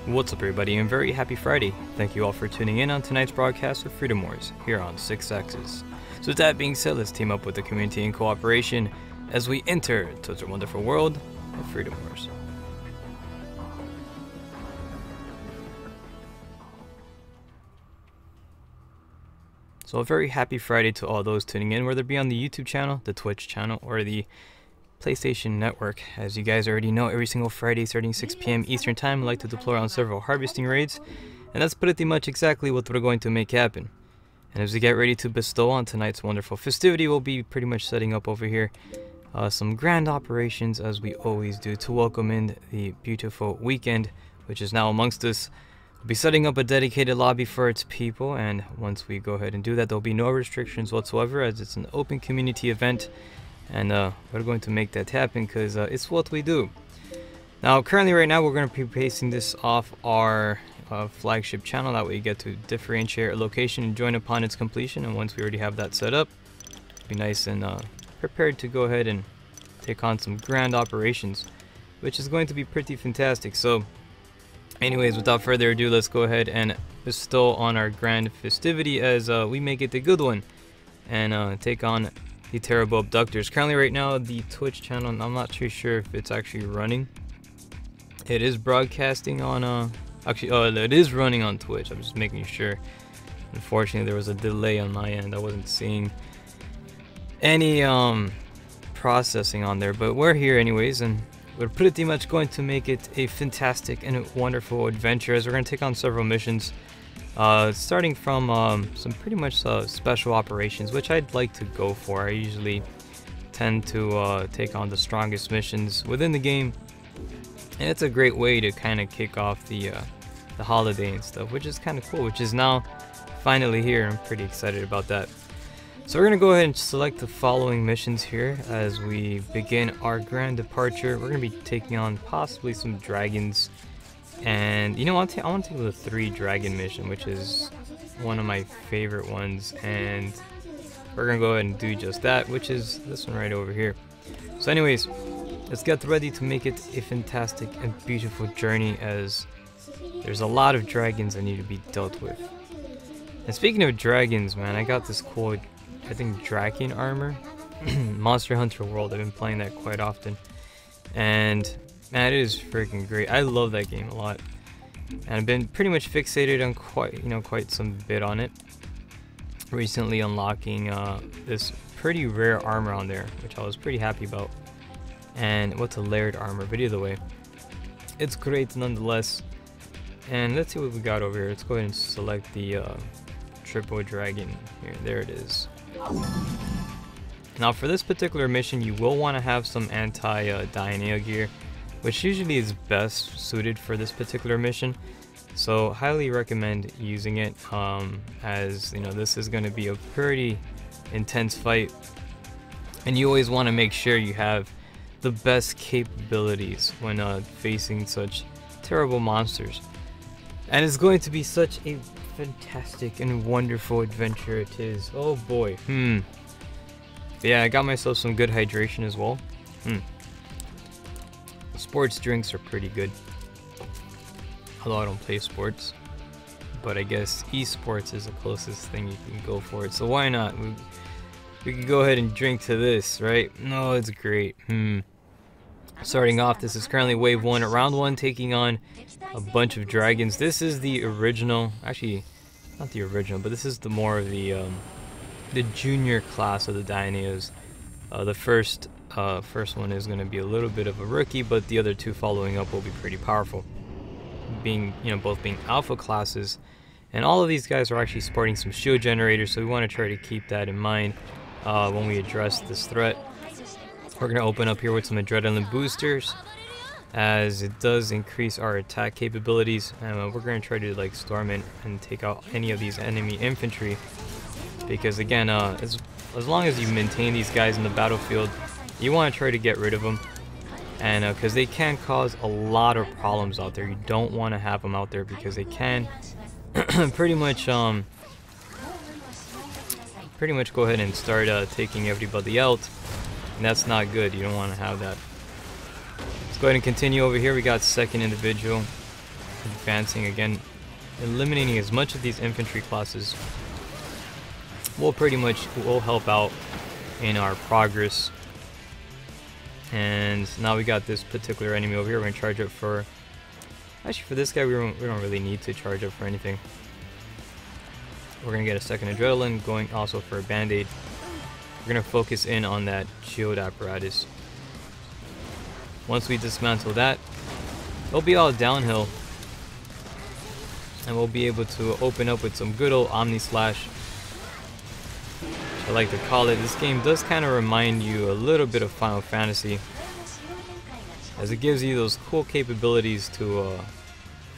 What's up, everybody, and very happy Friday. Thank you all for tuning in on tonight's broadcast of Freedom Wars here on 6 Axis. So with that being said, let's team up with the community in cooperation as we enter towards our wonderful world of Freedom Wars. So a very happy Friday to all those tuning in, whether it be on the YouTube channel, the Twitch channel, or the PlayStation Network. As you guys already know, every single Friday starting 6 p.m. Eastern Time, I like to deploy on several harvesting raids, and that's pretty much exactly what we're going to make happen. And as we get ready to bestow on tonight's wonderful festivity, we'll be pretty much setting up over here some grand operations, as we always do, to welcome in the beautiful weekend, which is now amongst us. We'll be setting up a dedicated lobby for its people, and once we go ahead and do that, there'll be no restrictions whatsoever, as it's an open community event. And we're going to make that happen because it's what we do. Now, currently right now, we're going to be pasting this off our flagship channel. That way you get to differentiate our location and join upon its completion. And once we already have that set up, be nice and prepared to go ahead and take on some grand operations, which is going to be pretty fantastic. So anyways, without further ado, let's go ahead and bestow on our grand festivity as we make it the good one and take on the terrible abductors. Currently right now, the Twitch channel, I'm not too sure if it's actually running. It is broadcasting on it is running on Twitch. I'm just making sure. Unfortunately, there was a delay on my end. I wasn't seeing any processing on there, but we're here anyways, and we're pretty much going to make it a fantastic and wonderful adventure, as we're going to take on several missions. Starting from some pretty much special operations, which I'd like to go for. I usually tend to take on the strongest missions within the game, and it's a great way to kind of kick off the holiday and stuff, which is kind of cool, which is now finally here. I'm pretty excited about that. So we're going to go ahead and select the following missions here as we begin our grand departure. We're going to be taking on possibly some dragons. And you know, I want to take the 3 dragon mission, which is one of my favorite ones, and we're gonna go ahead and do just that, which is this one right over here. So anyways, let's get ready to make it a fantastic and beautiful journey, as there's a lot of dragons that need to be dealt with. And speaking of dragons, man, I got this cool, I think, dragon armor. Monster Hunter World, I've been playing that quite often, and man, it is freaking great. I love that game a lot, and I've been pretty much fixated on quite some bit on it. Recently unlocking this pretty rare armor on there, which I was pretty happy about. And what's a layered armor? But either way, it's great nonetheless. And let's see what we got over here. Let's go ahead and select the triple dragon here. There it is. Now for this particular mission, you will want to have some anti-Diana gear, which usually is best suited for this particular mission. So highly recommend using it, as you know, this is going to be a pretty intense fight, and you always want to make sure you have the best capabilities when facing such terrible monsters. And it's going to be such a fantastic and wonderful adventure it is. Oh boy. Yeah, I got myself some good hydration as well. Sports drinks are pretty good, although I don't play sports, but I guess esports is the closest thing you can go for it, so why not? We could go ahead and drink to this, right? No, it's great. Starting off, this is currently wave 1, round 1, taking on a bunch of dragons. This is the original, actually not the original, but this is the more of the junior class of the Dianeos. The first one is going to be a little bit of a rookie, but the other 2 following up will be pretty powerful, being, you know, both being alpha classes. And all of these guys are actually sporting some shield generators, so we want to try to keep that in mind when we address this threat. We're going to open up here with some adrenaline boosters, as it does increase our attack capabilities, and we're going to try to like storm in and take out any of these enemy infantry, because again, as long as you maintain these guys in the battlefield, you want to try to get rid of them, and because they can cause a lot of problems out there. You don't want to have them out there because they can pretty much go ahead and start taking everybody out, and that's not good. You don't want to have that. Let's go ahead and continue over here. We got second individual. advancing again, eliminating as much of these infantry classes will help out in our progress. And now we got this particular enemy over here. We're gonna charge up for. Actually, for this guy, we don't really need to charge up for anything. We're gonna get a second adrenaline, going also for a band-aid. We're gonna focus in on that shield apparatus. Once we dismantle that, it'll be all downhill, and we'll be able to open up with some good old Omni Slash. I like to call it. This game does kind of remind you a little bit of Final Fantasy, as it gives you those cool capabilities to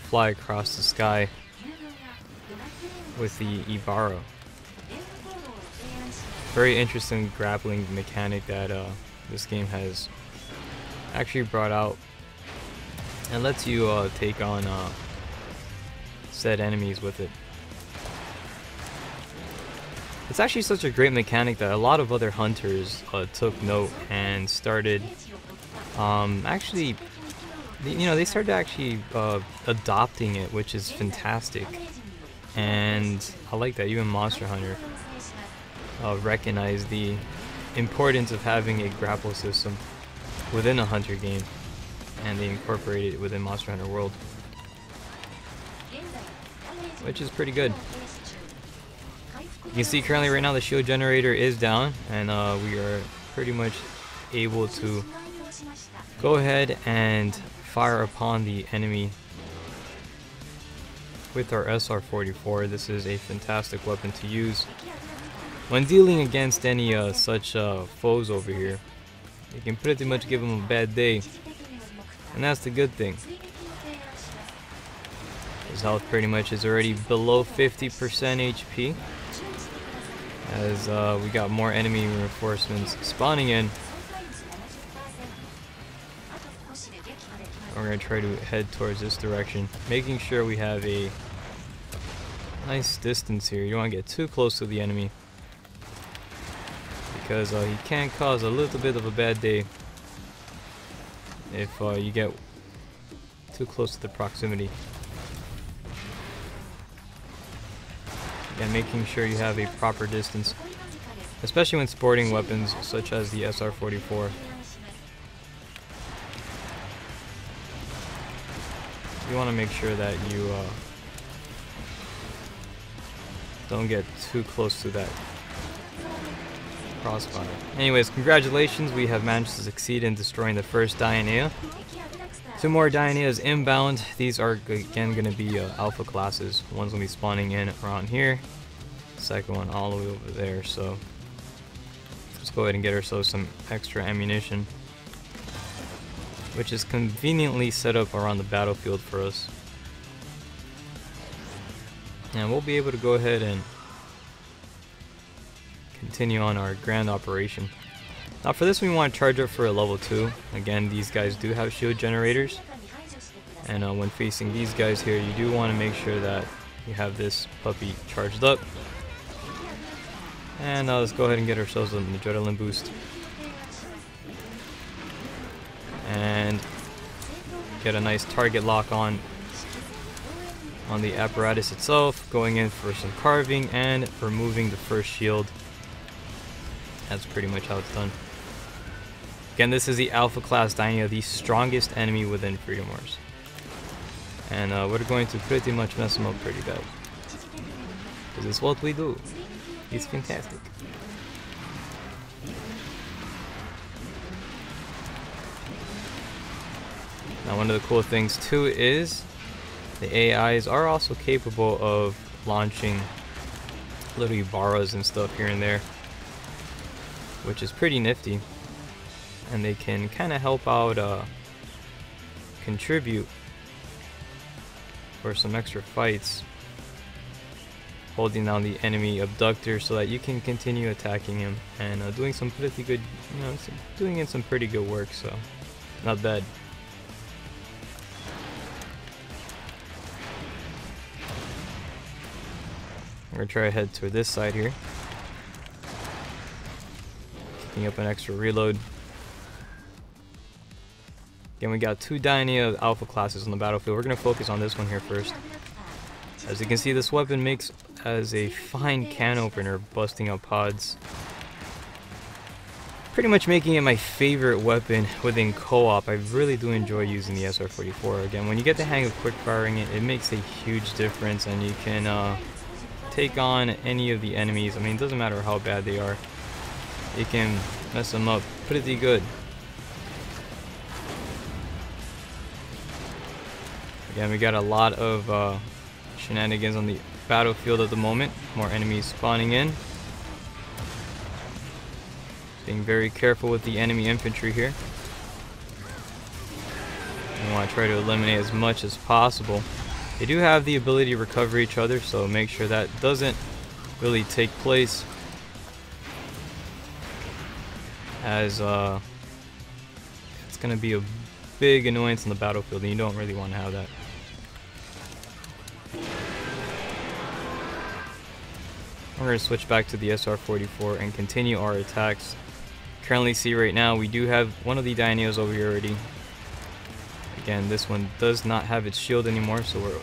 fly across the sky with the Ibara. Very interesting grappling mechanic that this game has actually brought out, and lets you take on said enemies with it. It's actually such a great mechanic that a lot of other hunters took note and started actually, you know, they started actually adopting it, which is fantastic. And I like that even Monster Hunter recognized the importance of having a grapple system within a hunter game, and they incorporated it within Monster Hunter World, which is pretty good. You can see currently right now the shield generator is down, and we are pretty much able to go ahead and fire upon the enemy with our SR-44. This is a fantastic weapon to use when dealing against any such foes over here. You can pretty much give them a bad day, and that's the good thing. His health pretty much is already below 50% HP, as we got more enemy reinforcements spawning in. We're going to try to head towards this direction, making sure we have a nice distance here. You don't want to get too close to the enemy, because he can cause a little bit of a bad day if you get too close to the proximity. Again, making sure you have a proper distance, especially when sporting weapons such as the SR-44. You want to make sure that you don't get too close to that crossfire. Anyways, congratulations, we have managed to succeed in destroying the first Dionea. 2 more Dioneas inbound. These are again going to be alpha classes. One's going to be spawning in around here, second one all the way over there. So let's go ahead and get ourselves some extra ammunition, which is conveniently set up around the battlefield for us. And we'll be able to go ahead and continue on our grand operation. Now for this, we want to charge up for a level 2. Again, these guys do have shield generators, and when facing these guys here, you do want to make sure that you have this puppy charged up. And let's go ahead and get ourselves an adrenaline boost and get a nice target lock on the apparatus itself, going in for some carving and removing the first shield. That's pretty much how it's done. Again, this is the Alpha class Dionea, the strongest enemy within Freedom Wars. And we're going to pretty much mess him up pretty bad, because it's what we do. It's fantastic. Now one of the cool things too is the AIs are also capable of launching little Ibaras and stuff here and there, which is pretty nifty, and they can kind of help out contribute for some extra fights, holding down the enemy abductor so that you can continue attacking him, and doing some pretty good, you know, doing in some pretty good work, so not bad. We're gonna try to head to this side here, picking up an extra reload. Again, we got 2 Dainea alpha classes on the battlefield. We're going to focus on this one here first. As you can see, this weapon makes as a fine can opener, busting up pods. Pretty much making it my favorite weapon within co-op. I really do enjoy using the SR-44. Again, when you get the hang of quick firing it, it makes a huge difference, and you can take on any of the enemies. I mean, it doesn't matter how bad they are. You can mess them up pretty good. Again, we got a lot of shenanigans on the battlefield at the moment. More enemies spawning in. Being very careful with the enemy infantry here. We want to try to eliminate as much as possible. They do have the ability to recover each other, so make sure that doesn't really take place, as it's going to be a big annoyance on the battlefield, and you don't really want to have that. We're going to switch back to the SR-44 and continue our attacks. Currently see right now we do have one of the Daineos over here already. Again, this one does not have its shield anymore, so we're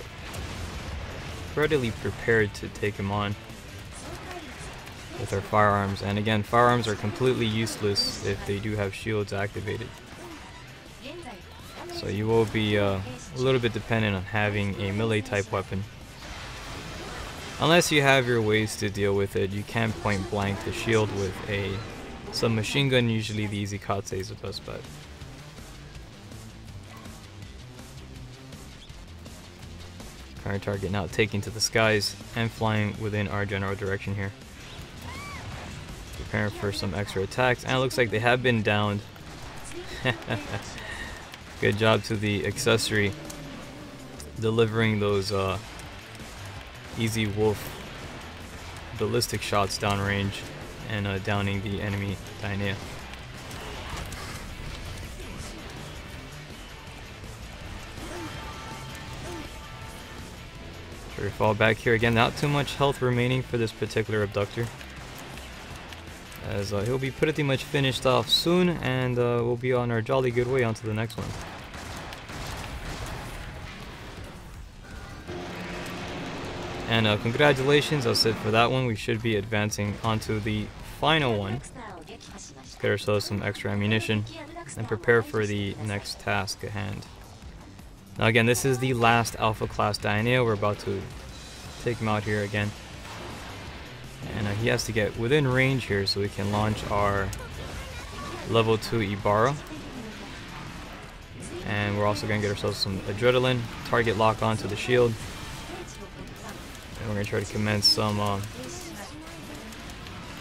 readily prepared to take him on with our firearms. And again, firearms are completely useless if they do have shields activated. So you will be a little bit dependent on having a melee type weapon. Unless you have your ways to deal with it, you can point blank the shield with a submachine gun. Usually the easy Katse is the best bet. Current target now taking to the skies and flying within our general direction here. Preparing for some extra attacks, and it looks like they have been downed. Good job to the accessory delivering those easy wolf ballistic shots downrange and downing the enemy Dainea. Try to fall back here again. Not too much health remaining for this particular abductor, as he'll be pretty much finished off soon, and we'll be on our jolly good way onto the next one. And congratulations, that's it for that one. We should be advancing onto the final one. Get ourselves some extra ammunition and prepare for the next task at hand. Now again, this is the last alpha class Dainea. We're about to take him out here again. And he has to get within range here so we can launch our level 2 Ibarra. And we're also going to get ourselves some adrenaline, target lock onto the shield. And we're going to try to commence some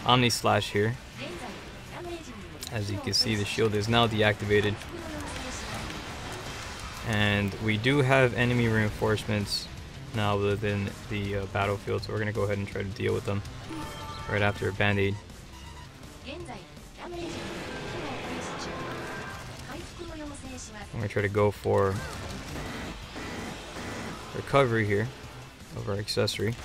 Omni Slash here. As you can see, the shield is now deactivated. And we do have enemy reinforcements now within the battlefield, so we're going to go ahead and try to deal with them right after a band-aid. I'm going to try to go for recovery here of our accessory.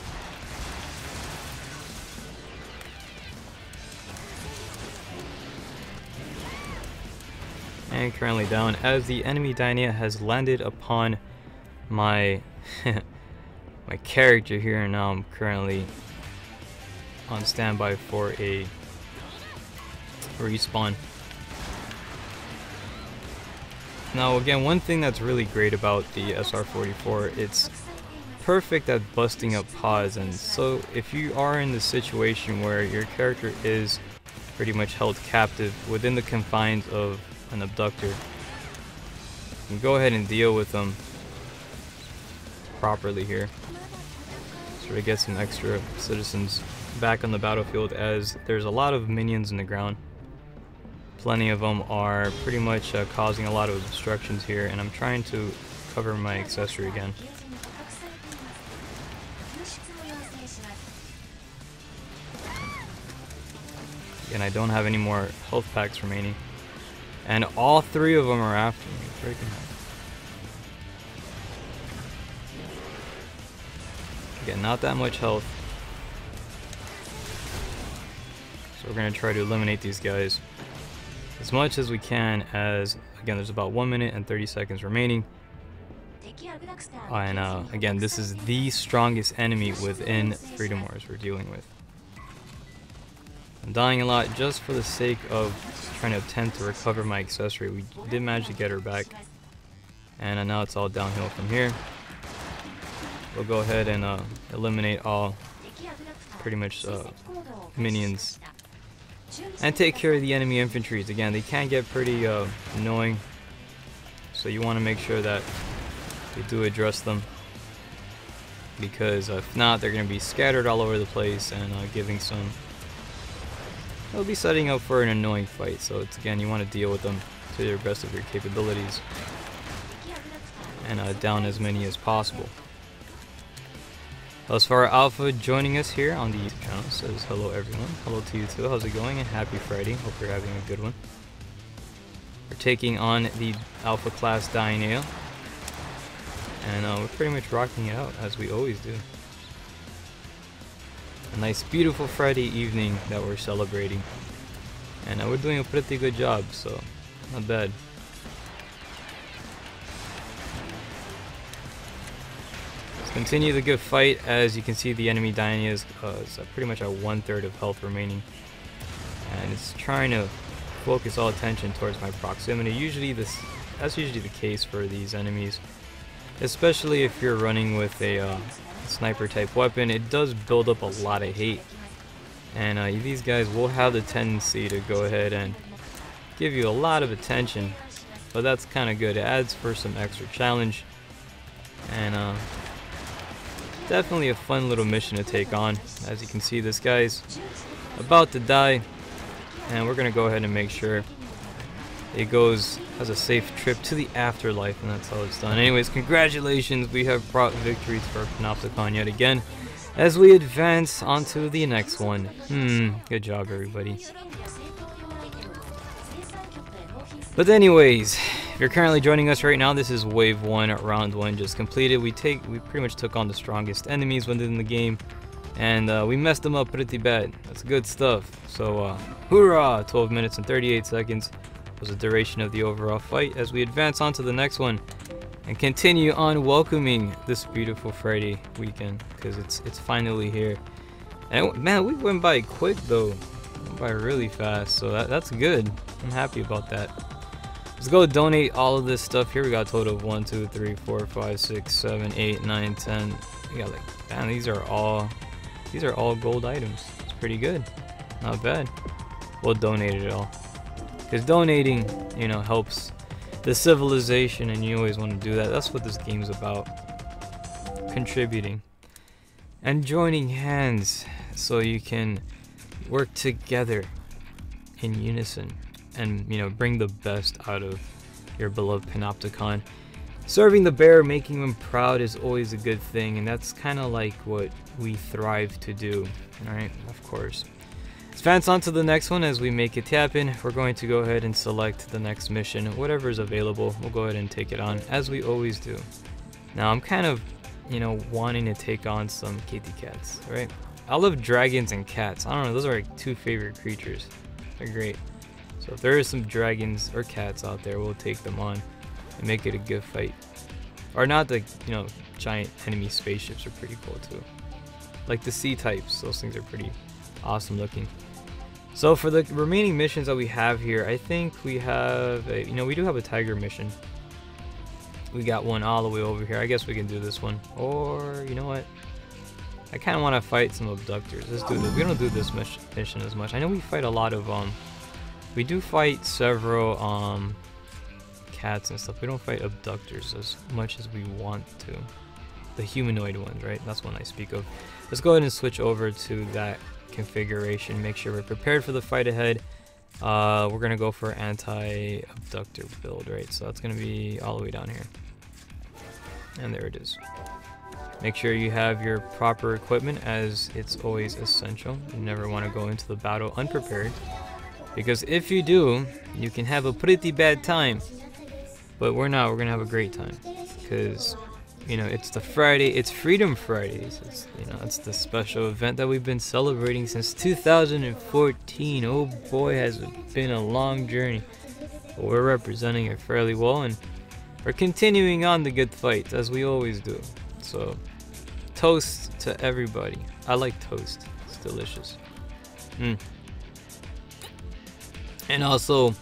And currently down, as the enemy Dainea has landed upon my my character here, and now I'm currently on standby for a respawn. Now again, one thing that's really great about the SR-44, it's perfect at busting up pods, and so if you are in the situation where your character is pretty much held captive within the confines of an abductor, you can go ahead and deal with them properly here. So to get some extra citizens back on the battlefield, as there's a lot of minions in the ground. Plenty of them are pretty much causing a lot of obstructions here, and I'm trying to cover my accessory again. And I don't have any more health packs remaining. And all three of them are after me. Freaking hell. Again, not that much health. So we're going to try to eliminate these guys as much as we can, as again there's about 1 minute and 30 seconds remaining. And again, this is the strongest enemy within Freedom Wars we're dealing with. I'm dying a lot just for the sake of trying to attempt to recover my accessory. We did manage to get her back, and now it's all downhill from here. We'll go ahead and eliminate all pretty much minions and take care of the enemy infantries. Again, they can get pretty annoying, so you want to make sure that you do address them, because if not, they're going to be scattered all over the place and giving some. They'll be setting up for an annoying fight. So it's, again, you want to deal with them to the best of your capabilities and down as many as possible. As for Alpha joining us here on the YouTube channel, says hello everyone. Hello to you too. How's it going? And happy Friday. Hope you're having a good one. We're taking on the Alpha class Dyneo, and we're pretty much rocking it out as we always do. A nice beautiful Friday evening that we're celebrating, and we're doing a pretty good job, so not bad. Continue the good fight. As you can see, the enemy Dyneo is pretty much at 1/3 of health remaining, and it's trying to focus all attention towards my proximity. That's usually the case for these enemies, especially if you're running with a sniper type weapon. It does build up a lot of hate, and these guys will have the tendency to go ahead and give you a lot of attention, but that's kind of good. It adds for some extra challenge, and definitely a fun little mission to take on. As you can see, this guy's about to die, and we're gonna go ahead and make sure it has a safe trip to the afterlife, and that's how it's done. Anyways, congratulations, we have brought victory to our Panopticon yet again as we advance onto the next one. Good job everybody. But anyways, if you're currently joining us right now, this is wave 1, round 1 just completed. We pretty much took on the strongest enemies within the game, and we messed them up pretty bad. That's good stuff. So hoorah! 12 minutes and 38 seconds was the duration of the overall fight, as we advance on to the next one and continue on welcoming this beautiful Friday weekend, because it's finally here. And man, we went by quick though. Went by really fast, so that's good. I'm happy about that. Let's go donate all of this stuff here. We got a total of 1, 2, 3, 4, 5, 6, 7, 8, 9, 10. We got like, damn, these are all gold items. It's pretty good. Not bad. We'll donate it all, because donating, you know, helps the civilization, and you always want to do that. That's what this game's about. Contributing and joining hands so you can work together in unison and, you know, bring the best out of your beloved Panopticon. Serving the bear, making him proud is always a good thing, and that's kind of like what we thrive to do. Alright, of course. Let's advance on to the next one as we make it happen. We're going to go ahead and select the next mission. Whatever is available, we'll go ahead and take it on, as we always do. Now, I'm kind of, you know, wanting to take on some kitty cats, right? I love dragons and cats. I don't know, those are like 2 favorite creatures. They're great. So if there is some dragons or cats out there, we'll take them on and make it a good fight. Or not, the, you know, giant enemy spaceships are pretty cool too. Like the sea types, those things are pretty awesome looking. So for the remaining missions that we have here, I think we have a, you know, we do have a tiger mission. We got one all the way over here. I guess we can do this one. Or, you know what? I kind of want to fight some abductors. Let's do this. We don't do this mission as much. I know we fight a lot of, we do fight several, cats and stuff. We don't fight abductors as much as we want to. The humanoid ones, right? That's one I speak of. Let's go ahead and switch over to that configuration. Make sure we're prepared for the fight ahead. We're gonna go for anti-abductor build, right? So that's gonna be all the way down here. And there it is. Make sure you have your proper equipment, as it's always essential. You never want to go into the battle unprepared, because if you do, you can have a pretty bad time. But we're not. We're gonna have a great time, because you know, it's the Friday, it's Freedom Fridays. It's, you know, it's the special event that we've been celebrating since 2014. Oh boy, has it been a long journey. But we're representing it fairly well, and we're continuing on the good fight as we always do. So, toast to everybody. I like toast. It's delicious. And also,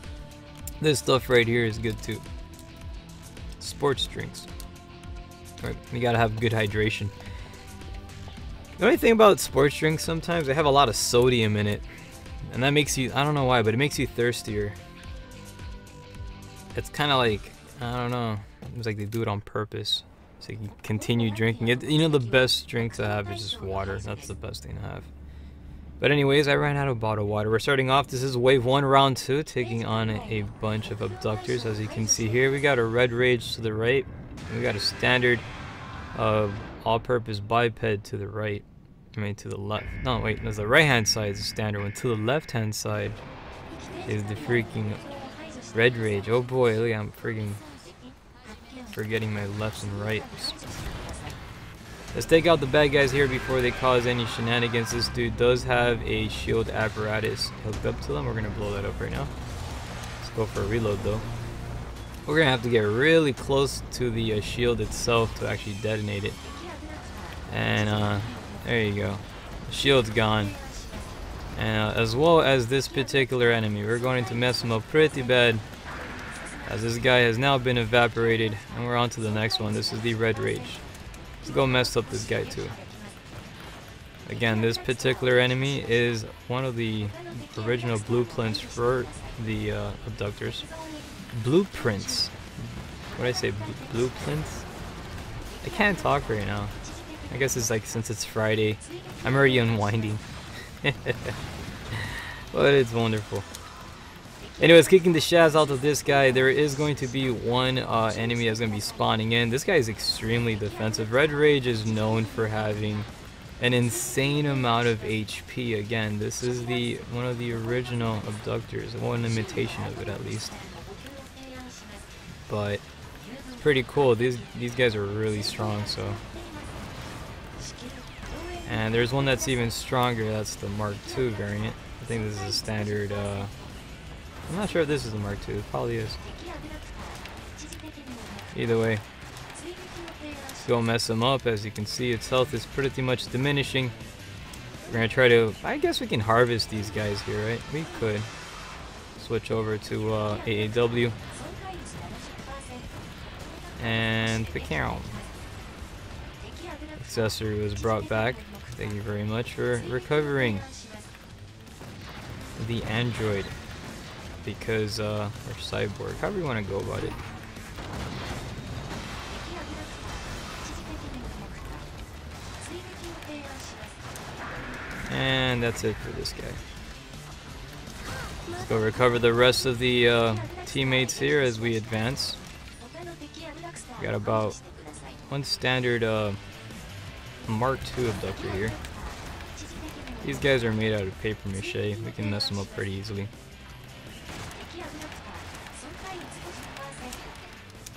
this stuff right here is good too. Sports drinks. Right, you gotta have good hydration. The only thing about sports drinks, sometimes they have a lot of sodium in it, and that makes you, I don't know why, but it makes you thirstier. It's kind of like, I don't know, it's like they do it on purpose so you can continue drinking it. You know, the best drinks I have is just water. That's the best thing to have. But anyways, I ran out of bottled water. We're starting off. This is wave 1, round 2, taking on a bunch of abductors. As you can see here, we got a red rage to the right. We got a standard all-purpose biped to the right. I mean, to the left. No, wait, there's the right-hand side is the standard one. To the left-hand side is the freaking red rage. Oh boy, look, I'm freaking forgetting my lefts and rights. Let's take out the bad guys here before they cause any shenanigans. This dude does have a shield apparatus hooked up to them. We're gonna blow that up right now. Let's go for a reload though. We're gonna have to get really close to the shield itself to actually detonate it. And there you go. The shield's gone. And as well as this particular enemy, we're going to mess him up pretty bad, as this guy has now been evaporated. And we're on to the next one. This is the red rage. Let's go mess up this guy too. Again, this particular enemy is one of the original blueprints for the abductors. Blueprints. What did I say? Blueprints? I can't talk right now. I guess it's like, since it's Friday, I'm already unwinding. But it's wonderful. Anyways, kicking the shaz out of this guy. There is going to be one enemy that's going to be spawning in. This guy is extremely defensive. Red Rage is known for having an insane amount of HP. Again, this is one of the original abductors, one imitation of it at least. But it's pretty cool. These guys are really strong. So, and there's one that's even stronger. That's the Mark II variant. I think this is a standard. I'm not sure if this is the Mark II. It probably is. Either way, let's go mess him up. As you can see, its health is pretty much diminishing. We're gonna try to, I guess we can harvest these guys here, right? We could switch over to AAW and Picaro. Accessory was brought back. Thank you very much for recovering the android, because or cyborg, however you want to go about it. And that's it for this guy. Let's go recover the rest of the teammates here as we advance. We got about one standard Mark II abductor here. These guys are made out of paper mache. We can mess them up pretty easily.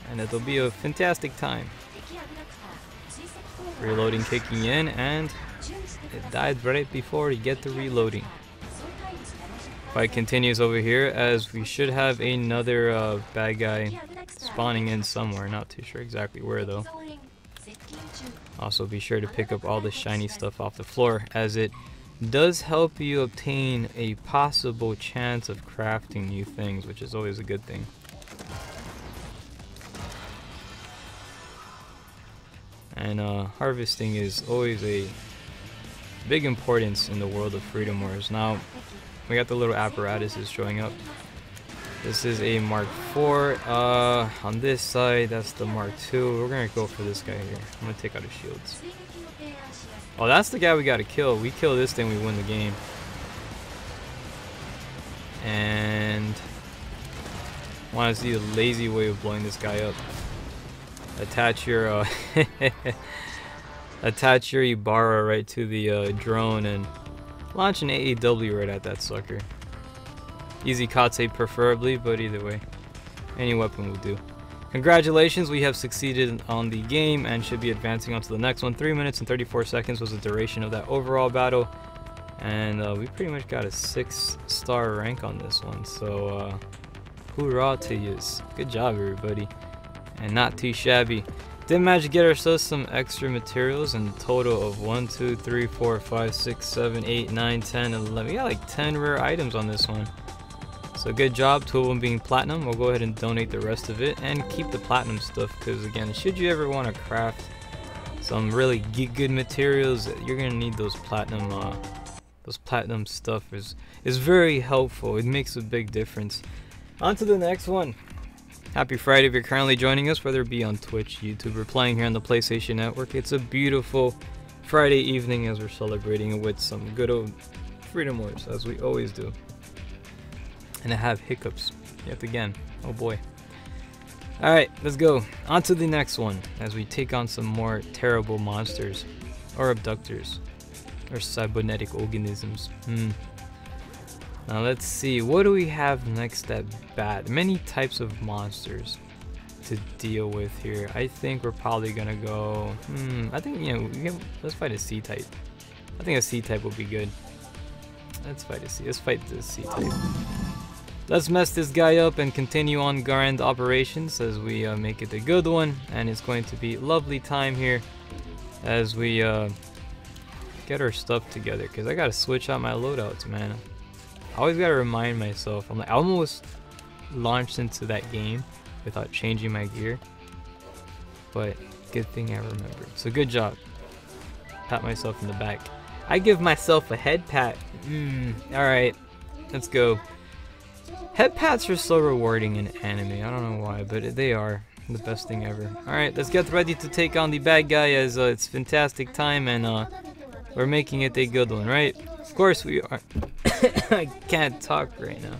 And it'll be a fantastic time. Reloading kicking in, and it died right before we get to reloading. Fight continues over here, as we should have another bad guy spawning in somewhere. Not too sure exactly where though. Also be sure to pick up all the shiny stuff off the floor, as it does help you obtain a possible chance of crafting new things, which is always a good thing. And harvesting is always a big importance in the world of Freedom Wars. Now, we got the little apparatuses showing up. This is a Mark IV. On this side, that's the Mark II. We're gonna go for this guy here. I'm gonna take out his shields. Oh, that's the guy we gotta kill. We kill this thing, we win the game. And want to see a lazy way of blowing this guy up. Attach your attach your Ibarra right to the drone and launch an AEW right at that sucker. Easy Kate preferably, but either way, any weapon will do. Congratulations, we have succeeded on the game and should be advancing on to the next one. 3 minutes and 34 seconds was the duration of that overall battle. And we pretty much got a 6-star rank on this one. So hoorah to yous. Good job, everybody. And not too shabby. Did manage to get ourselves some extra materials in a total of 1, 2, 3, 4, 5, 6, 7, 8, 9, 10, 11. We got like 10 rare items on this one. So good job, 2 of them being platinum. We'll go ahead and donate the rest of it and keep the platinum stuff, because again, should you ever want to craft some really good materials, you're gonna need those platinum stuff is very helpful. It makes a big difference. On to the next one. Happy Friday if you're currently joining us, whether it be on Twitch, YouTube, or playing here on the PlayStation Network. It's a beautiful Friday evening as we're celebrating with some good old Freedom Wars, as we always do. And I have hiccups yet again. Oh boy. Alright, let's go. On to the next one as we take on some more terrible monsters, or abductors, or cybernetic organisms. Now let's see, what do we have next at bat? Many types of monsters to deal with here. I think we're probably gonna go, I think, you know, let's fight a C-type. I think a C-type will be good. Let's fight the C-type. Let's mess this guy up and continue on grand operations as we make it a good one. And it's going to be a lovely time here as we get our stuff together, because I gotta switch out my loadouts, man. I always gotta remind myself. I almost launched into that game without changing my gear, but good thing I remembered. So good job. Pat myself in the back. I give myself a head pat. Alright, let's go. Head pats are so rewarding in anime. I don't know why, but they are the best thing ever. Alright, let's get ready to take on the bad guy, as it's fantastic time and we're making it a good one, right? Of course we are. I can't talk right now.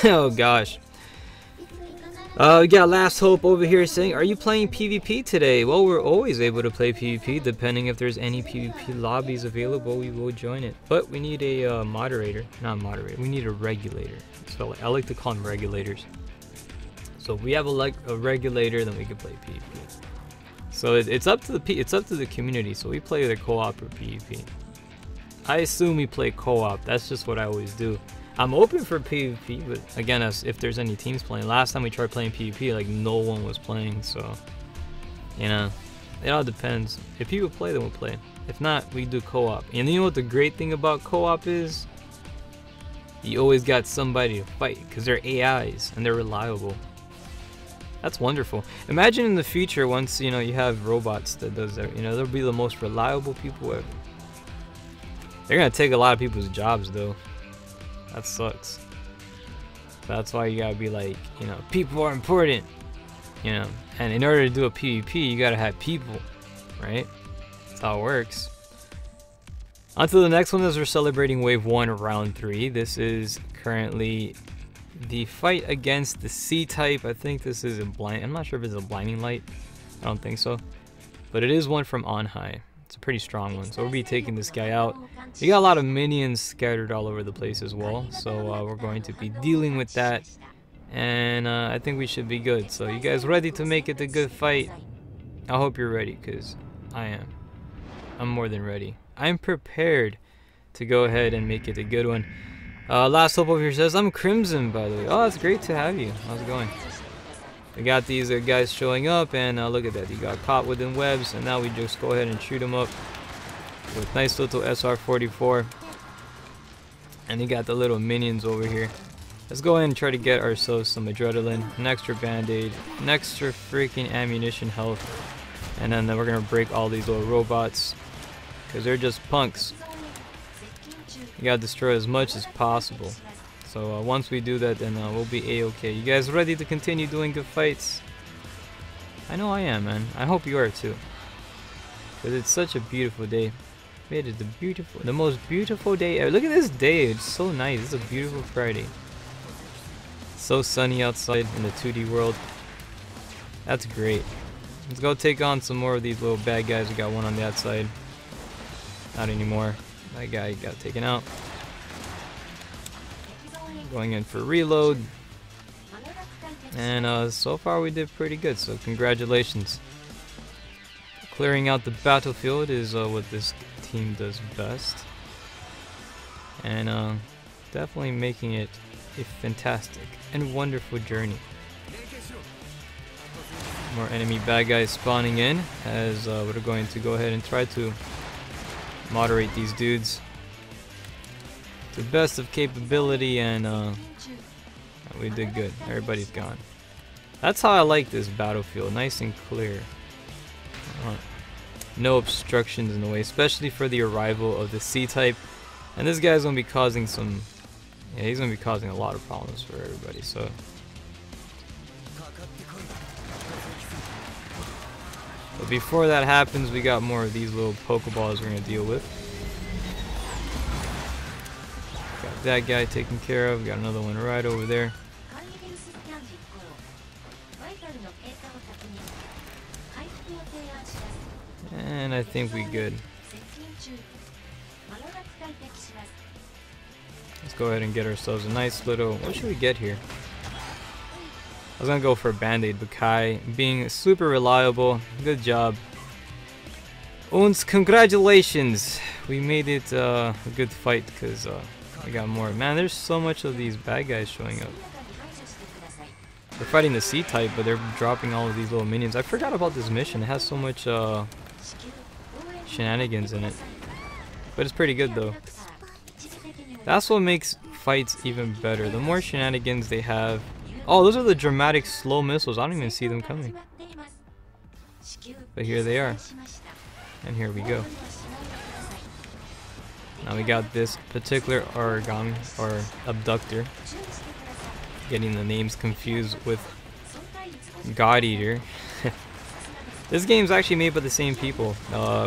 Oh gosh. We got Last Hope over here saying, are you playing PvP today? Well, we're always able to play PvP. Depending if there's any PvP lobbies available, we will join it. But we need a moderator. Not moderator. We need a regulator. So I like to call them regulators. So if we have a regulator, then we can play PvP. So it's up to the community. So we play the co-op or PvP. I assume we play co-op. That's just what I always do. I'm open for PvP, but again, as if there's any teams playing. Last time we tried playing PvP, like no one was playing, so you know, it all depends. If people play, then we'll play. If not, we do co-op. And you know what the great thing about co-op is? You always got somebody to fight, because they're AIs and they're reliable. That's wonderful. Imagine in the future, once you know you have robots that does that, you know, they'll be the most reliable people ever. They're gonna take a lot of people's jobs though. That sucks. That's why you gotta be like, you know, people are important, you know. And in order to do a PvP, you gotta have people, right? That's how it works. On to the next one as we're celebrating Wave 1, Round 3. This is currently the fight against the C-type. I think this is a blind. I'm not sure if it's a blinding light. I don't think so. But it is one from On High. It's a pretty strong one. So we'll be taking this guy out. You got a lot of minions scattered all over the place as well. So we're going to be dealing with that. And I think we should be good. So you guys ready to make it a good fight? I hope you're ready, because I am. I'm more than ready. I'm prepared to go ahead and make it a good one. Last Hope over here says, I'm Crimson, by the way. Oh, that's great to have you. How's it going? We got these guys showing up, and look at that. He got caught within webs, and now we just go ahead and shoot him up with nice little SR-44. And you got the little minions over here. Let's go ahead and try to get ourselves some adrenaline, an extra band-aid, an extra freaking ammunition health. And then we're going to break all these little robots, because they're just punks. You gotta destroy as much as possible. So once we do that, then we'll be a-okay. You guys ready to continue doing good fights? I know I am, man. I hope you are too. Because it's such a beautiful day. It is the most beautiful day ever. Look at this day. It's so nice. It's a beautiful Friday. So sunny outside in the 2D world. That's great. Let's go take on some more of these little bad guys. We got one on the outside. Not anymore. That guy got taken out. Going in for reload. And so far we did pretty good, so congratulations. Clearing out the battlefield is what this team does best. And definitely making it a fantastic and wonderful journey. More enemy bad guys spawning in as we're going to go ahead and try to moderate these dudes to the best of capability, and we did good. Everybody's gone. That's how I like this battlefield, nice and clear. No obstructions in the way, especially for the arrival of the C-type. And this guy's gonna be causing some, yeah, he's gonna be causing a lot of problems for everybody. So but before that happens, we got more of these little Pokeballs we're gonna deal with. Got that guy taken care of. Got another one right over there. And I think we good. Let's go ahead and get ourselves a nice little... What should we get here? I was gonna go for a Band-Aid, but Kai being super reliable. Good job. Und congratulations! We made it a good fight because we got more. Man, there's so much of these bad guys showing up. They're fighting the C-type, but they're dropping all of these little minions. I forgot about this mission. It has so much shenanigans in it. But it's pretty good though. That's what makes fights even better. The more shenanigans they have. Oh, those are the dramatic slow missiles. I don't even see them coming. But here they are. And here we go. Now we got this particular origami, or abductor. Getting the names confused with God Eater. This game's actually made by the same people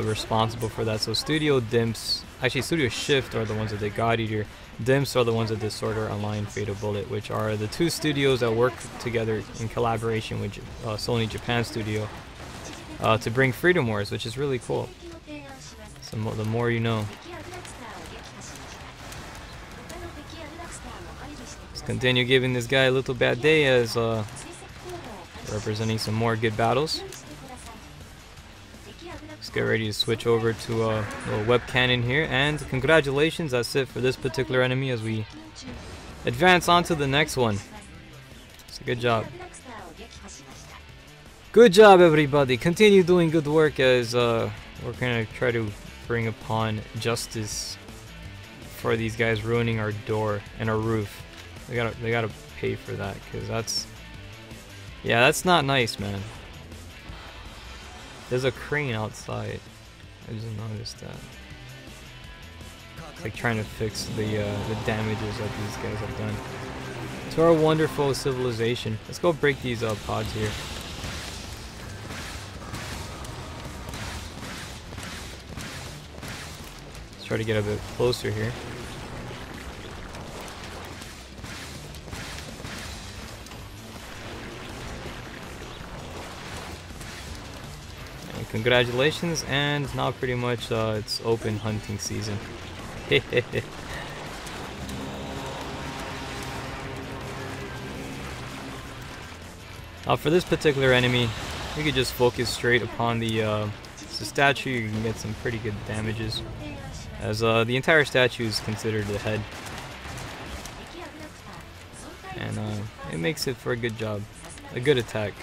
responsible for that. So Studio Dimps, actually Studio Shift are the ones that did God Eater. Dimps are the ones that did Sword Art Online Fatal Bullet, which are the two studios that work together in collaboration with Sony Japan Studio to bring Freedom Wars, which is really cool. So the more you know. Let's continue giving this guy a little bad day as representing some more good battles. Let's get ready to switch over to a little web cannon here, and congratulations, that's it for this particular enemy as we advance on to the next one. So good job. Good job everybody, continue doing good work as we're gonna try to bring upon justice for these guys ruining our door and our roof. They gotta pay for that, because that's not nice, man. There's a crane outside. I just noticed that. It's like trying to fix the damages that these guys have done to our wonderful civilization. Let's go break these pods here. Let's try to get a bit closer here. Congratulations, and now pretty much it's open hunting season. Now for this particular enemy, we could just focus straight upon the statue. You can get some pretty good damages, as the entire statue is considered the head, and it makes it for a good job, a good attack.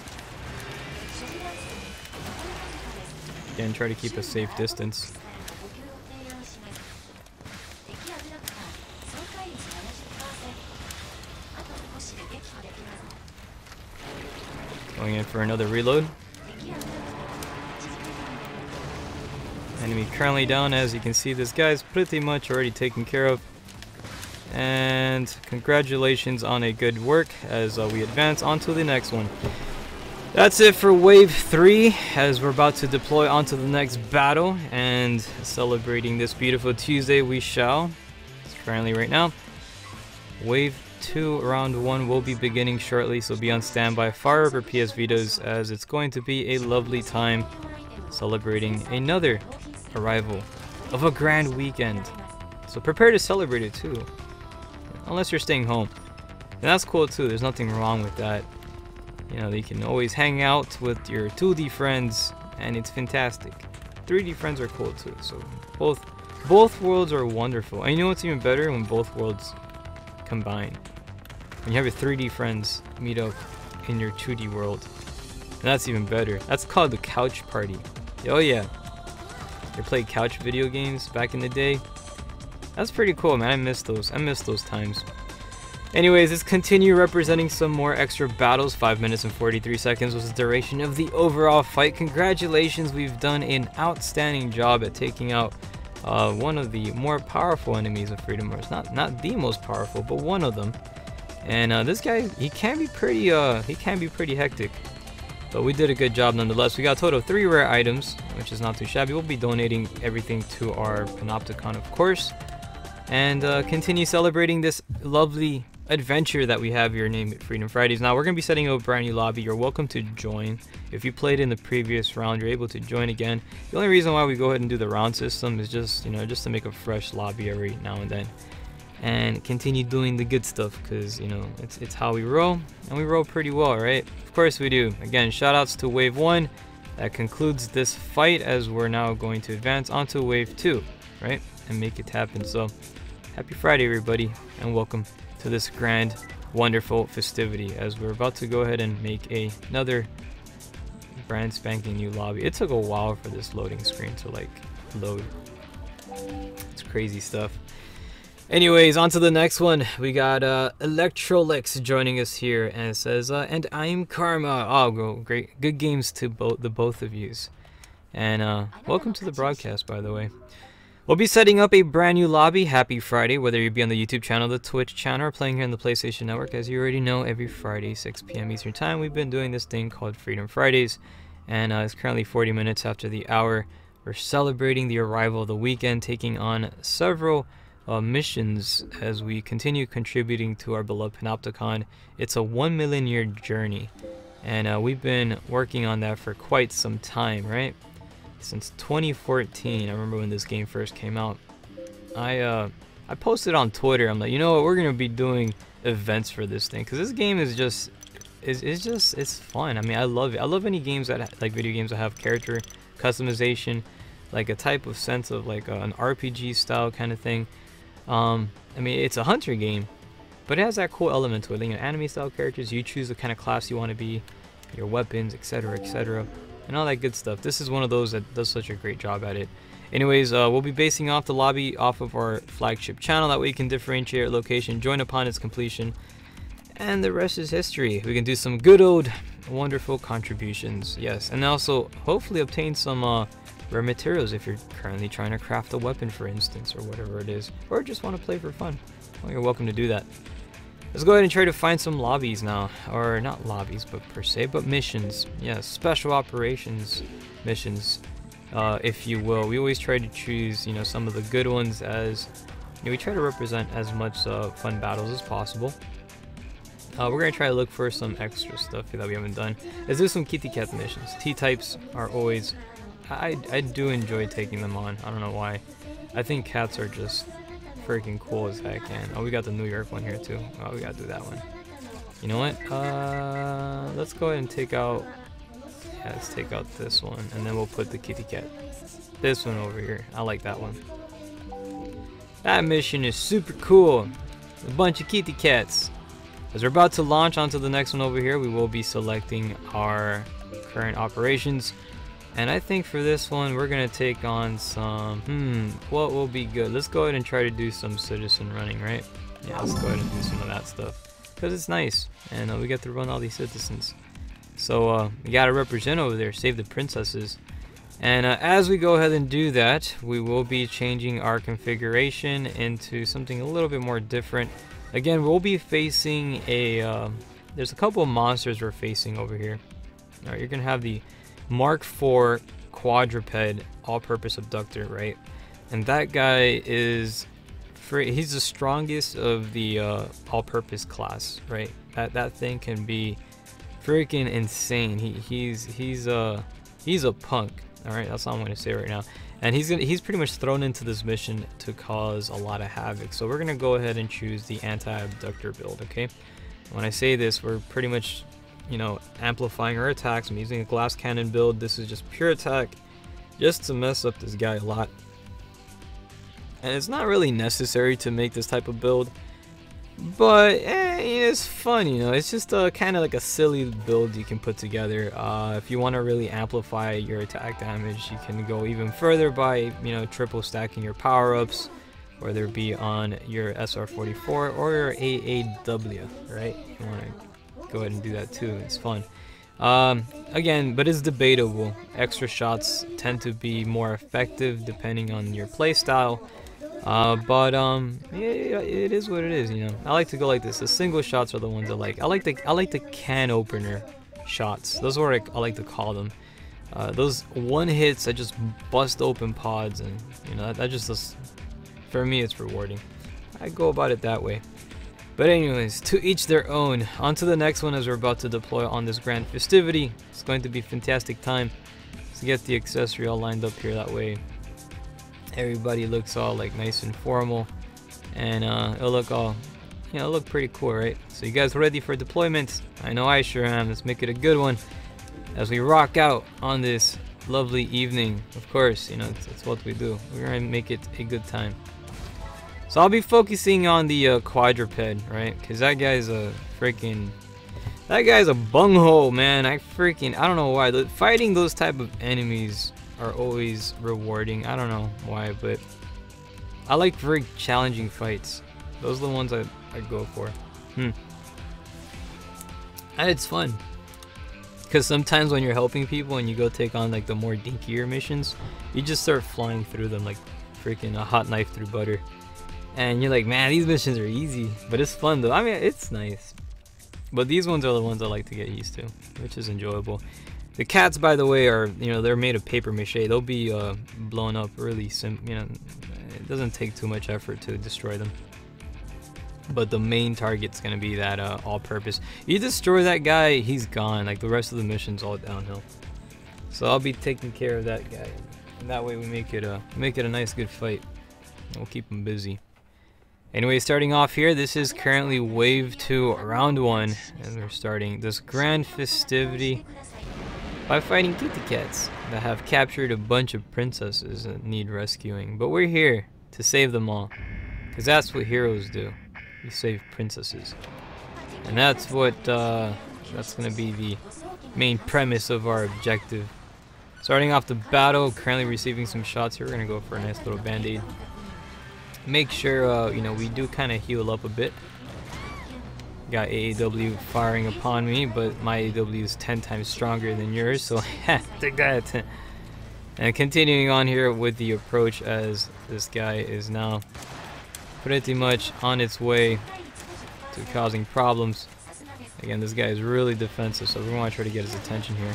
Again, try to keep a safe distance. Going in for another reload. Enemy currently down. As you can see, this guy's pretty much already taken care of. And congratulations on a good work as we advance on to the next one. That's it for Wave 3, as we're about to deploy onto the next battle, and celebrating this beautiful Tuesday we shall. It's currently right now. Wave 2 round 1 will be beginning shortly, so be on standby. Fire up your PS Vitas, as it's going to be a lovely time celebrating another arrival of a grand weekend. So prepare to celebrate it too, unless you're staying home. And that's cool too, there's nothing wrong with that. You know, you can always hang out with your 2D friends, and it's fantastic. 3D friends are cool too, so both worlds are wonderful. And you know what's even better? When both worlds combine. When you have your 3D friends meet up in your 2D world. And that's even better. That's called the couch party. Oh yeah. You played couch video games back in the day? That's pretty cool, man. I miss those times. Anyways, let's continue representing some more extra battles. 5 minutes and 43 seconds was the duration of the overall fight. Congratulations, we've done an outstanding job at taking out one of the more powerful enemies of Freedom Wars. Not the most powerful, but one of them. And this guy, he can be pretty hectic. But we did a good job nonetheless. We got a total of 3 rare items, which is not too shabby. We'll be donating everything to our Panopticon, of course. And continue celebrating this lovely adventure that we have here named Freedom Fridays. Now we're going to be setting up a brand new lobby. You're welcome to join. If you played in the previous round, you're able to join again. The only reason why we go ahead and do the round system is just, just to make a fresh lobby every now and then. And continue doing the good stuff, because it's how we roll, and we roll pretty well, right? Of course we do. Again, shout outs to wave 1. That concludes this fight, as we're now going to advance onto wave 2, right, and make it happen. So happy Friday, everybody, and welcome to this grand, wonderful festivity, as we're about to go ahead and make another brand spanking new lobby. It took a while for this loading screen to like load. It's crazy stuff. Anyways, on to the next one. We got Electrolix joining us here, and it says, and I'm Karma. Oh, great. Good games to both of yous. And welcome to the broadcast, by the way. We'll be setting up a brand new lobby. Happy Friday, whether you be on the YouTube channel, the Twitch channel, or playing here on the PlayStation Network. As you already know, every Friday, 6 p.m. Eastern Time, we've been doing this thing called Freedom Fridays. And it's currently 40 minutes after the hour. We're celebrating the arrival of the weekend, taking on several missions as we continue contributing to our beloved Panopticon. It's a 1 million year journey, and we've been working on that for quite some time, right? Since 2014. I remember when this game first came out. I posted on Twitter, I'm like, you know what, we're gonna be doing events for this thing, because this game is just it's fun. I mean, I love it. I love any games that like video games that have character customization, like a type of sense of like an RPG style kind of thing. I mean, it's a hunter game, but it has that cool element to it. Like, anime style characters, you choose the kind of class you want to be, your weapons, etc., and all that good stuff. This is one of those that does such a great job at it. Anyways, we'll be basing off the lobby off of our flagship channel. That way you can differentiate our location, join upon its completion, and the rest is history. We can do some good old wonderful contributions, yes, and also hopefully obtain some rare materials if you're currently trying to craft a weapon, for instance, or whatever it is, or just want to play for fun. Well, you're welcome to do that. Let's go ahead and try to find some lobbies now, or not lobbies but per se, but missions. Yes, special operations missions, if you will. We always try to choose some of the good ones, as we try to represent as much fun battles as possible. We're gonna try to look for some extra stuff that we haven't done. Let's do some kitty cat missions. T-types are always, I do enjoy taking them on. I don't know why. I think cats are just freaking cool as heck. And oh, we got the New York one here too. Oh, we gotta do that one. You know what? Let's go ahead and take out. Yeah, let's take out this one, and then we'll put the kitty cat. This one over here. I like that one. That mission is super cool. A bunch of kitty cats. As we're about to launch onto the next one over here, we will be selecting our current operations. And I think for this one, we're going to take on some, what will be good? Let's go ahead and try to do some citizen running, right? Yeah, let's go ahead and do some of that stuff, because it's nice, and we get to run all these citizens. So we got to represent over there, save the princesses. And as we go ahead and do that, we will be changing our configuration into something a little bit more different. Again, we'll be facing a, there's a couple of monsters we're facing over here. All right, you're going to have the Mark IV quadruped all-purpose abductor, right? And that guy is, he's the strongest of the all-purpose class, right? That thing can be freaking insane. He's a punk. All right, that's all I'm gonna say right now. And he's pretty much thrown into this mission to cause a lot of havoc. So we're gonna go ahead and choose the anti-abductor build, okay? When I say this, we're pretty much you know, amplifying our attacks. I'm using a glass cannon build. This is just pure attack, just to mess up this guy a lot. And it's not really necessary to make this type of build, but it's fun, you know. It's just kind of like a silly build you can put together. If you want to really amplify your attack damage, you can go even further by, you know, triple stacking your power-ups, whether it be on your SR44 or your AAW, right? You want to go ahead and do that too. It's fun. Again, but it's debatable. Extra shots tend to be more effective depending on your playstyle. Yeah, it is what it is, you know. I like to go like this. The single shots are the ones I like. I like the can opener shots. Those are what I like to call them. Those one hits that just bust open pods, and you know that just for me it's rewarding. I go about it that way. But anyways, to each their own. On to the next one as we're about to deploy on this grand festivity. It's going to be a fantastic time to get the accessory all lined up here. That way everybody looks all like nice and formal, and it'll look all, you know, look pretty cool, right? So you guys ready for deployment? I know I sure am. Let's make it a good one as we rock out on this lovely evening. Of course, you know, it's what we do. We're gonna make it a good time. So I'll be focusing on the quadruped, right? Because that guy's a bunghole, man. I don't know why. Fighting those type of enemies are always rewarding. I don't know why, but I like very challenging fights. Those are the ones I go for. And it's fun. Because sometimes when you're helping people and you go take on like the more dinkier missions, you just start flying through them like freaking a hot knife through butter. And you're like, man, these missions are easy, but it's fun though. I mean, it's nice. But these ones are the ones I like to get used to, which is enjoyable. The cats, by the way, are, you know, they're made of paper mache. They'll be blown up really simple. You know, it doesn't take too much effort to destroy them. But the main target's gonna be that all-purpose. You destroy that guy, he's gone. Like the rest of the mission's all downhill. So I'll be taking care of that guy. And that way we make it a nice, good fight. We'll keep him busy. Anyway, starting off here, this is currently wave 2, round 1, and we're starting this grand festivity by fighting kitty cats that have captured a bunch of princesses that need rescuing. But we're here to save them all, because that's what heroes do. You save princesses, and that's what that's gonna be the main premise of our objective. Starting off the battle, currently receiving some shots here. We're gonna go for a nice little band-aid. Make sure you know, we do kind of heal up a bit. Got AAW firing upon me, but my AAW is 10 times stronger than yours, so take that. And continuing on here with the approach, as this guy is now pretty much on its way to causing problems. Again, this guy is really defensive, so we want to try to get his attention here.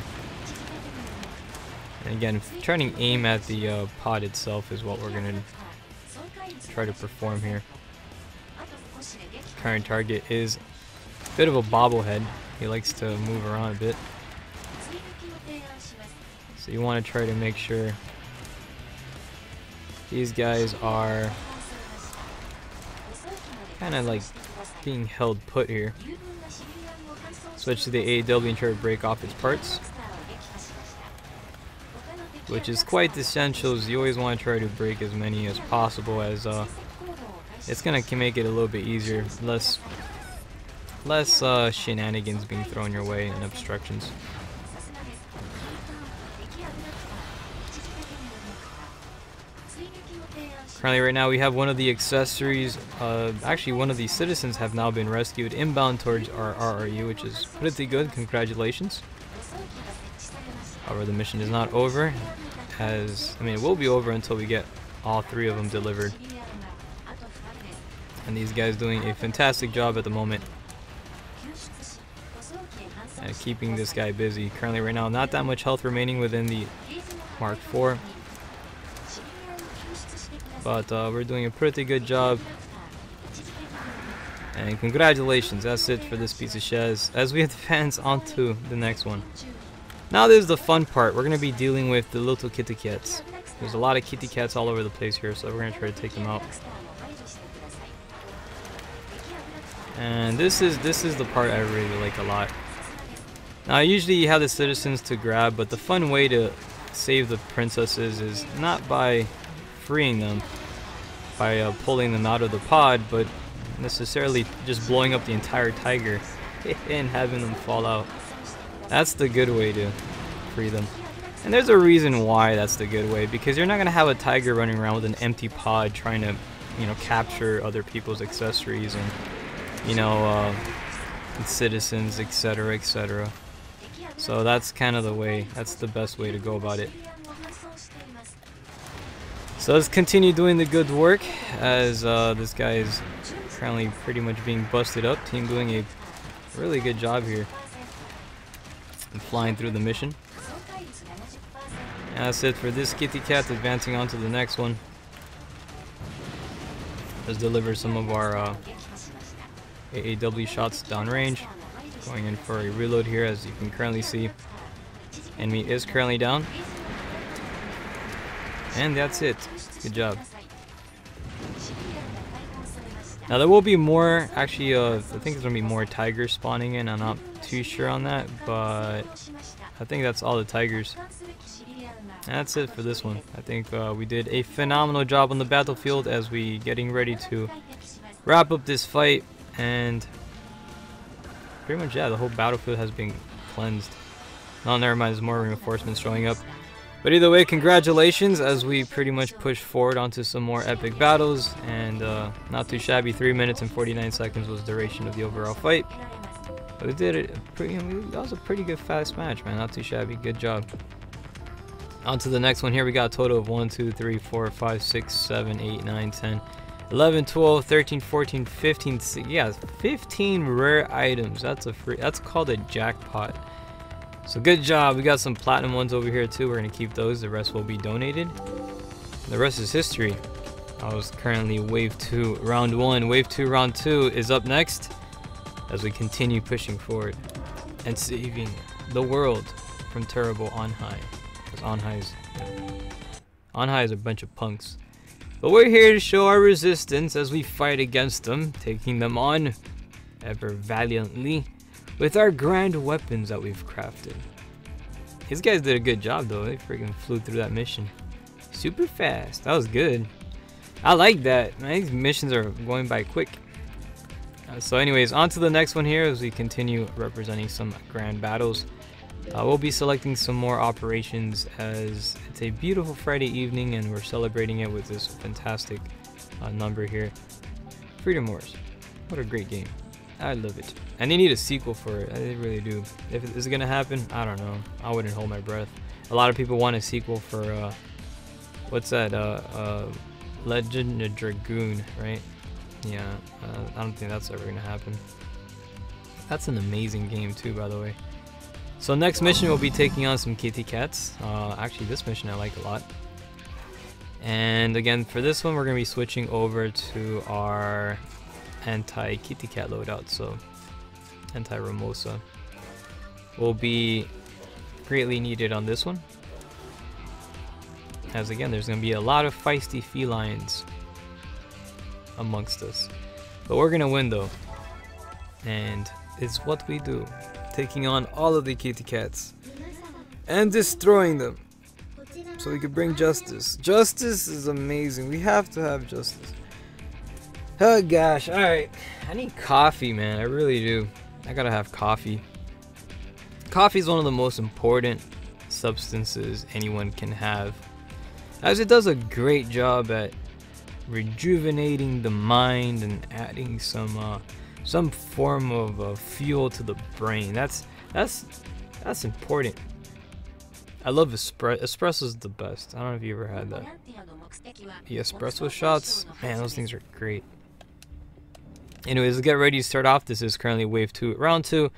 And again, trying to aim at the pod itself is what we're going to try to perform here. Current target is a bit of a bobblehead. He likes to move around a bit. So you want to try to make sure these guys are kind of like being held put here. Switch to the AAW and try to break off its parts, which is quite essential. You always want to try to break as many as possible, as it's gonna make it a little bit easier, less shenanigans being thrown your way and obstructions. Currently right now we have one of the accessories, actually one of the citizens have now been rescued inbound towards our RRU, which is pretty good. Congratulations. However, the mission is not over, it will be over until we get all 3 of them delivered. And these guys doing a fantastic job at the moment at keeping this guy busy. Currently right now, not that much health remaining within the Mark IV, but we're doing a pretty good job. And congratulations, that's it for this piece of Shez, as we advance onto the next one. Now this is the fun part. We're going to be dealing with the little kitty cats. There's a lot of kitty cats all over the place here, so we're going to try to take them out. And this is the part I really like a lot. Now usually you have the citizens to grab, but the fun way to save the princesses is not by freeing them, by pulling them out of the pod, but necessarily just blowing up the entire tiger and having them fall out. That's the good way to free them. And there's a reason why that's the good way, because you're not going to have a tiger running around with an empty pod trying to, you know, capture other people's accessories and, you know, citizens, etc., etc. So that's kind of the way, that's the best way to go about it. So let's continue doing the good work as this guy is currently pretty much being busted up. Team doing a really good job here and flying through the mission. And that's it for this kitty cat. Advancing on to the next one. Let's deliver some of our AAW shots downrange. Going in for a reload here, as you can currently see. Enemy is currently down. And that's it. Good job. Now there will be more, actually I think there's going to be more tigers spawning in. I'm not too sure on that, but I think that's all the tigers. And that's it for this one. I think we did a phenomenal job on the battlefield as we getting ready to wrap up this fight. And pretty much, yeah, the whole battlefield has been cleansed. No, never mind, there's more reinforcements showing up. But either way, congratulations as we pretty much push forward onto some more epic battles. And not too shabby, 3 minutes and 49 seconds was the duration of the overall fight. But we did it, that was a pretty good fast match, man. Not too shabby, good job. On to the next one here. We got a total of 1, 2, 3, 4, 5, 6, 7, 8, 9, 10, 11, 12, 13, 14, 15, yeah, 15 rare items. That's called a jackpot. So good job. We got some platinum ones over here too. We're gonna keep those. The rest will be donated. The rest is history. I was currently wave 2, round 1. Wave 2, round 2 is up next as we continue pushing forward and saving the world from terrible On High. Because On High is a bunch of punks. But we're here to show our resistance as we fight against them, taking them on ever valiantly with our grand weapons that we've crafted. These guys did a good job though. They freaking flew through that mission super fast. That was good. I like that, man. These missions are going by quick. So anyways, on to the next one here as we continue representing some grand battles. We'll be selecting some more operations as it's a beautiful Friday evening and we're celebrating it with this fantastic number here. Freedom Wars. What a great game. I love it. And they need a sequel for it. I really do. Is it gonna happen? I don't know. I wouldn't hold my breath. A lot of people want a sequel for what's that? Legend of Dragoon, right? Yeah. I don't think that's ever gonna happen. That's an amazing game too, by the way. So next mission we'll be taking on some kitty cats. Actually, this mission I like a lot. And again, for this one we're gonna be switching over to our anti-kitty cat loadout, so anti-Ramosa will be greatly needed on this one, as again there's going to be a lot of feisty felines amongst us, but we're going to win though, and it's what we do, taking on all of the kitty cats and destroying them so we can bring justice. Justice is amazing. We have to have justice. Oh gosh, alright. I need coffee, man. I really do. I gotta have coffee. Coffee is one of the most important substances anyone can have, as it does a great job at rejuvenating the mind and adding some form of fuel to the brain. That's important. I love espresso. Espresso is the best. I don't know if you ever had that. The espresso shots, man, those things are great. Anyways, let's get ready to start off. This is currently wave 2, round 2,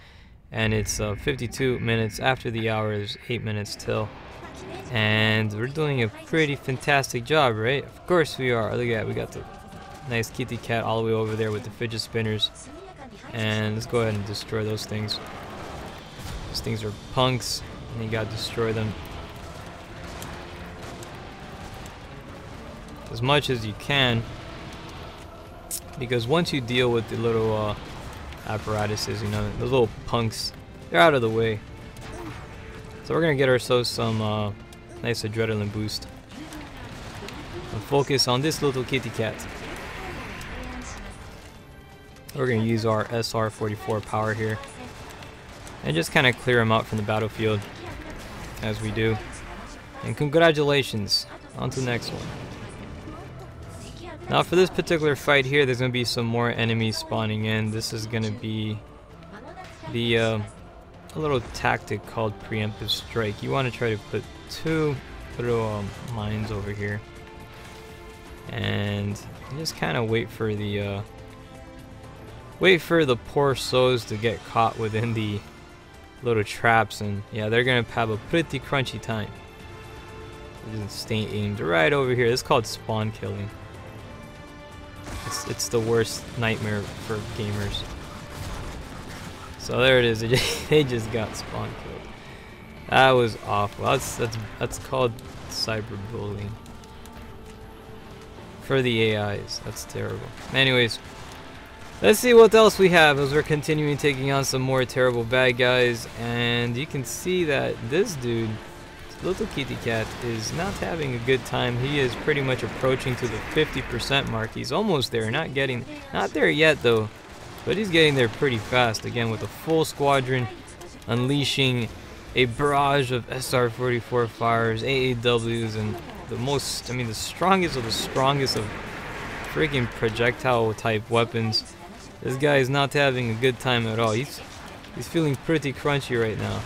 and it's 52 minutes after the hour. There's 8 minutes till, and we're doing a pretty fantastic job, right? Of course we are. Look at that, we got the nice kitty cat all the way over there with the fidget spinners, and let's go ahead and destroy those things. Those things are punks, and you gotta destroy them as much as you can, because once you deal with the little apparatuses, you know, those little punks, they're out of the way. So we're gonna get ourselves some nice adrenaline boost. And focus on this little kitty cat. We're gonna use our SR-44 power here. And just kind of clear him out from the battlefield. As we do. And congratulations. On to the next one. Now for this particular fight here, there's going to be some more enemies spawning in. This is going to be the a little tactic called preemptive strike. You want to try to put two little mines over here. And just kind of wait for the poor souls to get caught within the little traps, and yeah, they're gonna have a pretty crunchy time. Just stay aimed right over here. This is called spawn killing. It's the worst nightmare for gamers. So there it is. They just got spawn killed. That was awful. That's called cyberbullying for the AIs. That's terrible. Anyways. Let's see what else we have as we're continuing taking on some more terrible bad guys. And you can see that this dude, little kitty cat, is not having a good time. He is pretty much approaching to the 50% mark. He's almost there. Not there yet though, but he's getting there pretty fast. Again, with a full squadron, unleashing a barrage of SR-44 fires, AAWs, and the strongest of the strongest of freaking projectile type weapons. This guy is not having a good time at all. He's feeling pretty crunchy right now.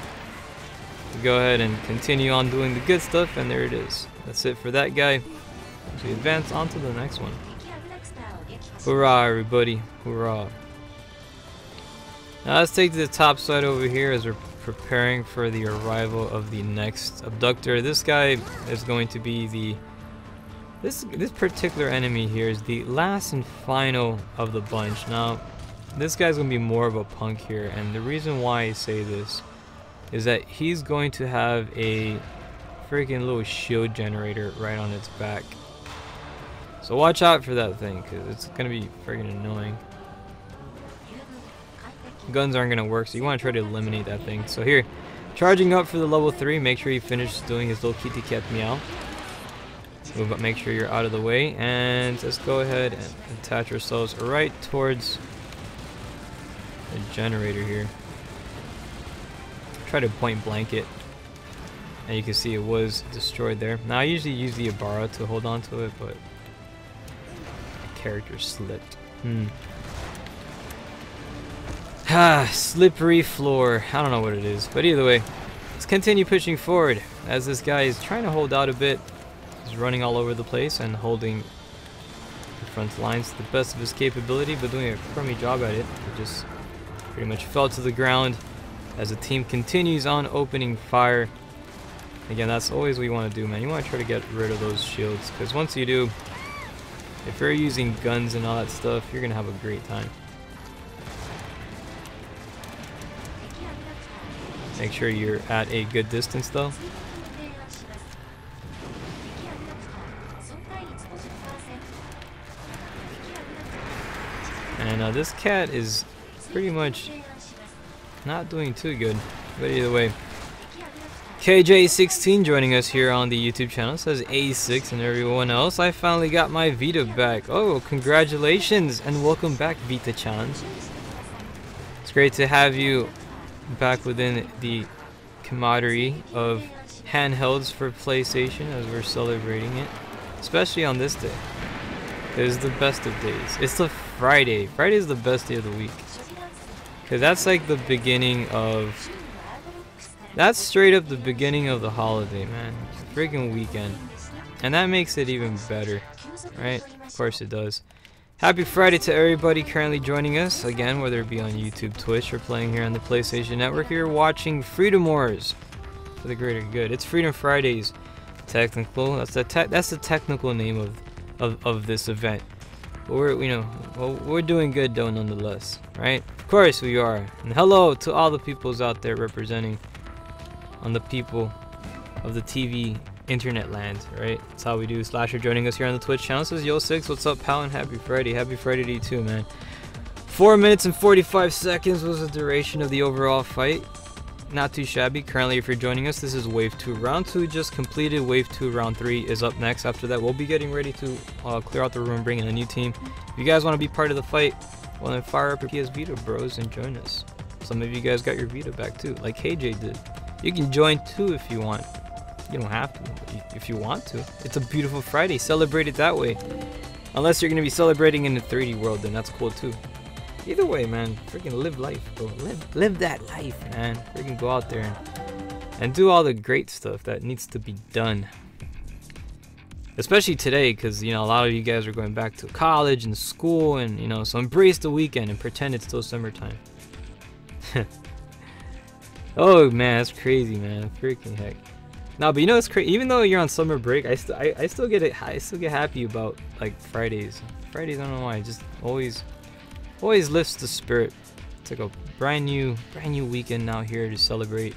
Go ahead and continue on doing the good stuff, and there it is. That's it for that guy. So we advance on to the next one. Hurrah, everybody. Hurrah. Now let's take to the top side over here as we're preparing for the arrival of the next abductor. This guy is going to be this particular enemy here is the last and final of the bunch. Now, this guy's gonna be more of a punk here, and the reason why I say this is that he's going to have a freaking little shield generator right on its back. So watch out for that thing, because it's gonna be freaking annoying. Guns aren't gonna work, so you want to try to eliminate that thing. So here, charging up for the level 3. Make sure he finishes doing his little kitty cat meow. Move up, make sure you're out of the way, and let's go ahead and attach ourselves right towards the generator here. Try to point blank it, and you can see it was destroyed there. Now I usually use the Ibarra to hold on to it, but my character slipped. Slippery floor. I don't know what it is, but either way, let's continue pushing forward as this guy is trying to hold out a bit. He's running all over the place and holding the front lines to the best of his capability, but doing a crummy job at it. He just pretty much fell to the ground as the team continues on opening fire. Again, that's always what you want to do, man. You want to try to get rid of those shields, because once you do, if you're using guns and all that stuff, you're going to have a great time. Make sure you're at a good distance though. And this cat is pretty much not doing too good, but either way. KJ16 joining us here on the YouTube channel, says A6 and everyone else. I finally got my Vita back. Oh, congratulations and welcome back, Vita-chan. It's great to have you back within the camaraderie of handhelds for PlayStation as we're celebrating it, especially on this day. It is the best of days. It's the Friday. Friday is the best day of the week, because that's like the beginning of, that's straight up the beginning of the holiday, man. It's a freaking weekend, and that makes it even better, right? Of course it does. Happy Friday to everybody currently joining us again, whether it be on YouTube, Twitch, or playing here on the PlayStation Network. You're watching Freedom Wars for the greater good. It's Freedom Fridays. Technical. That's the technical name of this event. But we're doing good though, nonetheless, right? Of course we are. And hello to all the peoples out there representing on the people of the TV internet land, right? That's how we do. Slasher joining us here on the Twitch channel. Says Yo6, what's up, pal, and happy Friday. Happy Friday to you too, man. 4 minutes and 45 seconds was the duration of the overall fight. not too shabby. Currently, if you're joining us, this is Wave 2. Round 2 just completed. Wave 2, Round 3 is up next. After that, we'll be getting ready to clear out the room, bring in a new team. If you guys want to be part of the fight, well then fire up your PS Vita, bros, and join us. Some of you guys got your Vita back too, like KJ did. You can join too if you want. You don't have to, but if you want to. It's a beautiful Friday. Celebrate it that way. Unless you're going to be celebrating in the 3D world, then that's cool too. Either way, man, freaking live life, bro. Live that life, man. Freaking go out there and do all the great stuff that needs to be done. Especially today, because, you know, a lot of you guys are going back to college and school, and, you know, so embrace the weekend and pretend it's still summertime. Oh, man, that's crazy, man. Freaking heck. No, but you know it's crazy. Even though you're on summer break, I still get happy about, like, Fridays. Fridays, I don't know why. It just always lifts the spirit. It's like a brand new weekend now here to celebrate.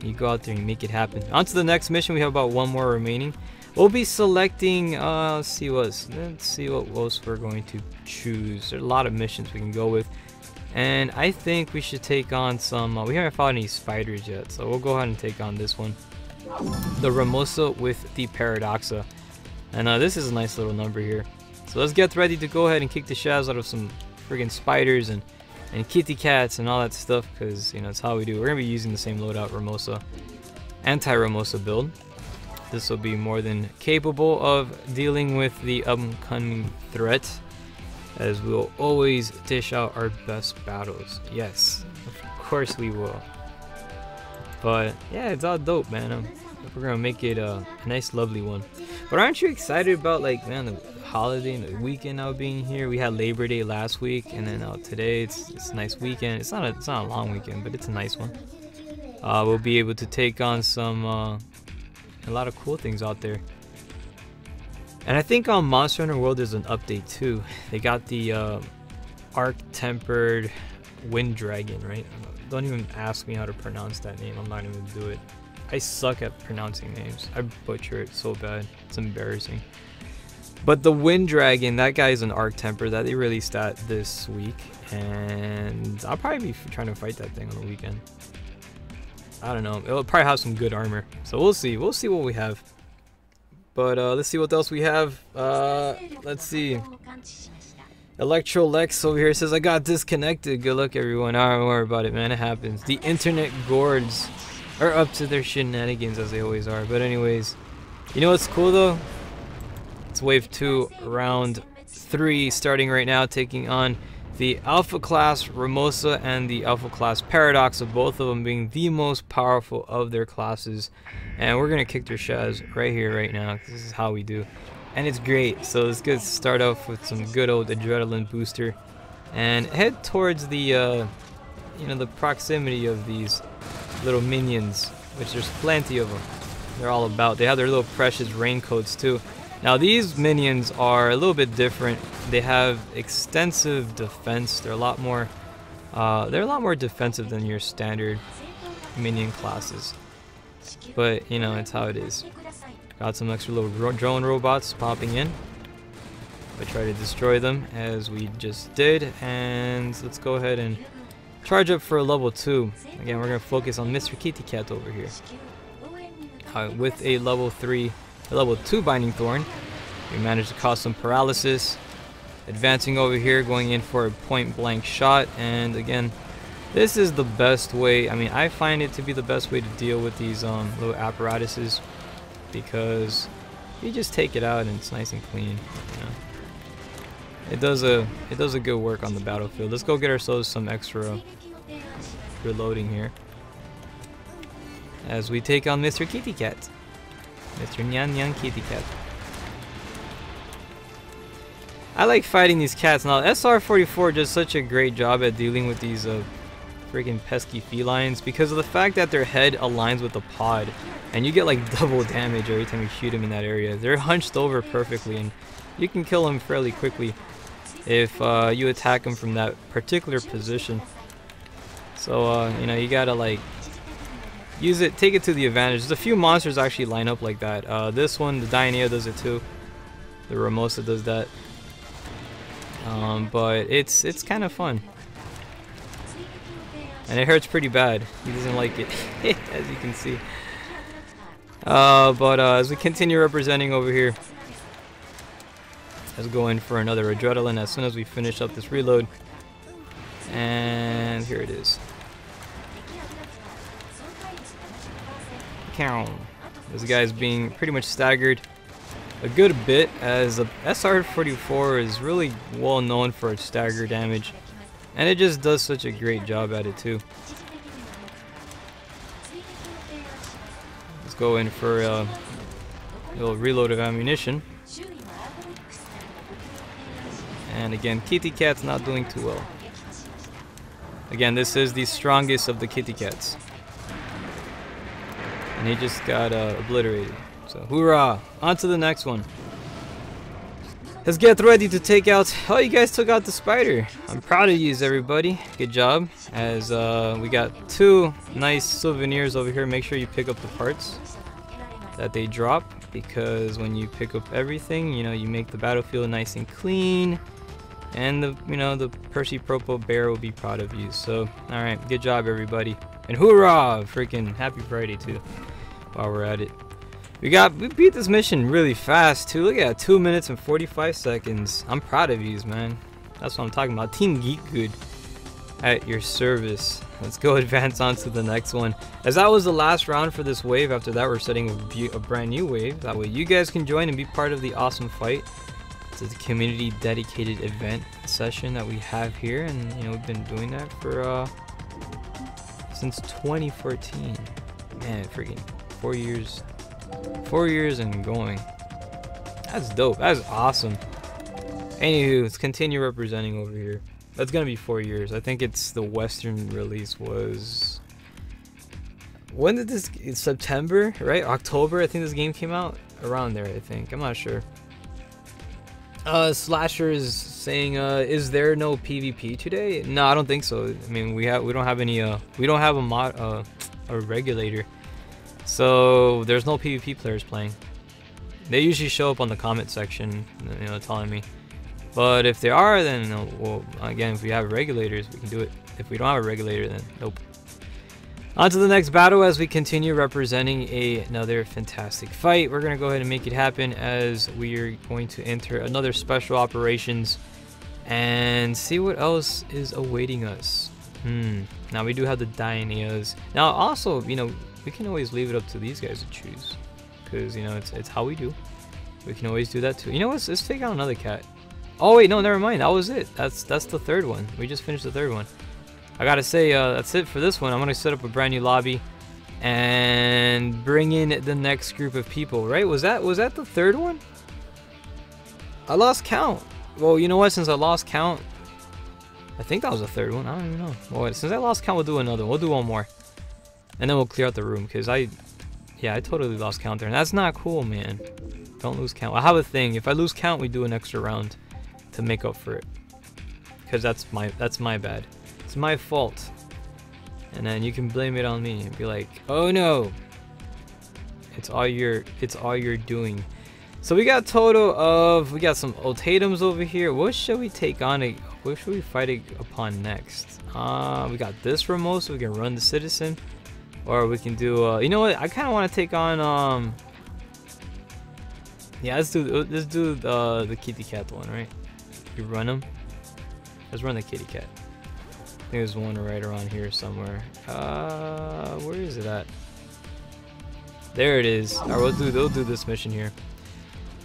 You go out there and make it happen. On to the next mission. We have about one more remaining. We'll be selecting let's see what else we're going to choose. There's a lot of missions we can go with, and I think we should take on some we haven't fought any spiders yet, so we'll go ahead and take on this one, the Ramosa with the Paradoxa. And this is a nice little number here, so let's get ready to go ahead and kick the shaz out of some friggin' spiders and kitty cats and all that stuff, because, you know, it's how we do. We're gonna be using the same loadout, Ramosa, anti-Ramosa build. This will be more than capable of dealing with the upcoming threat, as we'll always dish out our best battles. Yes, of course we will. But yeah, it's all dope, man. We're gonna make it a nice, lovely one. But aren't you excited about, like, man, the holiday and the weekend now being here? We had Labor Day last week, and then today it's a nice weekend. It's not a long weekend, but it's a nice one. We'll be able to take on some a lot of cool things out there. And I think on Monster Hunter World there's an update too. They got the Arc Tempered Wind Dragon, right? Don't even ask me how to pronounce that name. I'm not even gonna do it. I suck at pronouncing names. I butcher it so bad. It's embarrassing. But the Wind Dragon, that guy is an Arc Temper that they released that this week, and I'll probably be trying to fight that thing on the weekend. I don't know. It'll probably have some good armor, so we'll see. We'll see what we have. But let's see what else we have. Let's see. Electro Lex over here says, I got disconnected. Good luck, everyone. Don't worry about it, man. It happens. The internet gourds are up to their shenanigans, as they always are. But anyways, you know what's cool though? It's Wave 2, Round 3, starting right now, taking on the Alpha Class Ramosa and the Alpha Class Paradox, of both of them being the most powerful of their classes. And we're gonna kick their shaz right here, right now, because this is how we do. And it's great. So let's get start off with some good old adrenaline booster, and head towards the you know, the proximity of these little minions, which there's plenty of them. They're all about. They have their little precious raincoats too. Now these minions are a little bit different. They have extensive defense. They're a lot more defensive than your standard minion classes. But you know, it's how it is. Got some extra little drone robots popping in. I try to destroy them as we just did, and let's go ahead and charge up for a level 2. Again, we're gonna focus on Mr. Kitty Cat over here. With a level 2 Binding Thorn, we managed to cause some paralysis. Advancing over here, going in for a point-blank shot, and again, this is the best way. I mean, I find it to be the best way to deal with these little apparatuses, because you just take it out and it's nice and clean. You know? It does a good work on the battlefield. Let's go get ourselves some extra reloading here as we take on Mr. Kitty Cat. Mr. Nyan Nyan Kitty Cat. I like fighting these cats. Now, SR-44 does such a great job at dealing with these freaking pesky felines, because of the fact that their head aligns with the pod, and you get like double damage every time you shoot them in that area. They're hunched over perfectly, and you can kill them fairly quickly if you attack them from that particular position. So you know, you gotta like use it, take it to the advantage. There's a few monsters actually line up like that. This one, the Dionea, does it too. The Ramosa does that. But it's kind of fun. And it hurts pretty bad. He doesn't like it, as you can see. But as we continue representing over here, let's go in for another adrenaline as soon as we finish up this reload. And here it is. Count. This guy's being pretty much staggered a good bit, as the SR-44 is really well known for its stagger damage, and it just does such a great job at it too. Let's go in for a little reload of ammunition. And again, Kitty Cat's not doing too well. Again, this is the strongest of the Kitty Cats. And he just got obliterated. So, hoorah! On to the next one. Let's get ready to take out... Oh, you guys took out the spider. I'm proud of you, everybody. Good job. As we got 2 nice souvenirs over here. Make sure you pick up the parts that they drop, because when you pick up everything, you know, you make the battlefield nice and clean. And the, you know, the Percy Propo Bear will be proud of you. So, alright, good job, everybody. And hoorah! Freaking happy Friday, too, while we're at it. We beat this mission really fast too. Look at that, 2 minutes and 45 seconds. I'm proud of yous, man. That's what I'm talking about. Team Geek Good at your service. Let's go advance on to the next one. As that was the last round for this wave, after that we're setting a brand new wave. That way you guys can join and be part of the awesome fight. It's a community dedicated event session that we have here, and you know, we've been doing that for since 2014. Man, freaking 4 years. 4 years and going. That's dope. That's awesome. Anywho, let's continue representing over here. That's gonna be 4 years. I think it's the Western release was... When did this... It's September, right? October, I think this game came out. Around there, I think. I'm not sure. Slasher is saying, is there no PvP today? No, I don't think so. I mean, we don't have any, we don't have a mod, a regulator. So there's no PvP players playing. They usually show up on the comment section, you know, telling me. But if there are, then well, again, if we have regulators, we can do it. If we don't have a regulator, then nope. On to the next battle as we continue representing another fantastic fight. We're gonna go ahead and make it happen as we are going to enter another special operations and see what else is awaiting us. Now we do have the Dianeas. Now also, you know, we can always leave it up to these guys to choose, because you know it's how we do. We can always do that too. You know what? Let's take out another cat. Oh wait, no, never mind. That was it. That's the third one. We just finished the third one. I gotta say, that's it for this one. I'm gonna set up a brand new lobby and bring in the next group of people. Right? Was that the third one? I lost count. Well, you know what? Since I lost count, I think that was the third one. I don't even know. Well, since I lost count, we'll do another. We'll do one more. And then we'll clear out the room, because I totally lost count there. And that's not cool, man. Don't lose count. I have a thing. If I lose count, we do an extra round to make up for it. Because that's my bad. It's my fault. And then you can blame it on me and be like, oh no. It's all your doing. So we got we got some ultimatums over here. What should we take on? What should we fight upon next? We got this remote, so we can run the citizen. Or we can do, you know what? I kind of want to take on, yeah, let's do the kitty cat one, right? You run them. Let's run the kitty cat. I think there's one right around here somewhere. Where is it at? There it is. Alright, we'll do this mission here.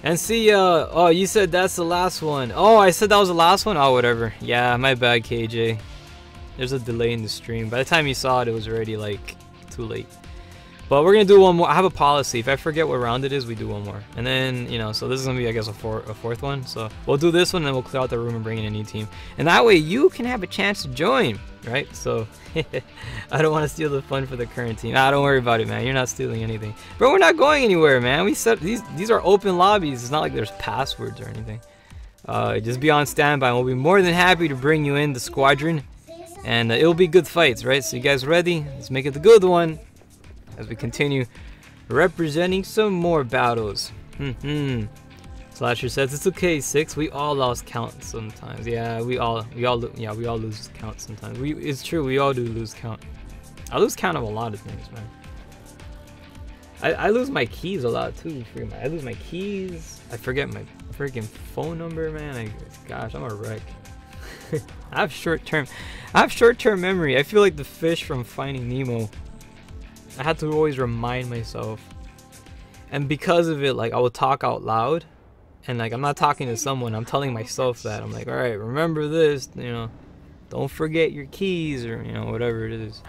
And see, oh, you said that's the last one. Oh, I said that was the last one? Oh, whatever. Yeah, my bad, KJ. There's a delay in the stream. By the time you saw it, it was already like too late. But we're gonna do one more. I have a policy. If I forget what round it is, we do one more. And then, you know, so this is gonna be, I guess, a fourth one. So we'll do this one, and then we'll clear out the room and bring in a new team. And that way, you can have a chance to join, right? So I don't want to steal the fun for the current team. Ah, don't worry about it, man. You're not stealing anything, bro. We're not going anywhere, man. We set these are open lobbies. It's not like there's passwords or anything. Just be on standby, and we'll be more than happy to bring you in the squadron. And it'll be good fights, right? So you guys ready? Let's make it the good one as we continue representing some more battles. Slasher says it's okay, 6. We all lost count sometimes. Yeah, we all lose count sometimes. It's true, we all do lose count. I lose count of a lot of things, man. I lose my keys a lot too. I lose my keys. I forget my freaking phone number, man. Gosh, I'm a wreck. I have short-term memory. I feel like the fish from Finding Nemo. I had to always remind myself. And because of it, like, I will talk out loud. And like, I'm not talking to someone, I'm telling myself that. I'm like, all right, remember this, you know, don't forget your keys, or, you know, whatever it is.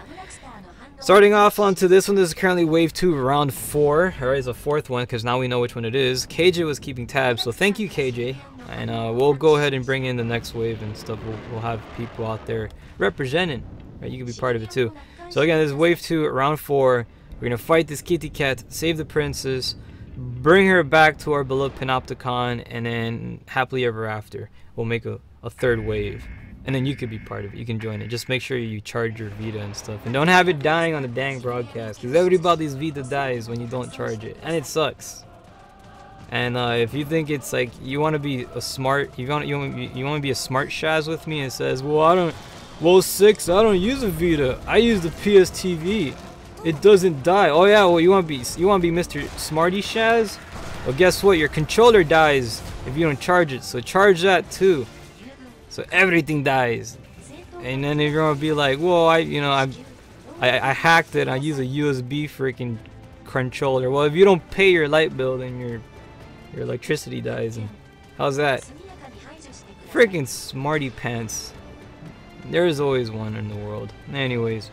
Starting off onto this one, this is currently wave 2, round 4. All right, it's a 4th one, because now we know which one it is. KJ was keeping tabs, so thank you, KJ. And we'll go ahead and bring in the next wave and stuff. We'll have people out there representing, right? You can be part of it too. So again, this is wave 2, round 4. We're gonna fight this kitty cat, save the princess, bring her back to our beloved Panopticon, and then happily ever after we'll make a 3rd wave, and then you could be part of it. You can join it. Just make sure you charge your Vita and stuff, and don't have it dying on the dang broadcast, because everybody's Vita dies when you don't charge it, and it sucks. And if you think it's like you want to be a smart, you want to be a smart Shaz with me and says, well 6, I don't use a Vita, I use the PSTV. It doesn't die. Oh yeah, well you want to be Mr. Smarty Shaz? Well, guess what? Your controller dies if you don't charge it. So charge that too. So everything dies. And then if you're gonna be like, well, I hacked it. I use a USB freaking controller. Well, if you don't pay your light bill, then your electricity dies. And how's that? Freaking smarty pants. There's always one in the world. Anyways.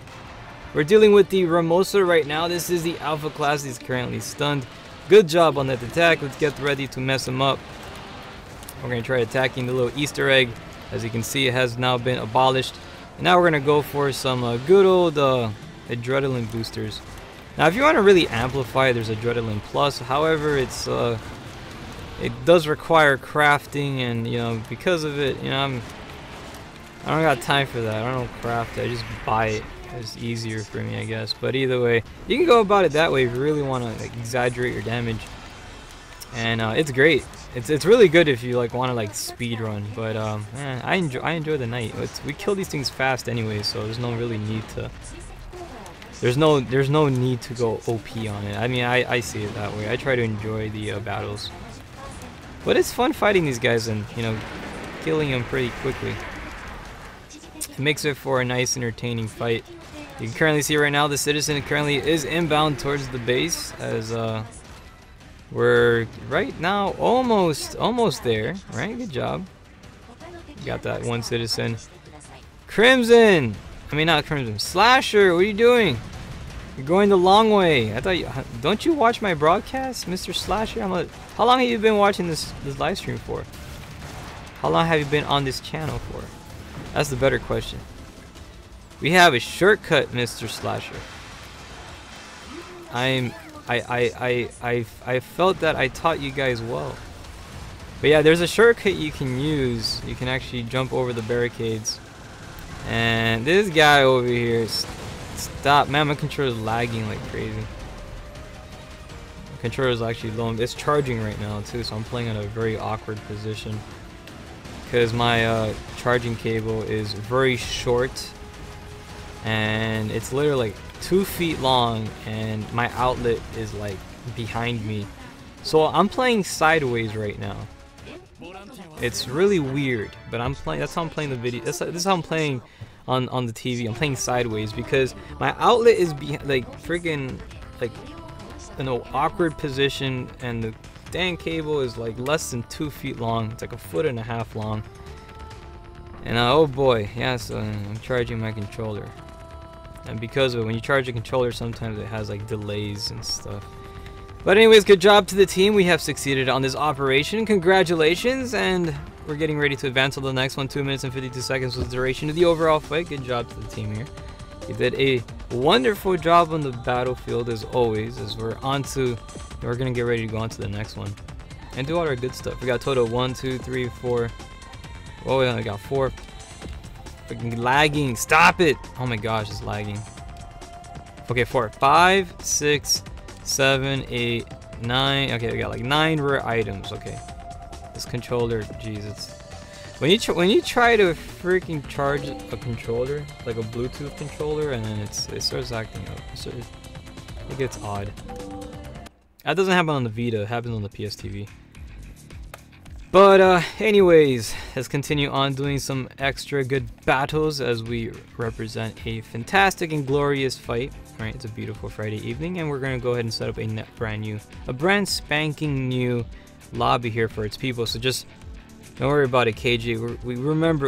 We're dealing with the Ramosa right now. This is the Alpha class. He's currently stunned. Good job on that attack. Let's get ready to mess him up. We're going to try attacking the little Easter egg. As you can see, it has now been abolished. And now we're going to go for some good old Adrenaline boosters. Now, if you want to really amplify, there's Adrenaline Plus. However, it does require crafting, and you know, because of it, you know, I don't got time for that. I don't craft it. I just buy it. It's easier for me, I guess. But either way, you can go about it that way if you really want to like exaggerate your damage. And it's great. It's really good if you like want to like speed run. But man, I enjoy the night. We kill these things fast anyway, so there's no really need to. There's no need to go OP on it. I mean, I see it that way. I try to enjoy the battles. But it's fun fighting these guys and, you know, killing them pretty quickly. It makes it for a nice, entertaining fight. You can currently see right now the Citizen currently is inbound towards the base, as we're right now almost there, right? Good job. Got that one Citizen. Crimson! I mean, not Crimson. Slasher, what are you doing? You're going the long way. I thought don't you watch my broadcast, Mr. Slasher? How long have you been watching this live stream for? How long have you been on this channel for? That's the better question. We have a shortcut, Mr. Slasher. I felt that I taught you guys well. But yeah, there's a shortcut you can use. You can actually jump over the barricades. And this guy over here, stop, man, my controller is lagging like crazy. My controller is actually low. It's charging right now too, so I'm playing in a very awkward position. Because my charging cable is very short. And it's literally like 2 feet long, and my outlet is like behind me. So I'm playing sideways right now. It's really weird, but I'm playing. That's how I'm playing the video. This is how I'm playing on the TV. I'm playing sideways because my outlet is like freaking like in an awkward position, and the dang cable is like less than 2 feet long. It's like 1.5 feet long. And oh boy, yeah. So I'm charging my controller, and because of it, when you charge a controller, sometimes it has like delays and stuff. But anyways, good job to the team. We have succeeded on this operation. Congratulations, and we're getting ready to advance to the next one. 2 minutes and 52 seconds was the duration of the overall fight. Good job to the team here. You did a wonderful job on the battlefield as always. As we're gonna get ready to go on to the next one and do all our good stuff. We got total 1, 2, 3, 4. Oh, we only got 4. Freaking lagging! Stop it! Oh my gosh, it's lagging. Okay, 4, 5, 6. 7, 8, 9. Okay, we got like 9 rare items. Okay, This controller, Jesus. When you try to freaking charge a controller, like a Bluetooth controller, and then it starts acting up. It gets odd. That doesn't happen on the Vita. It happens on the PS TV. But anyways, let's continue on doing some extra good battles as we represent a fantastic and glorious fight. Right, it's a beautiful Friday evening, and we're gonna go ahead and set up a brand spanking new lobby here for its people. So just don't worry about it, KJ. We remember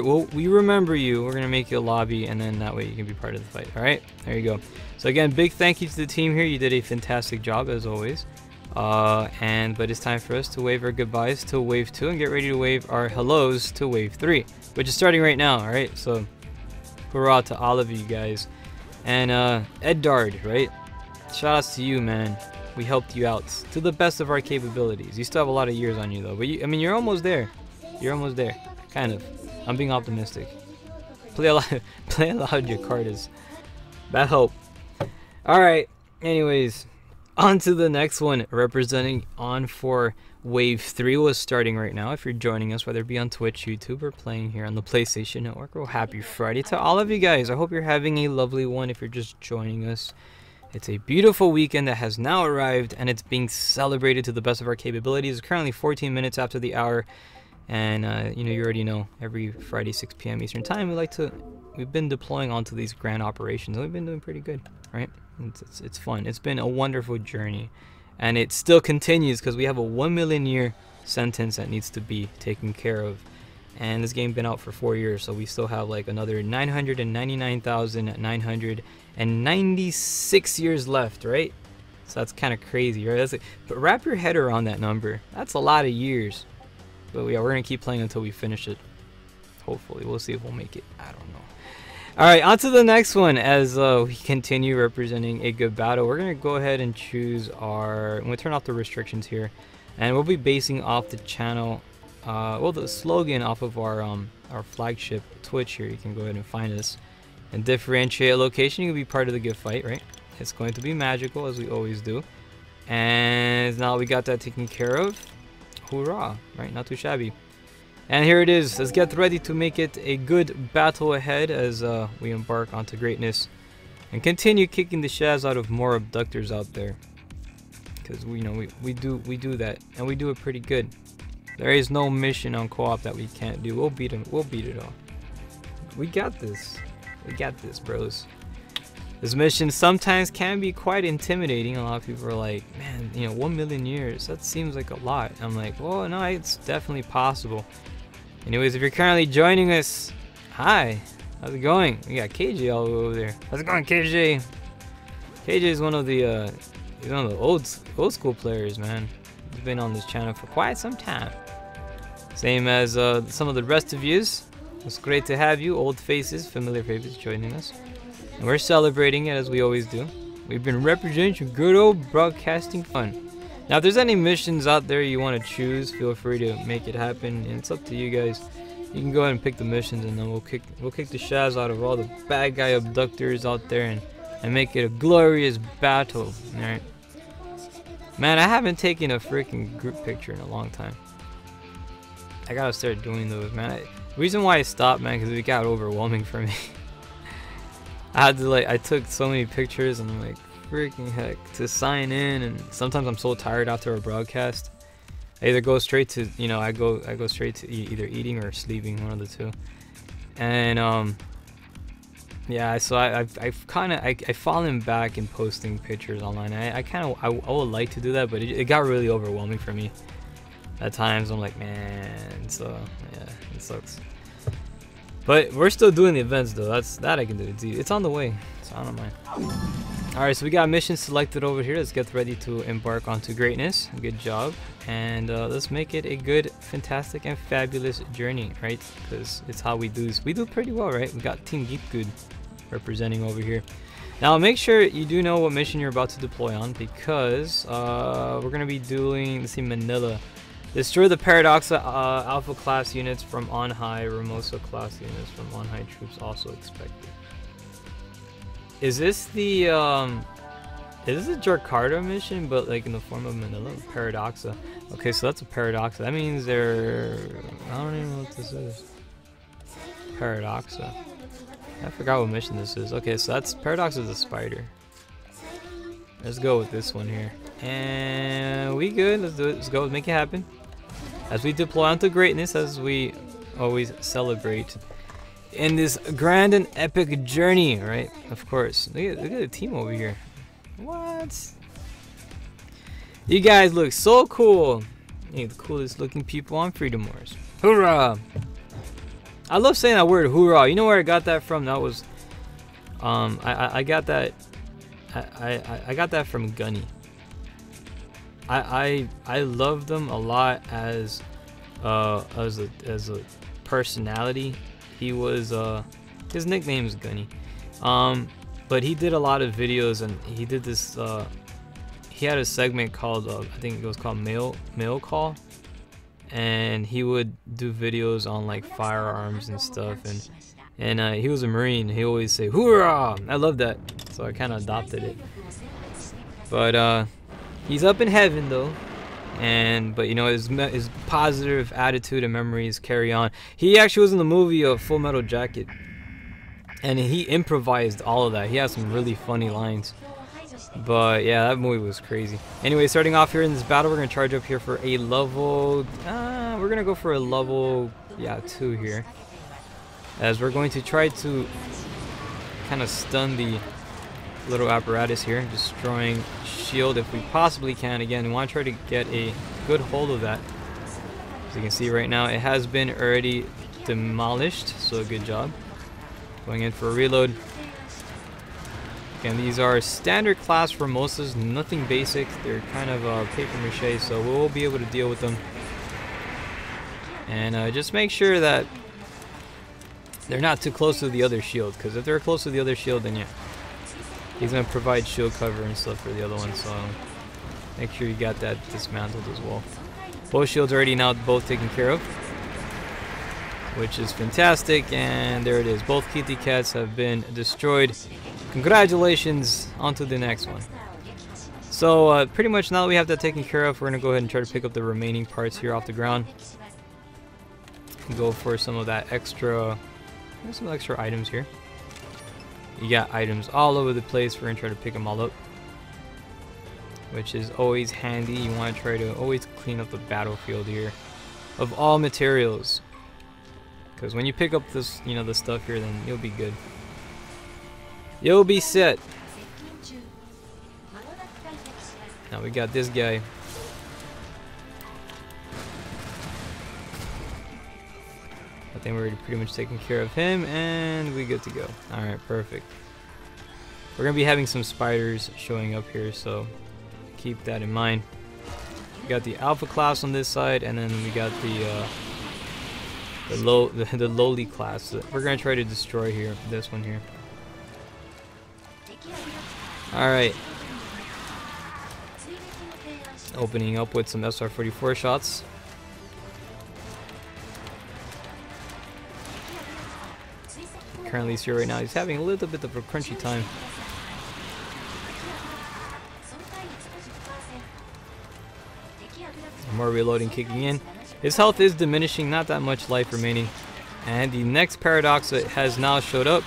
you. We're gonna make you a lobby, and then that way you can be part of the fight. All right, there you go. So again, big thank you to the team here. You did a fantastic job as always. But it's time for us to wave our goodbyes to wave 2 and get ready to wave our hellos to wave 3, which is starting right now. All right, so hurrah to all of you guys. And Ed Dard, right, shout outs to you, man. We helped you out to the best of our capabilities. You still have a lot of years on you though, but I mean, you're almost there. You're almost there, kind of. I'm being optimistic. Play a lot Jakartas. That help. All right, anyways, on to the next one. Representing on for Wave 3 was starting right now. If you're joining us, whether it be on Twitch, YouTube, or playing here on the PlayStation Network, well, happy Friday to all of you guys. I hope you're having a lovely one if you're just joining us. It's a beautiful weekend that has now arrived, and it's being celebrated to the best of our capabilities. It's currently 14 minutes after the hour, and you already know, every Friday 6 p.m. Eastern time, we've been deploying onto these grand operations, and we've been doing pretty good, right? It's fun. It's been a wonderful journey, and it still continues because we have a 1 million year sentence that needs to be taken care of, and this game been out for 4 years, so we still have like another 999,996 years left, right? So that's kind of crazy, right? But wrap your head around that number. That's a lot of years. But yeah, we're gonna keep playing until we finish it. Hopefully, we'll see if we'll make it. I don't know. All right, on to the next one. As we continue representing a good battle, we're gonna go ahead and choose I'm gonna turn off the restrictions here, and we'll be basing off the channel, the slogan off of our flagship Twitch here. You can go ahead and find us and differentiate location. You can be part of the good fight, right? It's going to be magical, as we always do. And now we got that taken care of. Hoorah, right? Not too shabby. And here it is. Let's get ready to make it a good battle ahead as we embark onto greatness and continue kicking the shaz out of more abductors out there. Because we do that, and we do it pretty good. There is no mission on co-op that we can't do. We'll beat them. We'll beat it all. We got this. We got this, bros. This mission sometimes can be quite intimidating. A lot of people are like, man, 1 million years, that seems like a lot. I'm like, well, no, it's definitely possible. Anyways, if you're currently joining us, hi, how's it going? We got KJ all the way over there. How's it going, KJ? KJ is one of the old school players, man. He's been on this channel for quite some time. Same as some of the rest of yous. It's great to have you, old faces, familiar favorites, joining us. And we're celebrating it as we always do. We've been representing some good old broadcasting fun. Now, if there's any missions out there you want to choose, feel free to make it happen. And it's up to you guys. You can go ahead and pick the missions, and then we'll kick the shaz out of all the bad guy abductors out there and make it a glorious battle. All right. Man, I haven't taken a freaking group picture in a long time. I gotta start doing those, man. The reason why I stopped, man, because it got overwhelming for me. I took so many pictures, and I'm like, freaking heck, to sign in, and sometimes I'm so tired after a broadcast. I either go straight to, I go straight to either eating or sleeping, one of the two. And yeah, so I've fallen back in posting pictures online. I would like to do that, but it got really overwhelming for me at times. I'm like, man, so yeah, it sucks. But we're still doing the events though. That I can do. It's on the way. So I don't mind. Alright, so we got missions selected over here. Let's get ready to embark onto greatness. Good job. And let's make it a good, fantastic, and fabulous journey, right? Because it's how we do this. We do pretty well, right? We got Team Geek Good representing over here. Now make sure you do know what mission you're about to deploy on, because we're going to be doing, let's see, Manila. Destroy the Paradoxa Alpha class units from on high. Ramosa class units from on high troops also expected. Is this the Is this a Jakarta mission, but like in the form of Manila? Paradoxa. Okay, so that's a Paradoxa. That means they're... I don't even know what this is. Paradoxa. I forgot what mission this is. Okay, so that's... Paradoxa is a spider. Let's go with this one here. And we good. Let's do it. Let's go. Let's make it happen. As we deploy onto greatness, as we always celebrate in this grand and epic journey, right? Of course. Look at the team over here. What? You guys look so cool. You're the coolest looking people on Freedom Wars. Hoorah! I love saying that word, hoorah. You know where I got that from? That was I got that I got that from Gunny. I love them a lot as a personality. He was his nickname is Gunny. But he did a lot of videos, and he did this he had a segment called I think it was called Mail Call, and he would do videos on like firearms and stuff, and he was a Marine. He always say hoorah. I love that, so I kind of adopted it. But he's up in heaven though, but you know, his positive attitude and memories carry on. He actually was in the movie of Full Metal Jacket, and he improvised all of that. He has some really funny lines. But yeah, that movie was crazy. Anyway, starting off here in this battle, we're gonna charge up here for a level. We're gonna go for a level 2 here, as we're going to try to kind of stun the little apparatus here, destroying shield if we possibly can. Again, we want to try to get a good hold of that. As you can see right now, it has been already demolished, so good job. Going in for a reload. Again, these are standard class Formosas, nothing basic. They're kind of paper mache, so we'll be able to deal with them. And just make sure that they're not too close to the other shield, because if they're close to the other shield, then yeah, he's going to provide shield cover and stuff for the other one, so make sure you got that dismantled as well. Both shields already now both taken care of, which is fantastic. And there it is. Both Kitty Cats have been destroyed. Congratulations. On to the next one. So pretty much now that we have that taken care of, we're going to go ahead and try to pick up the remaining parts here off the ground. Go for some of that extra, there's some extra items here. You got items all over the place. We're going to try to pick them all up, which is always handy. You want to try to always clean up the battlefield here of all materials, because when you pick up this, you know, the stuff here, then you'll be good. You'll be set. Now we got this guy. I think we're already pretty much taking care of him, and we good to go. Alright, perfect. We're going to be having some spiders showing up here, so keep that in mind. We got the alpha class on this side, and then we got the lowly class that we're going to try to destroy here, this one here. Alright. Opening up with some SR-44 shots. Currently here right now, he's having a little bit of a crunchy time. More reloading kicking in. His health is diminishing, not that much life remaining. And the next paradox has now showed up.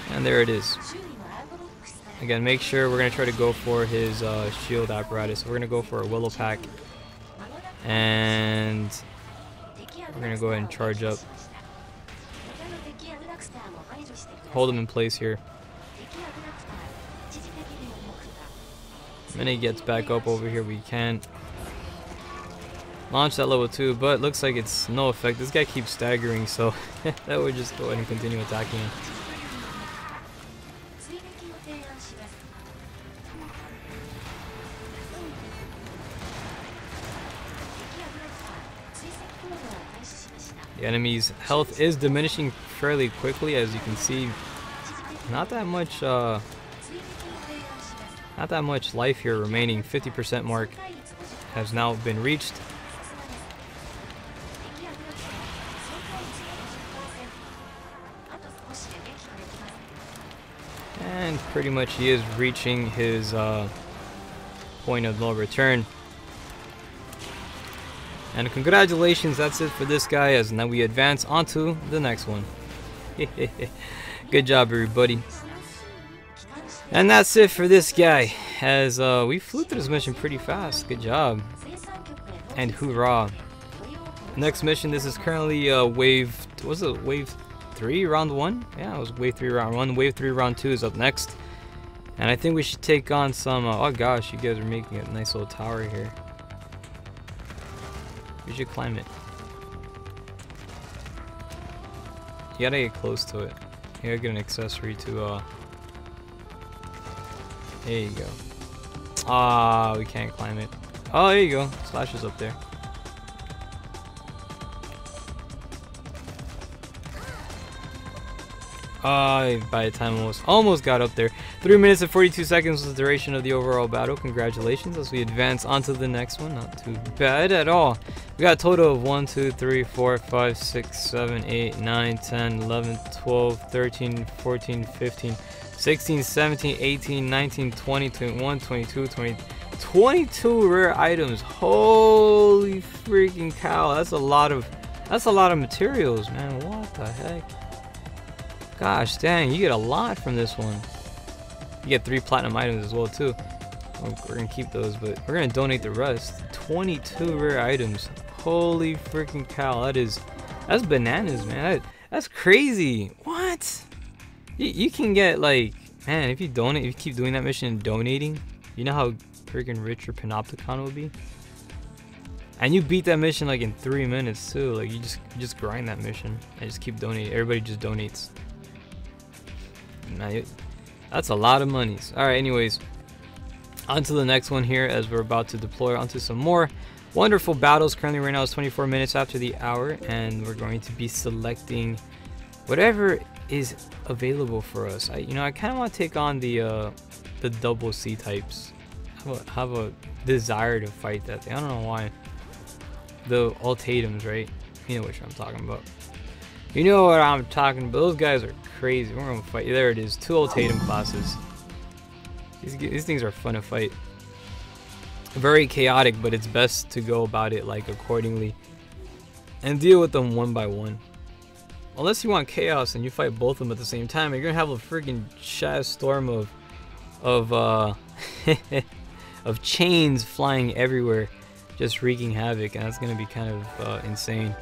And there it is. Again, make sure we're going to try to go for his shield apparatus. So we're going to go for a willow pack. And we're going to go ahead and charge up. Hold him in place here. When he gets back up over here, we can launch that level 2, but looks like it's no effect. This guy keeps staggering, so that would just go ahead and continue attacking him. The enemy's health is diminishing fairly quickly, as you can see. Not that much life here remaining. 50% mark has now been reached. And pretty much he is reaching his point of no return. And congratulations, that's it for this guy, as now we advance onto the next one. Good job, everybody. And that's it for this guy, as we flew through this mission pretty fast. Good job. And hoorah. Next mission, this is currently wave, was it wave 3 round 1? Yeah, it was wave 3 round 1. Wave 3 round 2 is up next. And I think we should take on some, oh gosh, you guys are making a nice little tower here. We should climb it. You gotta get close to it. You gotta get an accessory to, there you go. Ah, we can't climb it. Oh, there you go. Slash is up there. By the time almost got up there. 3 minutes and 42 seconds was the duration of the overall battle. Congratulations as we advance onto the next one. Not too bad at all. We got a total of 1, 2, 3, 4, 5, 6, 7, 8, 9, 10, 11, 12, 13, 14, 15, 16, 17, 18, 19, 20, 21, 22, 22 rare items. Holy freaking cow. That's a lot of materials, man. What the heck? Gosh dang, you get a lot from this one. You get 3 platinum items as well too. Well, we're gonna keep those, but we're gonna donate the rest. 22 rare items. Holy freaking cow, that's bananas, man. That's crazy. What? You can get, like, man, if you donate, if you keep doing that mission and donating, you know how freaking rich your Panopticon will be? And you beat that mission like in 3 minutes too. Like you just grind that mission and just keep donating. Everybody just donates. Man, that's a lot of monies. Alright, anyways, on to the next one here, as we're about to deploy onto some more wonderful battles. Currently right now it's 24 minutes after the hour, and we're going to be selecting whatever is available for us. I kind of want to take on the double C types. I have a desire to fight that thing. I don't know why. The ultimatums, right? You know which I'm talking about. You know what I'm talking about. Those guys are crazy. We're gonna fight. There it is. 2 ultimatum classes. These things are fun to fight. Very chaotic, but it's best to go about it like accordingly and deal with them one by one. Unless you want chaos and you fight both of them at the same time, you're gonna have a freaking shaz storm of of chains flying everywhere, just wreaking havoc, and that's gonna be kind of insane.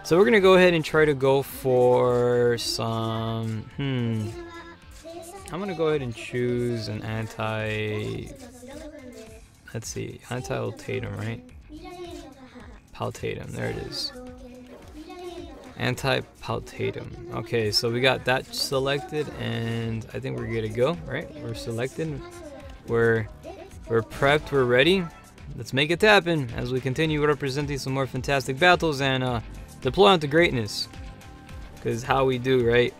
So we're gonna go ahead and try to go for some. I'm gonna go ahead and choose an let's see, anti-ultimatum, right? Paltatum, there it is. Anti-paltatum. Okay, so we got that selected, and I think we're good to go, right? We're selected. We're prepped. We're ready. Let's make it happen as we continue representing some more fantastic battles and deploy onto greatness. Because how we do, right?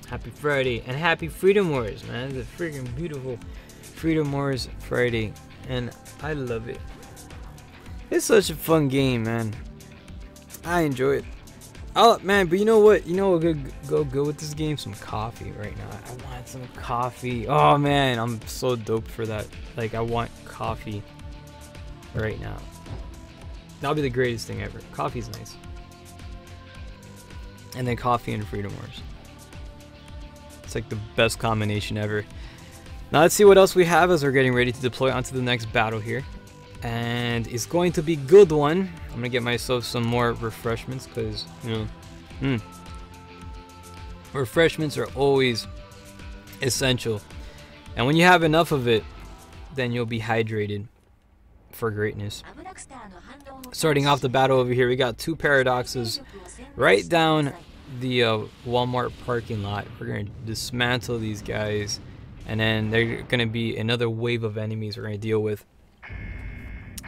Happy Friday and happy Freedom Wars, man. It's a freaking beautiful Freedom Wars Friday, and I love it. It's such a fun game, man. I enjoy it. Oh man, but you know what? You know what could go good with this game? Some coffee right now. I want some coffee. Oh man, I'm so dope for that. Like, I want coffee right now. That'll be the greatest thing ever. Coffee's nice. And then coffee and Freedom Wars. It's like the best combination ever. Now let's see what else we have as we're getting ready to deploy onto the next battle here. And it's going to be a good one. I'm gonna get myself some more refreshments because, you know, refreshments are always essential. And when you have enough of it, then you'll be hydrated for greatness. Starting off the battle over here, we got 2 paradoxes right down the Walmart parking lot. We're gonna dismantle these guys, and then they're gonna be another wave of enemies we're gonna deal with.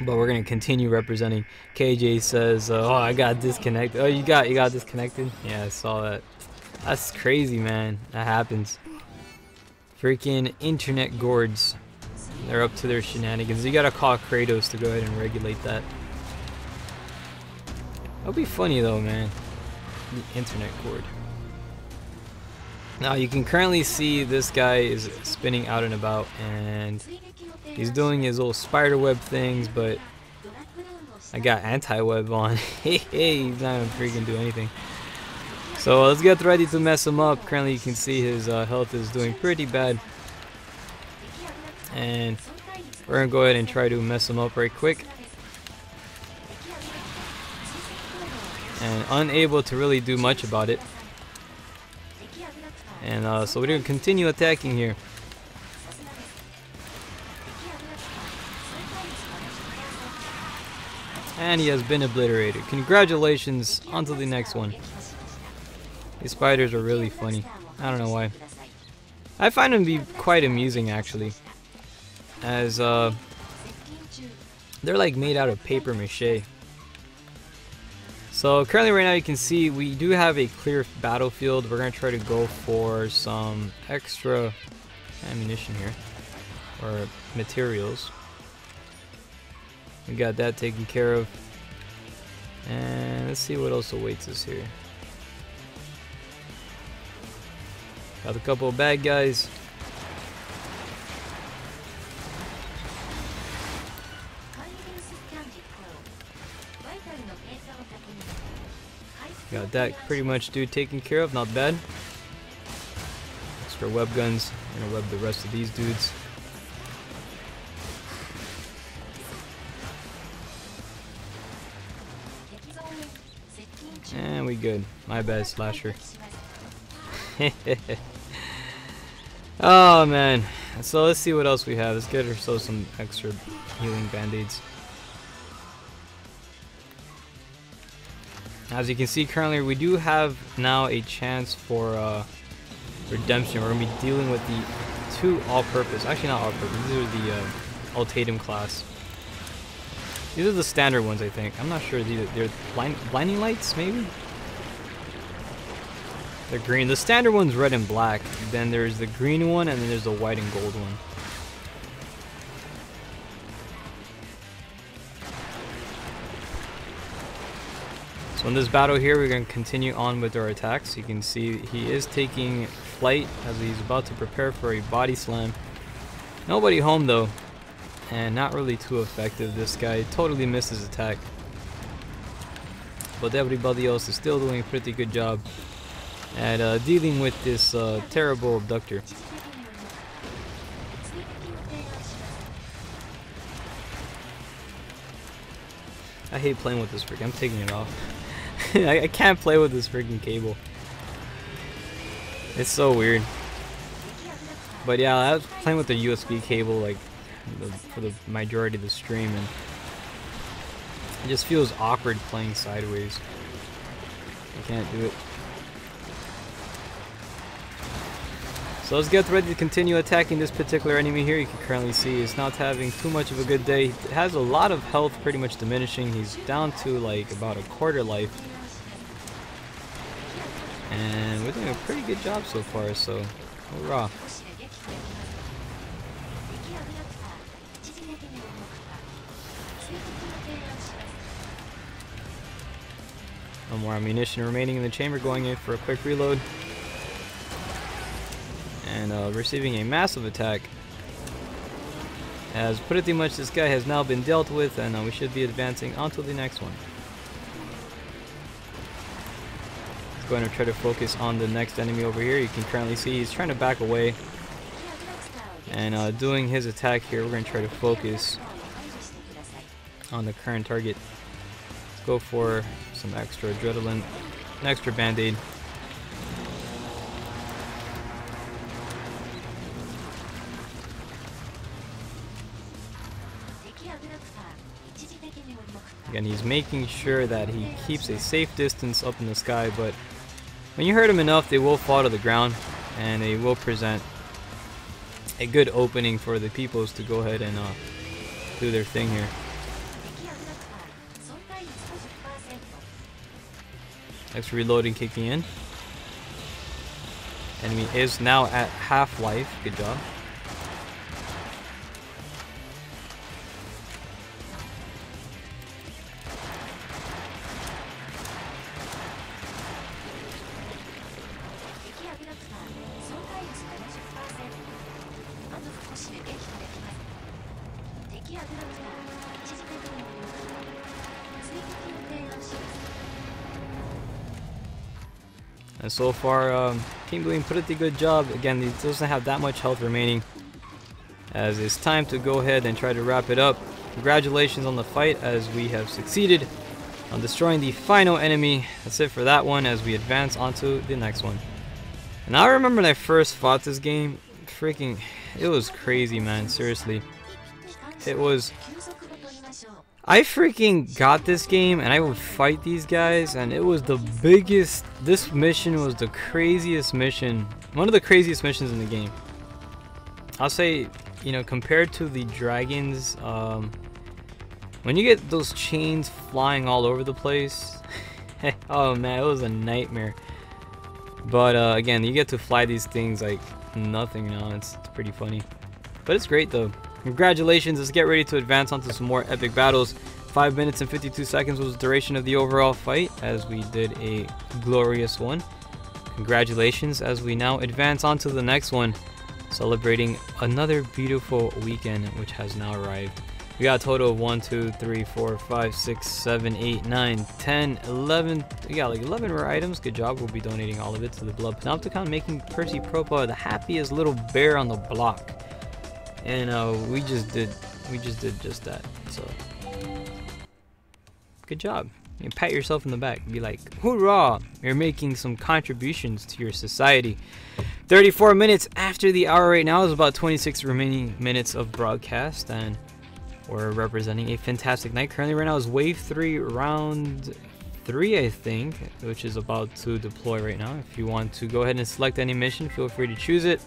But we're gonna continue representing. KJ says, "Oh, I got disconnected." Oh, you got disconnected? Yeah, I saw that. That's crazy, man. That happens. Freaking internet gourds. They're up to their shenanigans. You gotta call Kratos to go ahead and regulate that. That'll be funny though, man. The internet cord. Now you can currently see this guy is spinning out and about, and he's doing his little spider web things, but I got anti-web on. He's not gonna freaking do anything. So let's get ready to mess him up. Currently you can see his health is doing pretty bad. And we're gonna go ahead and try to mess him up right quick. And unable to really do much about it. And so we're gonna continue attacking here. And he has been obliterated. Congratulations, on to the next one. These spiders are really funny. I don't know why. I find them to be quite amusing actually. As they're like made out of paper mache. So currently right now you can see we do have a clear battlefield. We're going to try to go for some extra ammunition here. Or materials. We got that taken care of. And let's see what else awaits us here. Got a couple of bad guys. Got that pretty much dude taken care of, not bad. Extra web guns. I'm gonna web the rest of these dudes. And we good. My bad, Slasher. Oh man. So let's see what else we have. Let's get ourselves some extra healing band-aids. As you can see currently we do have now a chance for redemption. We're going to be dealing with the two all-purpose. Actually not all-purpose. These are the Ultimatum class. These are the standard ones, I think. I'm not sure. They're blinding lights, maybe? They're green. The standard one's red and black. Then there's the green one, and then there's the white and gold one. So in this battle here, we're going to continue on with our attacks. You can see he is taking flight as he's about to prepare for a body slam. Nobody home though. And not really too effective. This guy totally missed his attack. But everybody else is still doing a pretty good job at dealing with this terrible abductor. I hate playing with this freaking. I'm taking it off. I can't play with this freaking cable. It's so weird. But yeah, I was playing with the USB cable like for the majority of the stream, and it just feels awkward playing sideways. I can't do it. So let's get ready to continue attacking this particular enemy here. You can currently see he's not having too much of a good day. He has a lot of health pretty much diminishing. He's down to like about a quarter life. And we're doing a pretty good job so far, so hurrah. No more ammunition remaining in the chamber, going in for a quick reload. And receiving a massive attack. As pretty much this guy has now been dealt with, and we should be advancing onto the next one. Let's go ahead and try to focus on the next enemy over here. You can currently see he's trying to back away. And doing his attack here, we're going to try to focus on the current target. Let's go for some extra adrenaline, an extra band-aid. Again, he's making sure that he keeps a safe distance up in the sky, but when you hurt him enough, they will fall to the ground, and they will present a good opening for the peoples to go ahead and do their thing here. Next reloading kicking in. Enemy is now at half life. Good job. And so far, Team doing pretty good job. Again, he doesn't have that much health remaining, as it's time to go ahead and try to wrap it up. Congratulations on the fight, as we have succeeded on destroying the final enemy. That's it for that one, as we advance onto the next one. And I remember when I first fought this game, freaking, it was crazy, man, seriously. It was, I freaking got this game and I would fight these guys, and it was the biggest, this mission was the craziest mission, one of the craziest missions in the game. I'll say, you know, compared to the dragons, when you get those chains flying all over the place, oh man, it was a nightmare. But again, you get to fly these things like nothing, you know, it's pretty funny. But it's great though. Congratulations, let's get ready to advance onto some more epic battles. 5 minutes and 52 seconds was the duration of the overall fight, as we did a glorious one. Congratulations, as we now advance onto the next one, celebrating another beautiful weekend which has now arrived. We got a total of 1, 2, 3, 4, 5, 6, 7, 8, 9, 10, 11. We got like 11 rare items. Good job. We'll be donating all of it to the Blood Panopticon, making Percy Propa the happiest little bear on the block. And we just did just that. So good job. You pat yourself in the back. Be like, hoorah! You're making some contributions to your society. 34 minutes after the hour right now is about 26 remaining minutes of broadcast, and we're representing a fantastic night. Currently right now is wave 3, round 3, I think, which is about to deploy right now. If you want to go ahead and select any mission, feel free to choose it,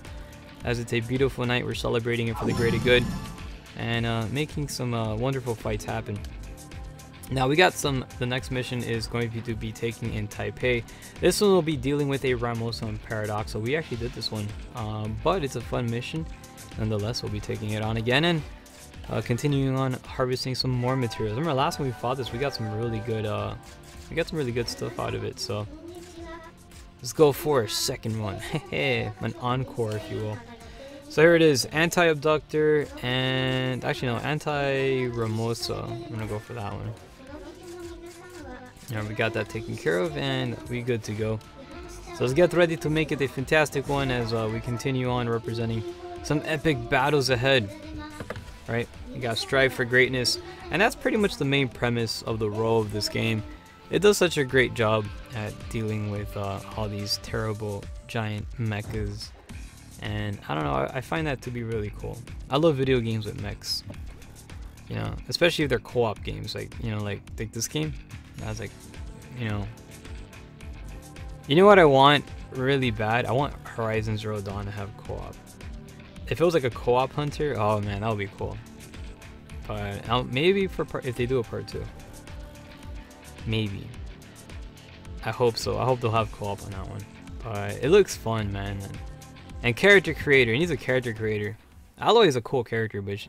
as it's a beautiful night. We're celebrating it for the greater good and making some wonderful fights happen. Now we got the next mission is going to be taking in Taipei. This one will be dealing with a Ramosa and Paradox. So we actually did this one, but it's a fun mission nonetheless. We'll be taking it on again and continuing on harvesting some more materials. Remember last time we fought this, we got some really good stuff out of it. So let's go for a second one. An encore, if you will. So here it is, anti-abductor and actually no, anti-Ramosa. I'm gonna go for that one. Now we got that taken care of and we good to go. So let's get ready to make it a fantastic one as we continue on representing some epic battles ahead. Right? You gotta strive for greatness, and that's pretty much the main premise of the role of this game. It does such a great job at dealing with all these terrible giant mechas, and I don't know, I find that to be really cool. I love video games with mechs, you know, especially if they're co-op games, like, you know, like this game. I was like, you know what I want really bad? I want Horizon Zero Dawn to have co-op. If it was like a co-op hunter, oh man, that would be cool. But maybe if they do a part 2, maybe. I hope so. I hope they'll have co-op on that one. But it looks fun, man. And character creator. It needs a character creator. Aloy is a cool character, but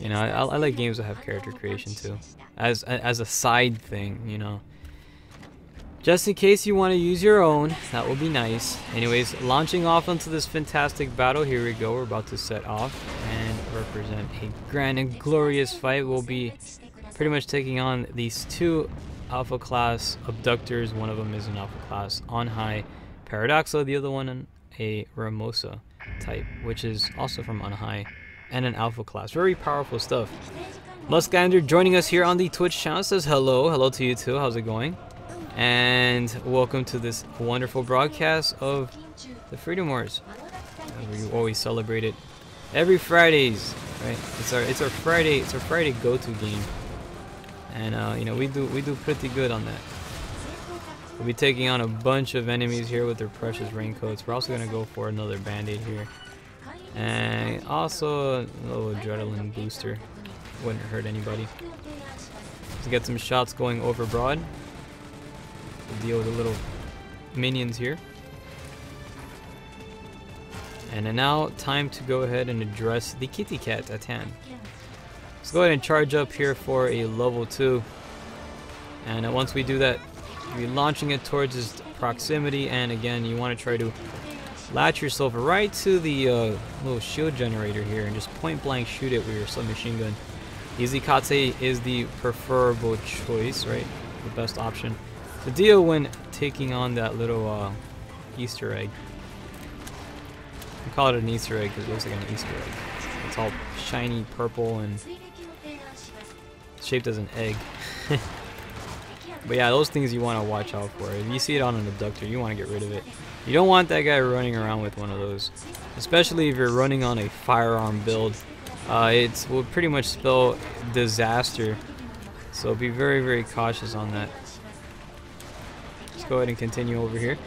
you know, I like games that have character creation too, as a side thing, you know. Just in case you want to use your own, that would be nice. Anyways, launching off onto this fantastic battle. Here we go. We're about to set off and represent a grand and glorious fight. We'll be pretty much taking on these 2 alpha class abductors. One of them is an alpha class on high Paradoxa, the other one a Ramosa type, which is also from on high and an alpha class. Very powerful stuff. Muskander joining us here on the Twitch channel says hello to you too. How's it going? And welcome to this wonderful broadcast of the Freedom Wars. We always celebrate it every Fridays, right? It's our Friday go-to game, and you know, we do pretty good on that. We'll be taking on a bunch of enemies here with their precious raincoats. We're also gonna go for another band-aid here, and also a little adrenaline booster. Wouldn't hurt anybody. Let's get some shots going over broad. Deal with the little minions here. And then now time to go ahead and address the kitty cat at hand. Let's go ahead and charge up here for a level 2. And once we do that, we'll be launching it towards its proximity. And again, you want to try to latch yourself right to the little shield generator here and just point blank shoot it with your submachine gun. Izikatse is the preferable choice, right? The best option to deal when taking on that little Easter egg. We call it an Easter egg because it looks like an Easter egg. It's all shiny purple and shaped as an egg. But yeah, those things you want to watch out for. If you see it on an abductor, you want to get rid of it. You don't want that guy running around with one of those, especially if you're running on a firearm build. It will pretty much spell disaster, so be very, very cautious on that. Let's go ahead and continue over here.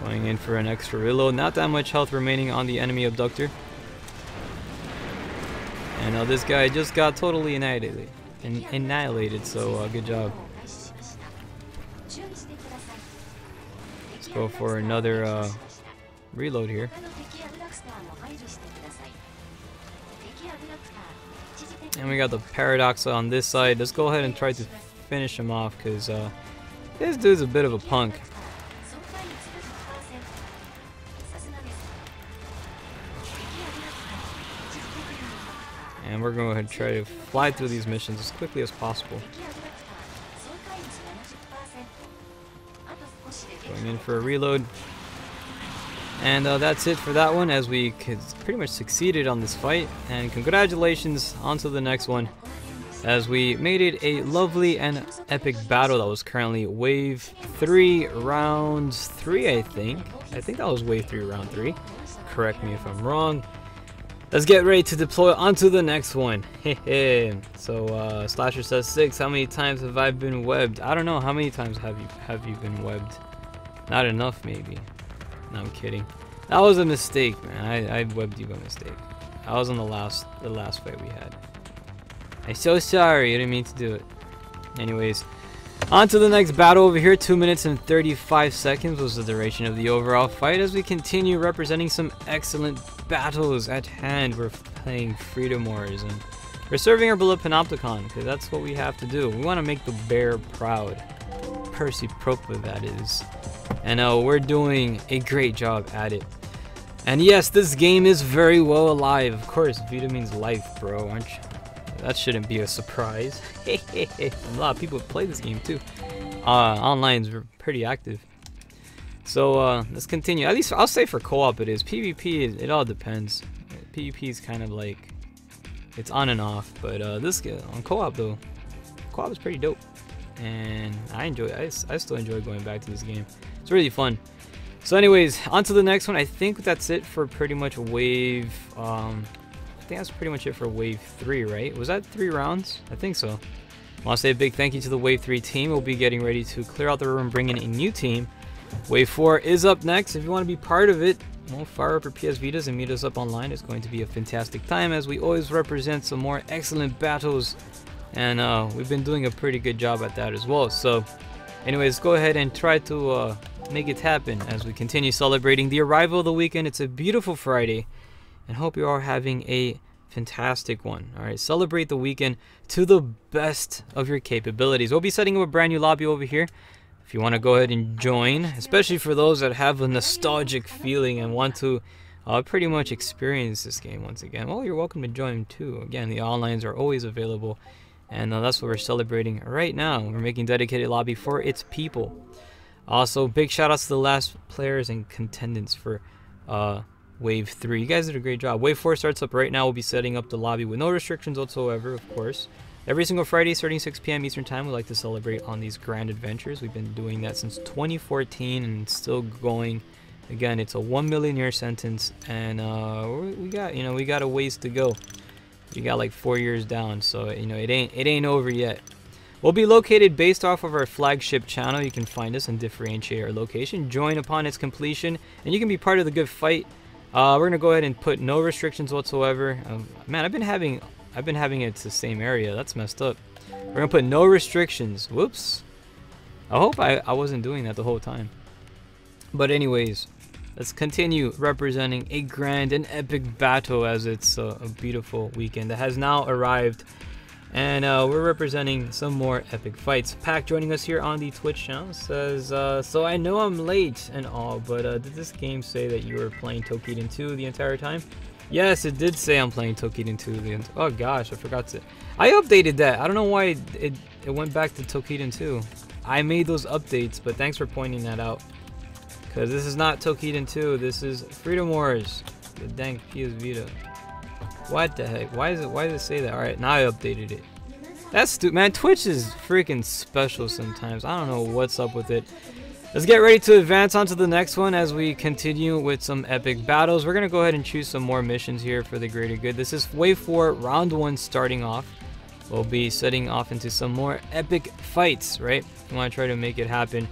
Going in for an extra reload. Not that much health remaining on the enemy abductor. And this guy just got totally annihilated, so good job. Let's go for another reload here. And we got the Paradox on this side. Let's go ahead and try to finish him off, because this dude's a bit of a punk. And we're going to go ahead and try to fly through these missions as quickly as possible. Going in for a reload. And that's it for that one, as we pretty much succeeded on this fight. And congratulations, on to the next one, as we made it a lovely and epic battle. That was currently wave 3, round 3, I think. I think that was wave 3, round 3. Correct me if I'm wrong. Let's get ready to deploy onto the next one. So Slasher says 6. How many times have I been webbed? I don't know. How many times have you been webbed? Not enough, maybe. No, I'm kidding. That was a mistake, man. I webbed you by mistake. I was on the last fight we had. I'm so sorry. I didn't mean to do it. Anyways, on to the next battle over here. 2 minutes and 35 seconds was the duration of the overall fight, as we continue representing some excellent battles at hand. We're playing Freedom Wars, and we're serving our beloved Panopticon, because that's what we have to do. We want to make the bear proud. Percy Propa, that is. And we're doing a great job at it. And yes, this game is very well alive. Of course, Vita means life, bro, aren't you? That shouldn't be a surprise. A lot of people play this game too. Online's pretty active. So let's continue. At least I'll say for co-op it is. PvP, it all depends. PvP is kind of like, it's on and off. But this on co-op though, co-op is pretty dope. And I enjoy it. I still enjoy going back to this game. It's really fun. So anyways, on to the next one. I think that's it for pretty much wave. I think that's pretty much it for wave 3, right? Was that 3 rounds? I think so. I want to say a big thank you to the wave 3 team. We'll be getting ready to clear out the room and bring in a new team. Wave 4 is up next. If you want to be part of it, well, fire up your PS Vitas and meet us up online. It's going to be a fantastic time, as we always represent some more excellent battles. And we've been doing a pretty good job at that as well. So anyways, go ahead and try to make it happen as we continue celebrating the arrival of the weekend. It's a beautiful Friday, and hope you are having a fantastic one. All right, celebrate the weekend to the best of your capabilities. We'll be setting up a brand new lobby over here. If you want to go ahead and join, especially for those that have a nostalgic feeling and want to pretty much experience this game once again, well, you're welcome to join too. Again, the onlines are always available, and that's what we're celebrating right now. We're making dedicated lobby for its people. Also, big shout outs to the last players and contendants for wave 3. You guys did a great job. Wave 4 starts up right now. We'll be setting up the lobby with no restrictions whatsoever, of course. Every single Friday starting 6 p.m. Eastern Time, we like to celebrate on these grand adventures. We've been doing that since 2014 and still going. Again, it's a 1 million year sentence, and we got a ways to go. We got like 4 years down, so it ain't over yet. We'll be located based off of our flagship channel. You can find us and differentiate our location. Join upon its completion, and you can be part of the good fight. We're gonna go ahead and put no restrictions whatsoever. Man, I've been having it the same area. That's messed up. We're gonna put no restrictions. Whoops. I hope I wasn't doing that the whole time. But anyways, let's continue representing a grand and epic battle, as it's a beautiful weekend that has now arrived. And we're representing some more epic fights. Pack joining us here on the Twitch channel says, so I know I'm late and all, but did this game say that you were playing Tokiden 2 the entire time? Yes, it did say I'm playing Tokiden 2 oh gosh, I forgot to. I updated that. I don't know why it went back to Tokiden 2. I made those updates, but thanks for pointing that out. Because this is not Tokiden 2, this is Freedom Wars. The dang PS Vita. What the heck? Why does it say that? Alright, now I updated it. That's stupid, man. Twitch is freaking special sometimes. I don't know what's up with it. Let's get ready to advance on to the next one as we continue with some epic battles. We're going to go ahead and choose some more missions here for the greater good. This is Wave 4, Round 1 starting off. We'll be setting off into some more epic fights, right? We want to try to make it happen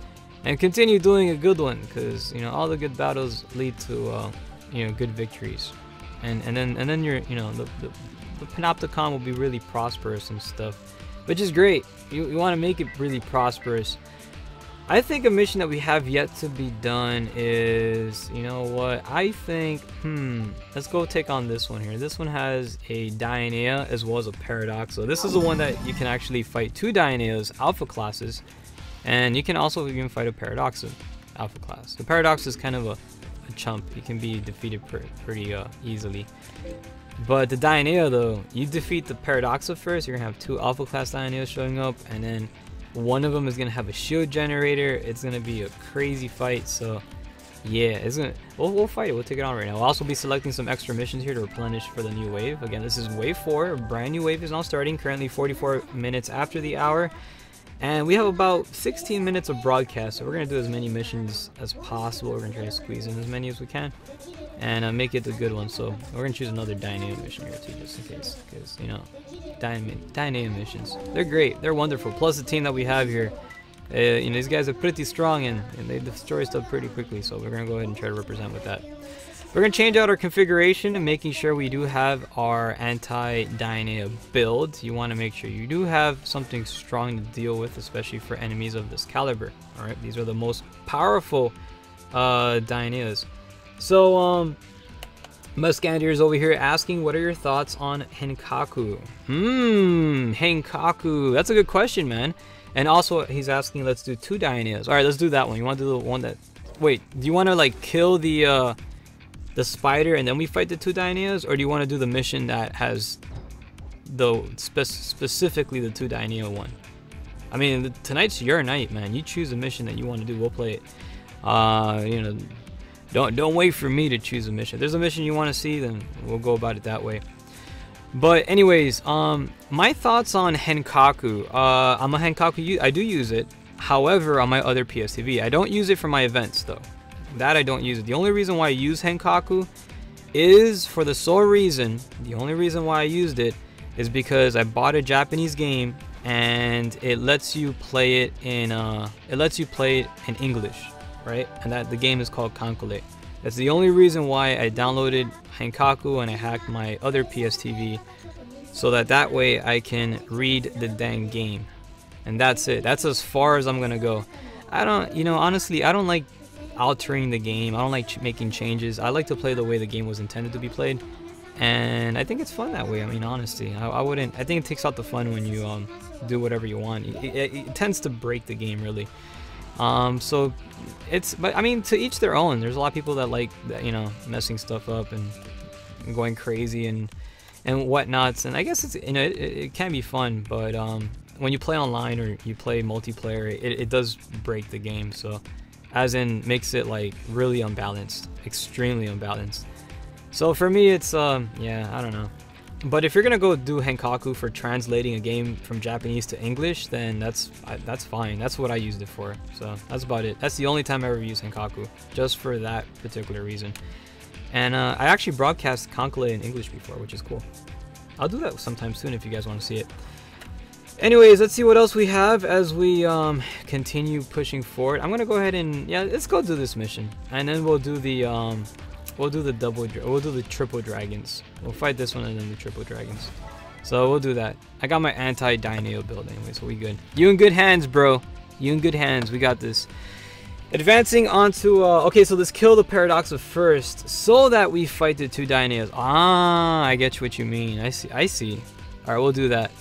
and continue doing a good one because, you know, all the good battles lead to, you know, good victories. And then you're, you know, the Panopticon will be really prosperous and stuff, which is great. You want to make it really prosperous. I think a mission that we have yet to be done is, you know what, I think, let's go take on this one here. This one has a Dionea as well as a Paradox. So this is the one that you can actually fight 2 Dioneas, Alpha classes, and you can also even fight a Paradox of Alpha class. The Paradox is kind of a chump. He can be defeated pretty easily. But the Dionea though, you defeat the Paradoxa first, you're gonna have 2 Alpha class Dioneas showing up, and then one of them is gonna have a shield generator. It's gonna be a crazy fight. So yeah, it's gonna we'll fight it. We'll take it on right now. We'll also be selecting some extra missions here to replenish for the new wave. Again, this is wave 4. A brand new wave is now starting, currently 44 minutes after the hour. And we have about 16 minutes of broadcast, so we're going to do as many missions as possible. We're going to try to squeeze in as many as we can and make it the good one. So we're going to choose another Dynamic mission here too, just in case, because, you know, Dynamic missions, they're great, they're wonderful. Plus the team that we have here, you know, these guys are pretty strong and they destroy stuff pretty quickly, so we're going to go ahead and try to represent with that. We're going to change out our configuration and making sure we do have our anti-Dionea build. You want to make sure you do have something strong to deal with, especially for enemies of this caliber. Alright, these are the most powerful Dioneas. So, Muskandir is over here asking, what are your thoughts on Henkaku? Henkaku. That's a good question, man. And also, he's asking, let's do 2 Dioneas. Alright, let's do that one. You want to do the one that... Wait, do you want to, like, kill the spider and then we fight the 2 Dioneas, or do you want to do the mission that has the specifically the 2 Dionea one? I mean, tonight's your night, man. You choose a mission that you want to do. We'll play it. You know, don't wait for me to choose a mission. If there's a mission you want to see, then we'll go about it that way. But anyways, my thoughts on Henkaku. I'm a Henkaku. I do use it. However, on my other PSTV, I don't use it for my events though. That I don't use it. The only reason why I use Henkaku is for the sole reason, the only reason why I used it is because I bought a Japanese game and it lets you play it in English, right? And that the game is called Kankule. That's the only reason why I downloaded Henkaku and I hacked my other PSTV, so that way I can read the dang game. And that's it. That's as far as I'm gonna go. I don't, you know, honestly, I don't like altering the game. I don't like making changes. I like to play the way the game was intended to be played, and I think it's fun that way. I mean, honestly, I think it takes out the fun when you do whatever you want. It tends to break the game, really. So but I mean, to each their own. There's a lot of people that like, you know, messing stuff up and going crazy and whatnots, and I guess it's, you know, it can be fun, but when you play online or you play multiplayer, it does break the game. So as in makes it like really unbalanced, extremely unbalanced. So for me, it's yeah, I don't know. But if you're gonna go do Henkaku for translating a game from Japanese to English, then that's fine. That's what I used it for. So that's about it. That's the only time I ever used Henkaku, just for that particular reason. And I actually broadcast Kankule in English before, which is cool. I'll do that sometime soon if you guys want to see it. Anyways, let's see what else we have as we continue pushing forward. I'm gonna go ahead and, yeah, let's go do this mission, and then we'll do the triple dragons. We'll fight this one and then the triple dragons. So we'll do that. I got my anti-Dioneo build anyway, so we good. You in good hands, bro. You in good hands. We got this. Advancing onto okay, so let's kill the Paradoxa first, so that we fight the 2 Dioneas. Ah, I get what you mean. I see. All right, we'll do that.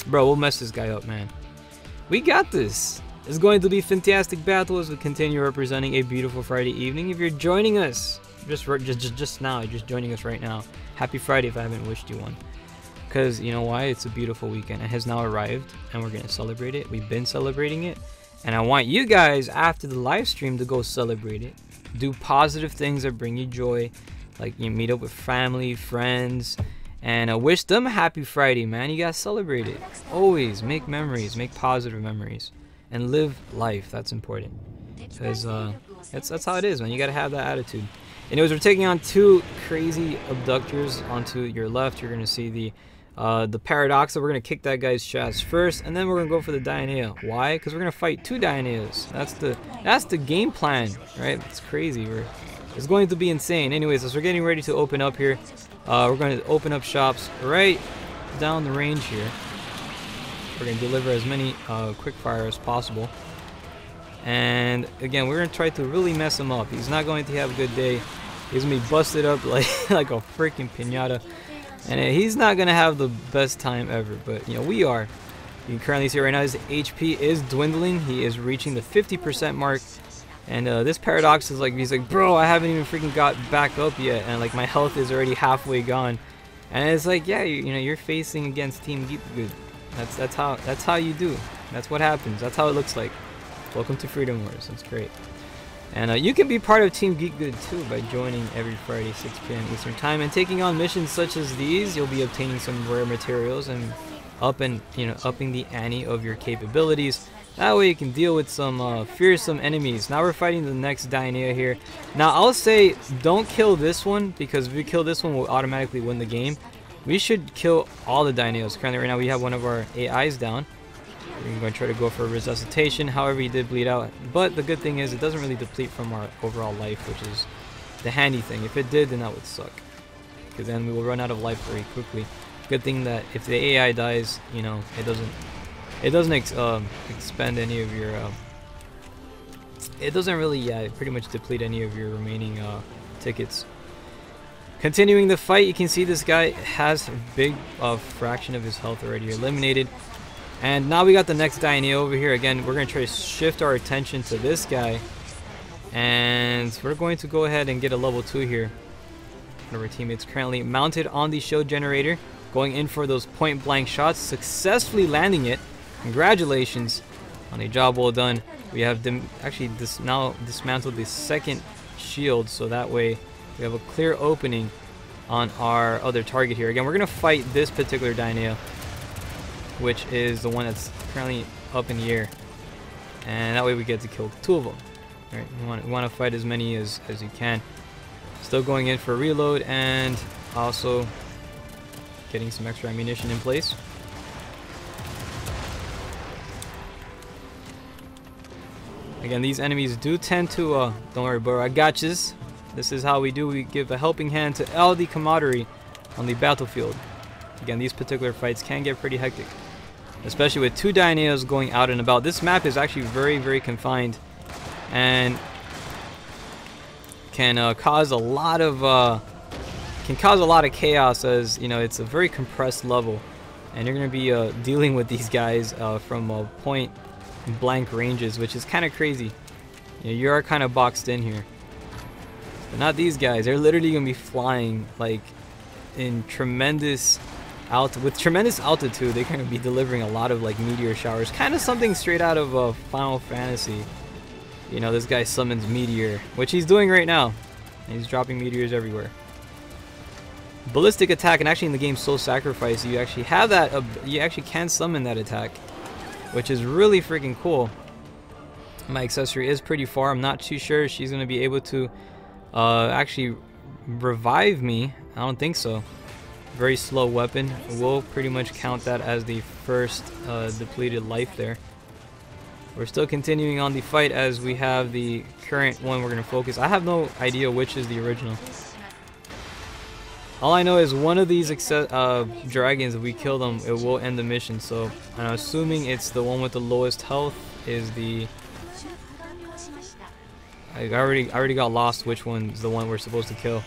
Bro, we'll mess this guy up, man. We got this. It's going to be fantastic battle as we continue representing a beautiful Friday evening. If you're joining us just now, you're just joining us right now, happy Friday if I haven't wished you one. Because you know why? It's a beautiful weekend. It has now arrived and we're going to celebrate it. We've been celebrating it. And I want you guys after the live stream to go celebrate it. Do positive things that bring you joy. Like you meet up with family, friends, and wish them a happy Friday, man. You gotta celebrate it. Always make memories, make positive memories, and live life. That's important, because that's how it is, man. You gotta have that attitude. Anyways, we're taking on two crazy abductors. Onto your left, you're gonna see the Paradox. So we're gonna kick that guy's chest first, and then we're gonna go for the Dionea. Why? Because we're gonna fight two Dioneas. That's the game plan, right? It's crazy. It's going to be insane. Anyways, as we're getting ready to open up here, we're going to open up shops right down the range here. We're going to deliver as many quick fire as possible. And again, we're going to try to really mess him up. He's not going to have a good day. He's going to be busted up like a freaking piñata. And he's not going to have the best time ever. But, you know, we are. You can currently see right now his HP is dwindling. He is reaching the 50% mark. And this Paradox is like, he's like, bro, I haven't even freaking got back up yet, and like my health is already halfway gone. And it's like, yeah, you know, you're facing against Team Geek Good. That's how you do. That's what happens. That's how it looks like. Welcome to Freedom Wars. That's great. And you can be part of Team Geek Good too by joining every Friday 6 p.m. Eastern Time and taking on missions such as these. You'll be obtaining some rare materials and upping the ante of your capabilities. That way you can deal with some fearsome enemies. Now we're fighting the next Dionea here. Now I'll say don't kill this one, because if we kill this one we'll automatically win the game. We should kill all the Dioneas. Currently right now we have one of our AIs down. We're going to try to go for a resuscitation. However, he did bleed out. But the good thing is it doesn't really deplete from our overall life, which is the handy thing. If it did, then that would suck, because then we will run out of life very quickly. Good thing that if the AI dies, you know, it doesn't expend any of your it doesn't really pretty much deplete any of your remaining tickets. Continuing the fight, you can see this guy has a big fraction of his health already eliminated. And now we got the next Dionea over here. Again, we're going to try to shift our attention to this guy, and we're going to go ahead and get a level 2 here. One of our teammates currently mounted on the shield generator, going in for those point blank shots, successfully landing it. Congratulations on a job well done. We have now dismantled the second shield, so that way we have a clear opening on our other target here. Again, we're going to fight this particular Dionea, which is the one that's currently up in the air, and that way we get to kill two of them. All right, we want to fight as many as you can. Still going in for a reload, and also getting some extra ammunition in place. Again, these enemies do tend to, don't worry bro, I got this. This is how we do. We give a helping hand to all the camaraderie on the battlefield. Again, these particular fights can get pretty hectic, especially with two Dioneas going out and about. This map is actually very, very confined, and can cause a lot of chaos, as you know, it's a very compressed level, and you're going to be dealing with these guys from point blank ranges, which is kind of crazy. You know, you are kind of boxed in here, but not these guys. They're literally going to be flying like in tremendous altitude. They're going to be delivering a lot of like meteor showers, kind of something straight out of Final Fantasy. You know, this guy summons meteor, which he's doing right now. He's dropping meteors everywhere. Ballistic attack, and actually in the game Soul Sacrifice, you actually have that. You actually can summon that attack, which is really freaking cool. My accessory is pretty far. I'm not too sure she's going to be able to actually revive me. I don't think so. Very slow weapon. We'll pretty much count that as the first depleted life there. We're still continuing on the fight as we have the current one we're going to focus. I have no idea which is the original. All I know is one of these dragons, if we kill them, it will end the mission. So I'm assuming it's the one with the lowest health is the... I already got lost which one's the one we're supposed to kill.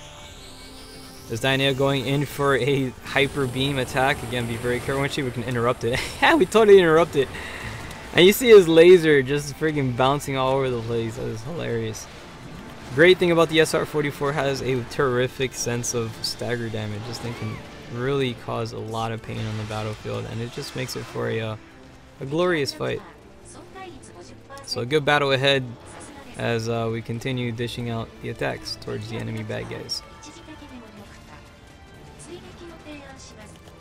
This Dyneo going in for a hyper beam attack. Again, be very careful. Actually, we can interrupt it. Yeah, we totally interrupt it. And you see his laser just freaking bouncing all over the place. That is hilarious. Great thing about the SR-44 has a terrific sense of stagger damage. This thing can really cause a lot of pain on the battlefield, and it just makes it for a glorious fight. So a good battle ahead as we continue dishing out the attacks towards the enemy bad guys.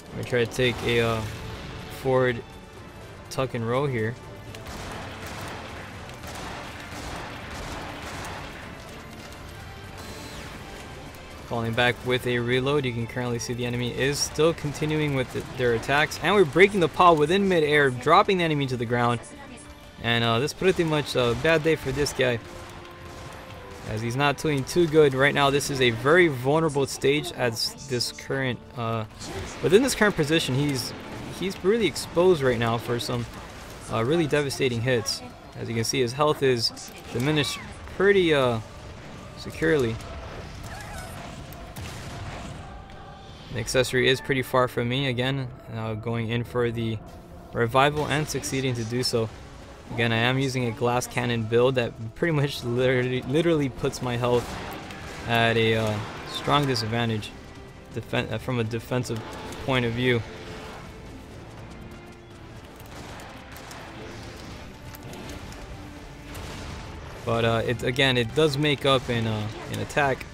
I'm going to try to take a forward tuck and roll here. Falling back with a reload. You can currently see the enemy is still continuing with their attacks, and we're breaking the paw within midair, dropping the enemy to the ground. And this is pretty much a bad day for this guy, as he's not doing too good right now. This is a very vulnerable stage as this current within this current position. He's really exposed right now for some really devastating hits. As you can see, his health is diminished pretty securely. The accessory is pretty far from me. Again, going in for the revival and succeeding to do so. Again, I am using a glass cannon build that pretty much literally puts my health at a strong disadvantage from a defensive point of view. But it does make up in attack.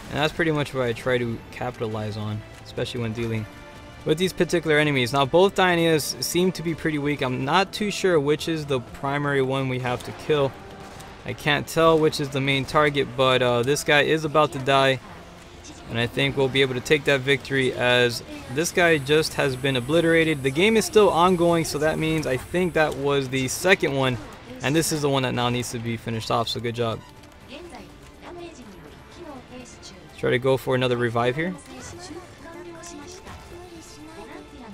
And that's pretty much what I try to capitalize on, especially when dealing with these particular enemies. Now, both Dyneas seem to be pretty weak. I'm not too sure which is the primary one we have to kill. I can't tell which is the main target, but this guy is about to die. And I think we'll be able to take that victory, as this guy just has been obliterated. The game is still ongoing, so that means I think that was the second one. And this is the one that now needs to be finished off, so good job. Try to go for another revive here.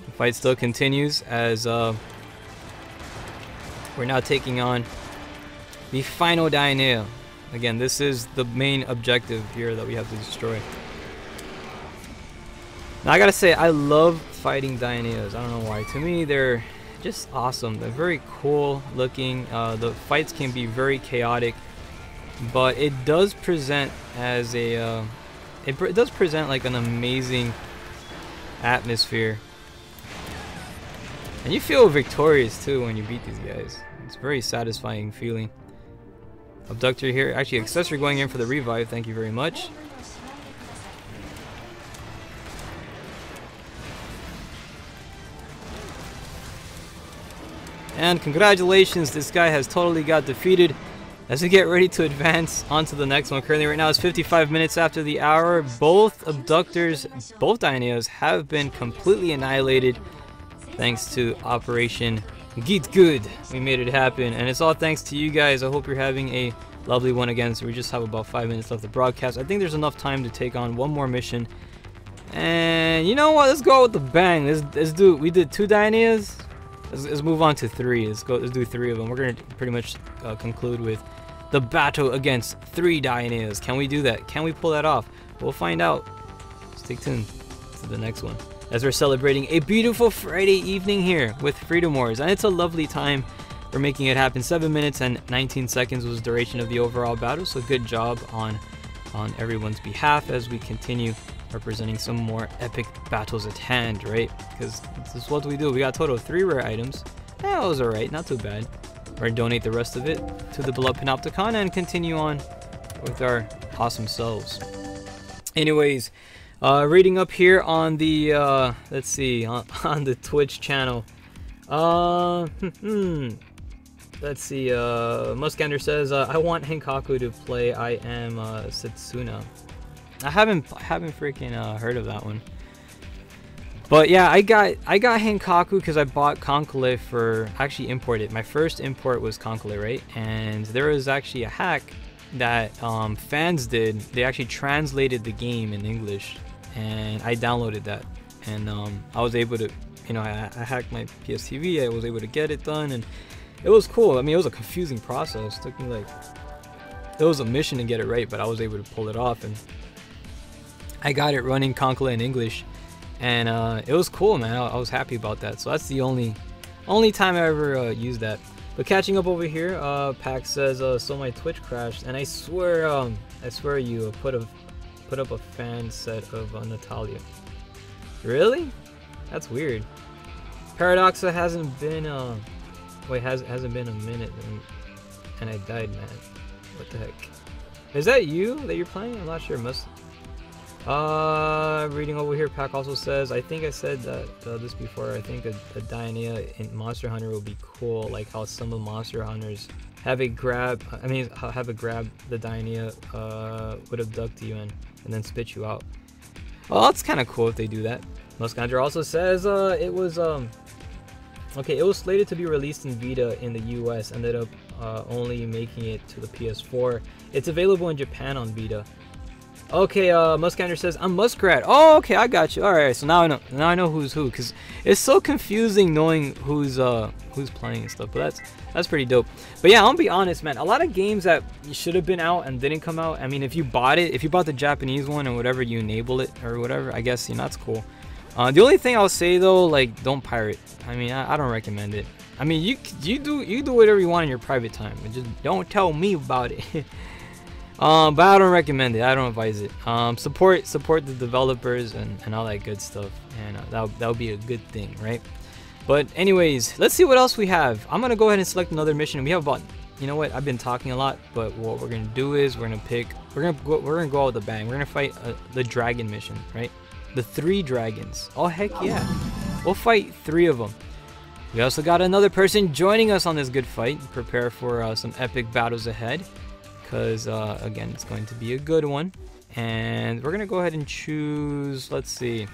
The fight still continues as we're now taking on the final Dyneo. Again, this is the main objective here that we have to destroy. Now I gotta say, I love fighting Dyneos. I don't know why. To me, they're just awesome. They're very cool looking. The fights can be very chaotic, but it does present as a it does present like an amazing atmosphere, and you feel victorious too when you beat these guys. It's a very satisfying feeling. Abductor here, actually accessory going in for the revive. Thank you very much. And congratulations, this guy has totally got defeated. As we get ready to advance on to the next one. Currently right now it's 55 minutes after the hour. Both abductors, both Dyneos have been completely annihilated thanks to Operation Get Good. We made it happen, and it's all thanks to you guys. I hope you're having a lovely one again. So we just have about 5 minutes left to broadcast. I think there's enough time to take on one more mission. And you know what? Let's go with the bang. Let's do. We did 2 Dyneos. Let's move on to 3. Let's do 3 of them. We're gonna pretty much conclude with the battle against 3 Dyneos. Can we do that? Can we pull that off? We'll find out. Stay tuned to the next one, as we're celebrating a beautiful Friday evening here with Freedom Wars, and it's a lovely time. We're making it happen. 7 minutes and 19 seconds was the duration of the overall battle, so good job on everyone's behalf as we continue representing some more epic battles at hand, right? Because this is what we do. We got a total of 3 rare items. That was alright, not too bad. We're gonna donate the rest of it to the beloved Panopticon and continue on with our awesome selves. Anyways, reading up here on the let's see, on the Twitch channel. Let's see, Muskander says, I want Henkaku to play I Am Setsuna. I haven't freaking heard of that one. But yeah, I got Henkaku because I bought Conclave for actually imported. My first import was Conclave, right? And there was actually a hack that fans did. They actually translated the game in English, and I downloaded that, and I was able to, you know, I hacked my PSTV. I was able to get it done, and it was cool. I mean, it was a confusing process. It it was a mission to get it right, but I was able to pull it off, and I got it running Conqueror in English, and it was cool, man. I was happy about that. So that's the only time I ever used that. But catching up over here, Pax says, so my Twitch crashed, and I swear you put up a fan set of Natalia. Really? That's weird. Paradoxa hasn't been hasn't been a minute, and I died, man. What the heck? Is that you that you're playing? I'm not sure. Reading over here, Pac also says, I think I said that this before. I think a Dionea in Monster Hunter would be cool, like how some of Monster Hunters have a grab. Have a grab the Dionea would abduct you and then spit you out. Well, that's kind of cool if they do that. Muskander also says it was slated to be released in Vita in the US, ended up only making it to the PS4. It's available in Japan on Vita. Okay, Muskander says, I'm Muskrat. Oh, okay, I got you. Alright, so now I know who's who, because it's so confusing knowing who's playing and stuff, but that's pretty dope. But yeah, I'll be honest, man, a lot of games that should have been out and didn't come out, I mean, if you bought the Japanese one and whatever, you enable it or whatever, I guess, you know, that's cool. The only thing I'll say though, like, don't pirate. I mean, I don't recommend it. I mean, you do whatever you want in your private time, and just don't tell me about it. But I don't recommend it. I don't advise it. Support the developers and all that good stuff, and that'll be a good thing, right? But anyways, let's see what else we have. I'm gonna go ahead and select another mission. We have about, you know what? I've been talking a lot, but what we're gonna do is we're gonna go out with a bang. We're gonna fight the dragon mission, right? The 3 dragons. Oh heck yeah! We'll fight 3 of them. We also got another person joining us on this good fight. Prepare for some epic battles ahead, because again, it's going to be a good one. And we're gonna go ahead and choose, let's see,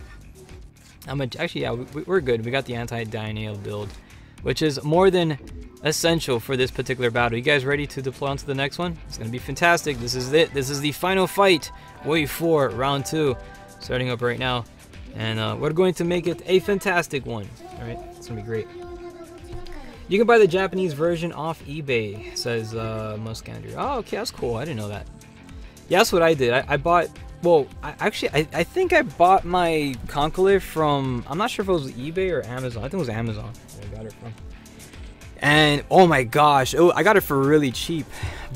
actually, yeah, we're good. We got the anti-Dionea build, which is more than essential for this particular battle. You guys ready to deploy onto the next one? It's gonna be fantastic. This is it. This is the final fight, wave 4, round 2, starting up right now, and we're going to make it a fantastic one. All right, it's gonna be great. You can buy the Japanese version off eBay, says Muskander. Oh, okay, that's cool. I didn't know that. Yeah, that's what I did. I bought, well, I think I bought my Conclave from, I'm not sure if it was eBay or Amazon. I think it was Amazon where I got it from. And oh my gosh, I got it for really cheap.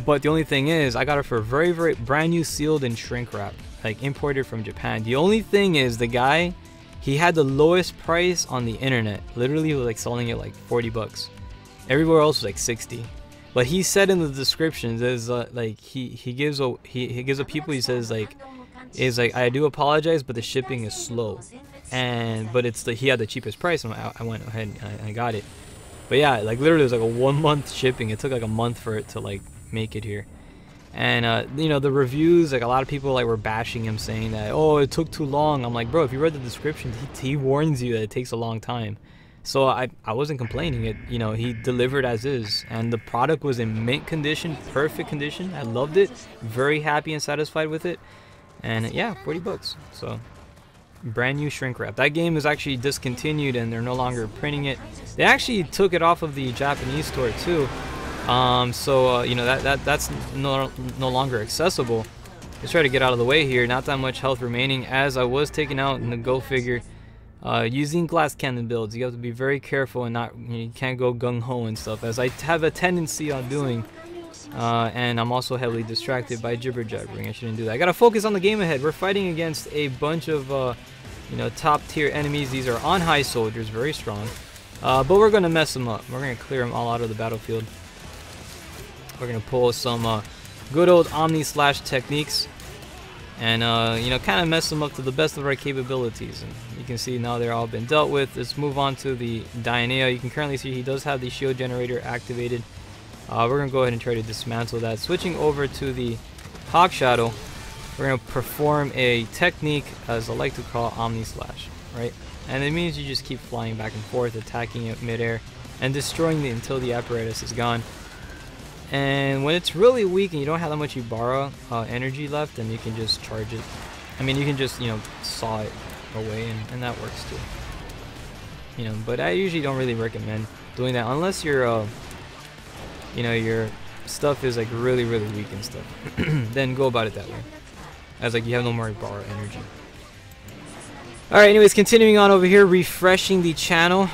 But the only thing is, I got it for very, very brand new, sealed and shrink wrap, like imported from Japan. The only thing is, the guy, he had the lowest price on the internet. Literally, he was like selling it like 40 bucks. Everywhere else was like 60. But he said in the description, there's like he gives a people, he says like, I do apologize, but the shipping is slow, but he had the cheapest price, and I went ahead and I got it. But yeah, like literally it was like a 1 month shipping. It took like a month for it to like make it here. And you know, the reviews, like a lot of people like were bashing him, saying that, oh, it took too long. I'm like, bro, if you read the description, he warns you that it takes a long time. So I wasn't complaining. It, you know, he delivered as is, and the product was in mint condition, perfect condition. I loved it, very happy and satisfied with it. And yeah, 40 bucks. So brand new shrink wrap. That game is actually discontinued and they're no longer printing it. They actually took it off of the Japanese store too. You know, that's no longer accessible. Let's try to get out of the way here. Not that much health remaining, as I was taken out in the go figure. Using glass cannon builds, you have to be very careful and you can't go gung-ho and stuff, as I have a tendency on doing, and I'm also heavily distracted by jibber jabbering. I shouldn't do that. I gotta focus on the game ahead. We're fighting against a bunch of you know, top tier enemies. These are on high soldiers, very strong, but we're gonna mess them up. We're gonna clear them all out of the battlefield. We're gonna pull some good old Omni slash techniques, and you know, kind of mess them up to the best of our capabilities. And you can see now they're all been dealt with. Let's move on to the Dionea. You can currently see he does have the shield generator activated. We're gonna go ahead and try to dismantle that. Switching over to the Hawk Shadow, we're gonna perform a technique, as I like to call, Omni Slash, right? And it means you just keep flying back and forth, attacking it midair and destroying it until the apparatus is gone. And when it's really weak and you don't have that much Ibarra energy left, then you can just charge it. I mean, you can just, you know, saw it away, and that works too. You know, but I usually don't really recommend doing that unless you're, you know, you're stuff is like really weak and stuff, then go about it that way. As like you have no more bar energy. Alright, anyways, continuing on over here, refreshing the channel.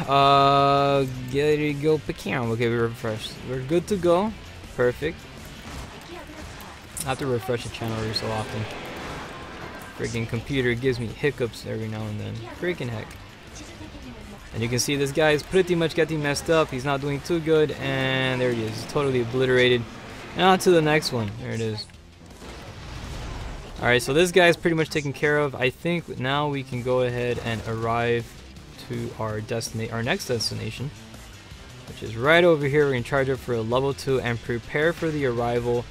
There you go, Pecan. Okay, we refreshed. We're good to go. Perfect. I have to refresh the channel every so often. Freaking computer gives me hiccups every now and then. Freaking heck. And you can see this guy is pretty much getting messed up. He's not doing too good. And there he is. Totally obliterated. And on to the next one. There it is. Alright, so this guy is pretty much taken care of. I think now we can go ahead and arrive to our next destination, which is right over here. We're going to charge up for a level 2 and prepare for the arrival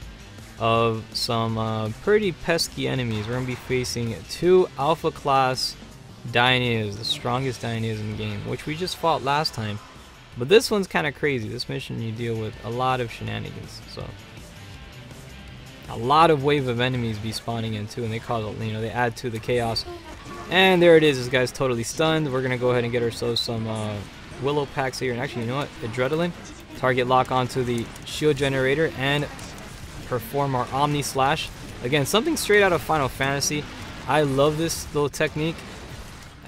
of some pretty pesky enemies. We're going to be facing 2 alpha class Daineas, the strongest Daineas in the game, which we just fought last time. But this one's kind of crazy. This mission you deal with a lot of shenanigans, so a lot of wave of enemies be spawning in too, and they cause, you know, they add to the chaos. And there it is. This guy's totally stunned. We're gonna go ahead and get ourselves some willow packs here, and actually, you know what, adrenaline, target lock onto the shield generator and perform our Omni Slash. Again, something straight out of Final Fantasy. I love this little technique,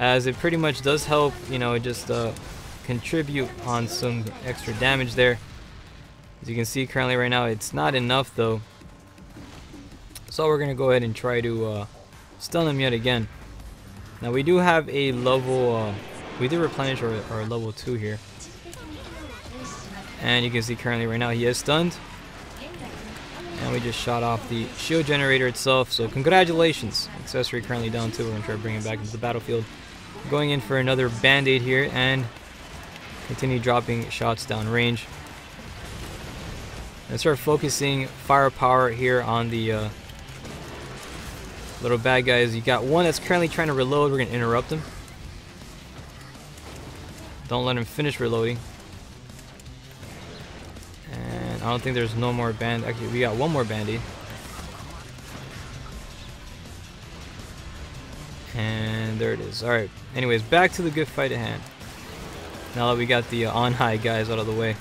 as it pretty much does help, you know, just contribute on some extra damage there. As you can see currently right now, it's not enough though. So we're going to go ahead and try to stun him yet again. Now we do have a level, we did replenish our level 2 here. And you can see currently right now he is stunned. And we just shot off the shield generator itself. So congratulations. Accessory currently down too. We're going to try to bring him back into the battlefield. Going in for another band-aid here and continue dropping shots down range. And start focusing firepower here on the little bad guys. You got one that's currently trying to reload. We're going to interrupt him. Don't let him finish reloading. And I don't think there's no more band. Actually, we got one more band-aid. And there it is. Alright, anyways, back to the good fight at hand. Now that we got the on-high guys out of the way.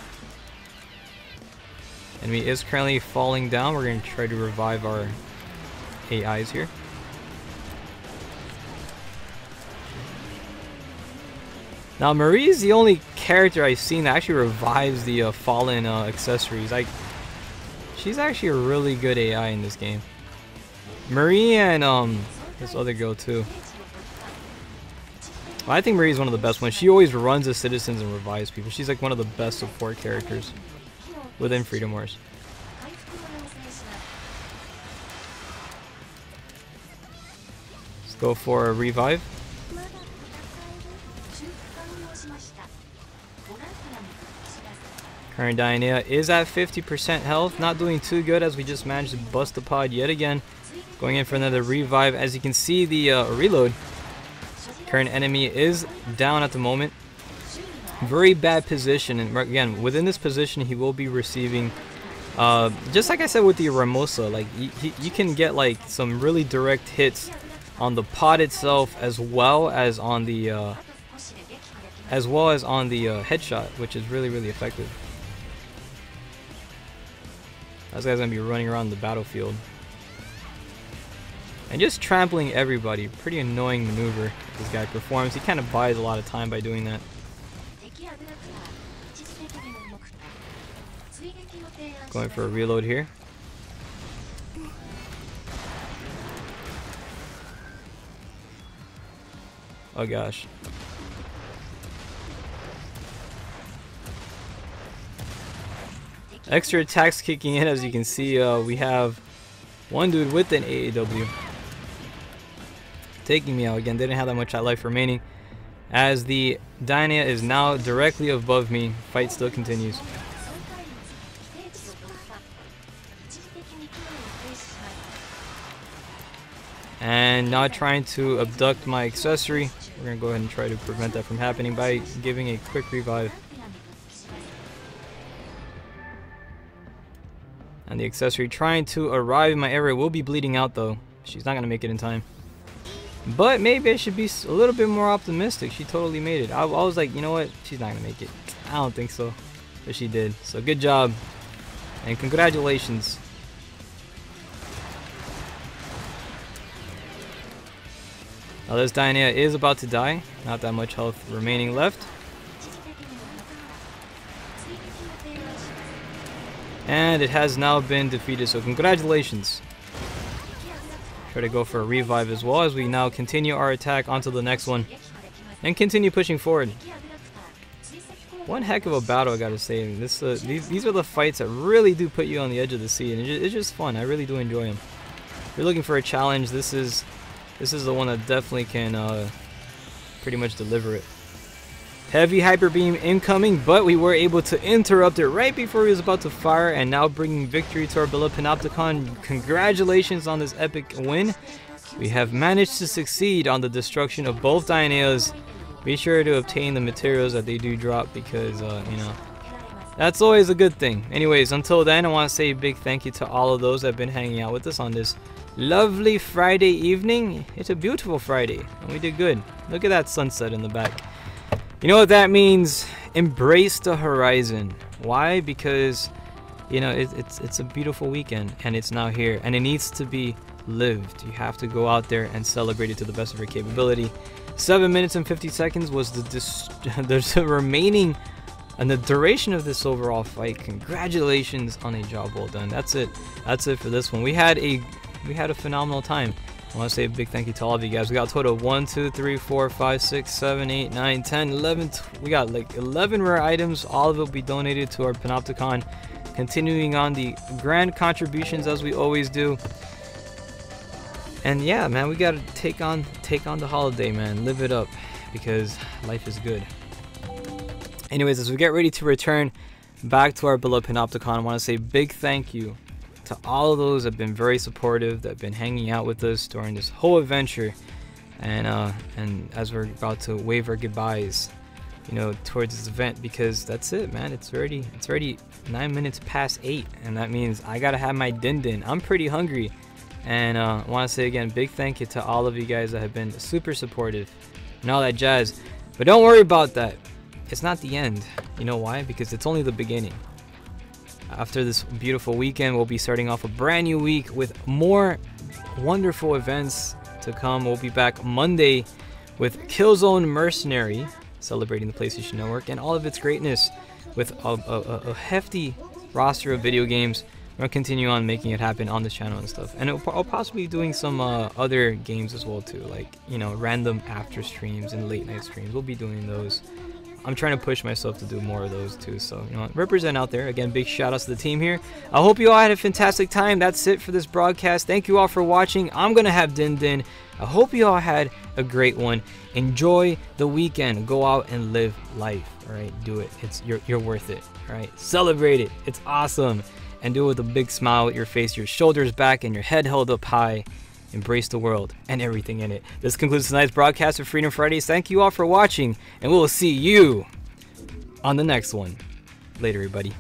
Enemy is currently falling down. We're going to try to revive our AIs here. Now Marie is the only character I've seen that actually revives the fallen accessories. She's actually a really good AI in this game. Marie and this other girl too. Well, I think Marie's one of the best ones. She always runs the citizens and revives people. She's like one of the best support characters within Freedom Wars. Let's go for a revive. Current Dainea is at 50% health, not doing too good as we just managed to bust the pod yet again. Going in for another revive. As you can see, the reload. Current enemy is down at the moment. Very bad position, and again, within this position, he will be receiving, just like I said with the Ramosa, like you can get like some really direct hits on the pod itself, as well as on the headshot, which is really effective. This guy's gonna be running around the battlefield and just trampling everybody. Pretty annoying maneuver this guy performs. He kind of buys a lot of time by doing that. Going for a reload here. Oh gosh. Extra attacks kicking in. As you can see, we have one dude with an AAW taking me out again. Didn't have that much life remaining. As the Dainea is now directly above me. Fight still continues. And now trying to abduct my accessory. We're going to go ahead and try to prevent that from happening by giving a quick revive. And the accessory trying to arrive in my area will be bleeding out though. She's not going to make it in time. But maybe I should be a little bit more optimistic. She totally made it. I was like, you know what? She's not going to make it. I don't think so. But she did. So good job. And congratulations. Now this Dionea is about to die. Not that much health remaining left. And it has now been defeated, so congratulations. Try to go for a revive as well as we now continue our attack onto the next one. And continue pushing forward. One heck of a battle, I gotta say. These are the fights that really do put you on the edge of the seat, and it's just fun. I really do enjoy them. If you're looking for a challenge, this is the one that definitely can pretty much deliver it. Heavy hyper beam incoming, but we were able to interrupt it right before he was about to fire, and now bringing victory to our beloved Panopticon. Congratulations on this epic win. We have managed to succeed on the destruction of both Dioneas. Be sure to obtain the materials that they do drop because, you know, that's always a good thing. Anyways, until then, I want to say a big thank you to all of those that have been hanging out with us on this lovely Friday evening. It's a beautiful Friday, and we did good. Look at that sunset in the back. You know what that means? Embrace the horizon. Why? Because, you know, it's a beautiful weekend, and it's now here, and it needs to be lived. You have to go out there and celebrate it to the best of your capability. 7 minutes and 50 seconds was the remaining and the duration of this overall fight. Congratulations on a job well done. That's it for this one. We had a phenomenal time. I want to say a big thank you to all of you guys. We got a total of 1 2 3 4 5 6 7 8 9 10 11 we got like 11 rare items. All of it will be donated to our Panopticon, continuing on the grand contributions as we always do. And yeah, man, we gotta take on the holiday, man. Live it up, because life is good. Anyways, as we get ready to return back to our beloved Panopticon, I want to say big thank you to all of those that have been very supportive, that have been hanging out with us during this whole adventure. And as we're about to wave our goodbyes, you know, towards this event, because that's it, man. It's already 9 minutes past 8, and that means I gotta have my din. I'm pretty hungry. And I want to say again, big thank you to all of you guys that have been super supportive and all that jazz. But don't worry about that. It's not the end. You know why? Because it's only the beginning. After this beautiful weekend, we'll be starting off a brand new week with more wonderful events to come. We'll be back Monday with Killzone Mercenary, celebrating the PlayStation Network and all of its greatness, with a hefty roster of video games. We're going to continue on making it happen on this channel and stuff. And I'll possibly be doing some other games as well too, like, you know, random after streams and late night streams. We'll be doing those. I'm trying to push myself to do more of those too. So, you know, represent out there. Again, big shout outs to the team here. I hope you all had a fantastic time. That's it for this broadcast. Thank you all for watching. I'm going to have din. I hope you all had a great one. Enjoy the weekend. Go out and live life. All right, do it. You're worth it. All right, celebrate it. It's awesome. And do it with a big smile with your face, your shoulders back, and your head held up high. Embrace the world and everything in it. This concludes tonight's broadcast of Freedom Fridays. Thank you all for watching, and we will see you on the next one. Later, everybody.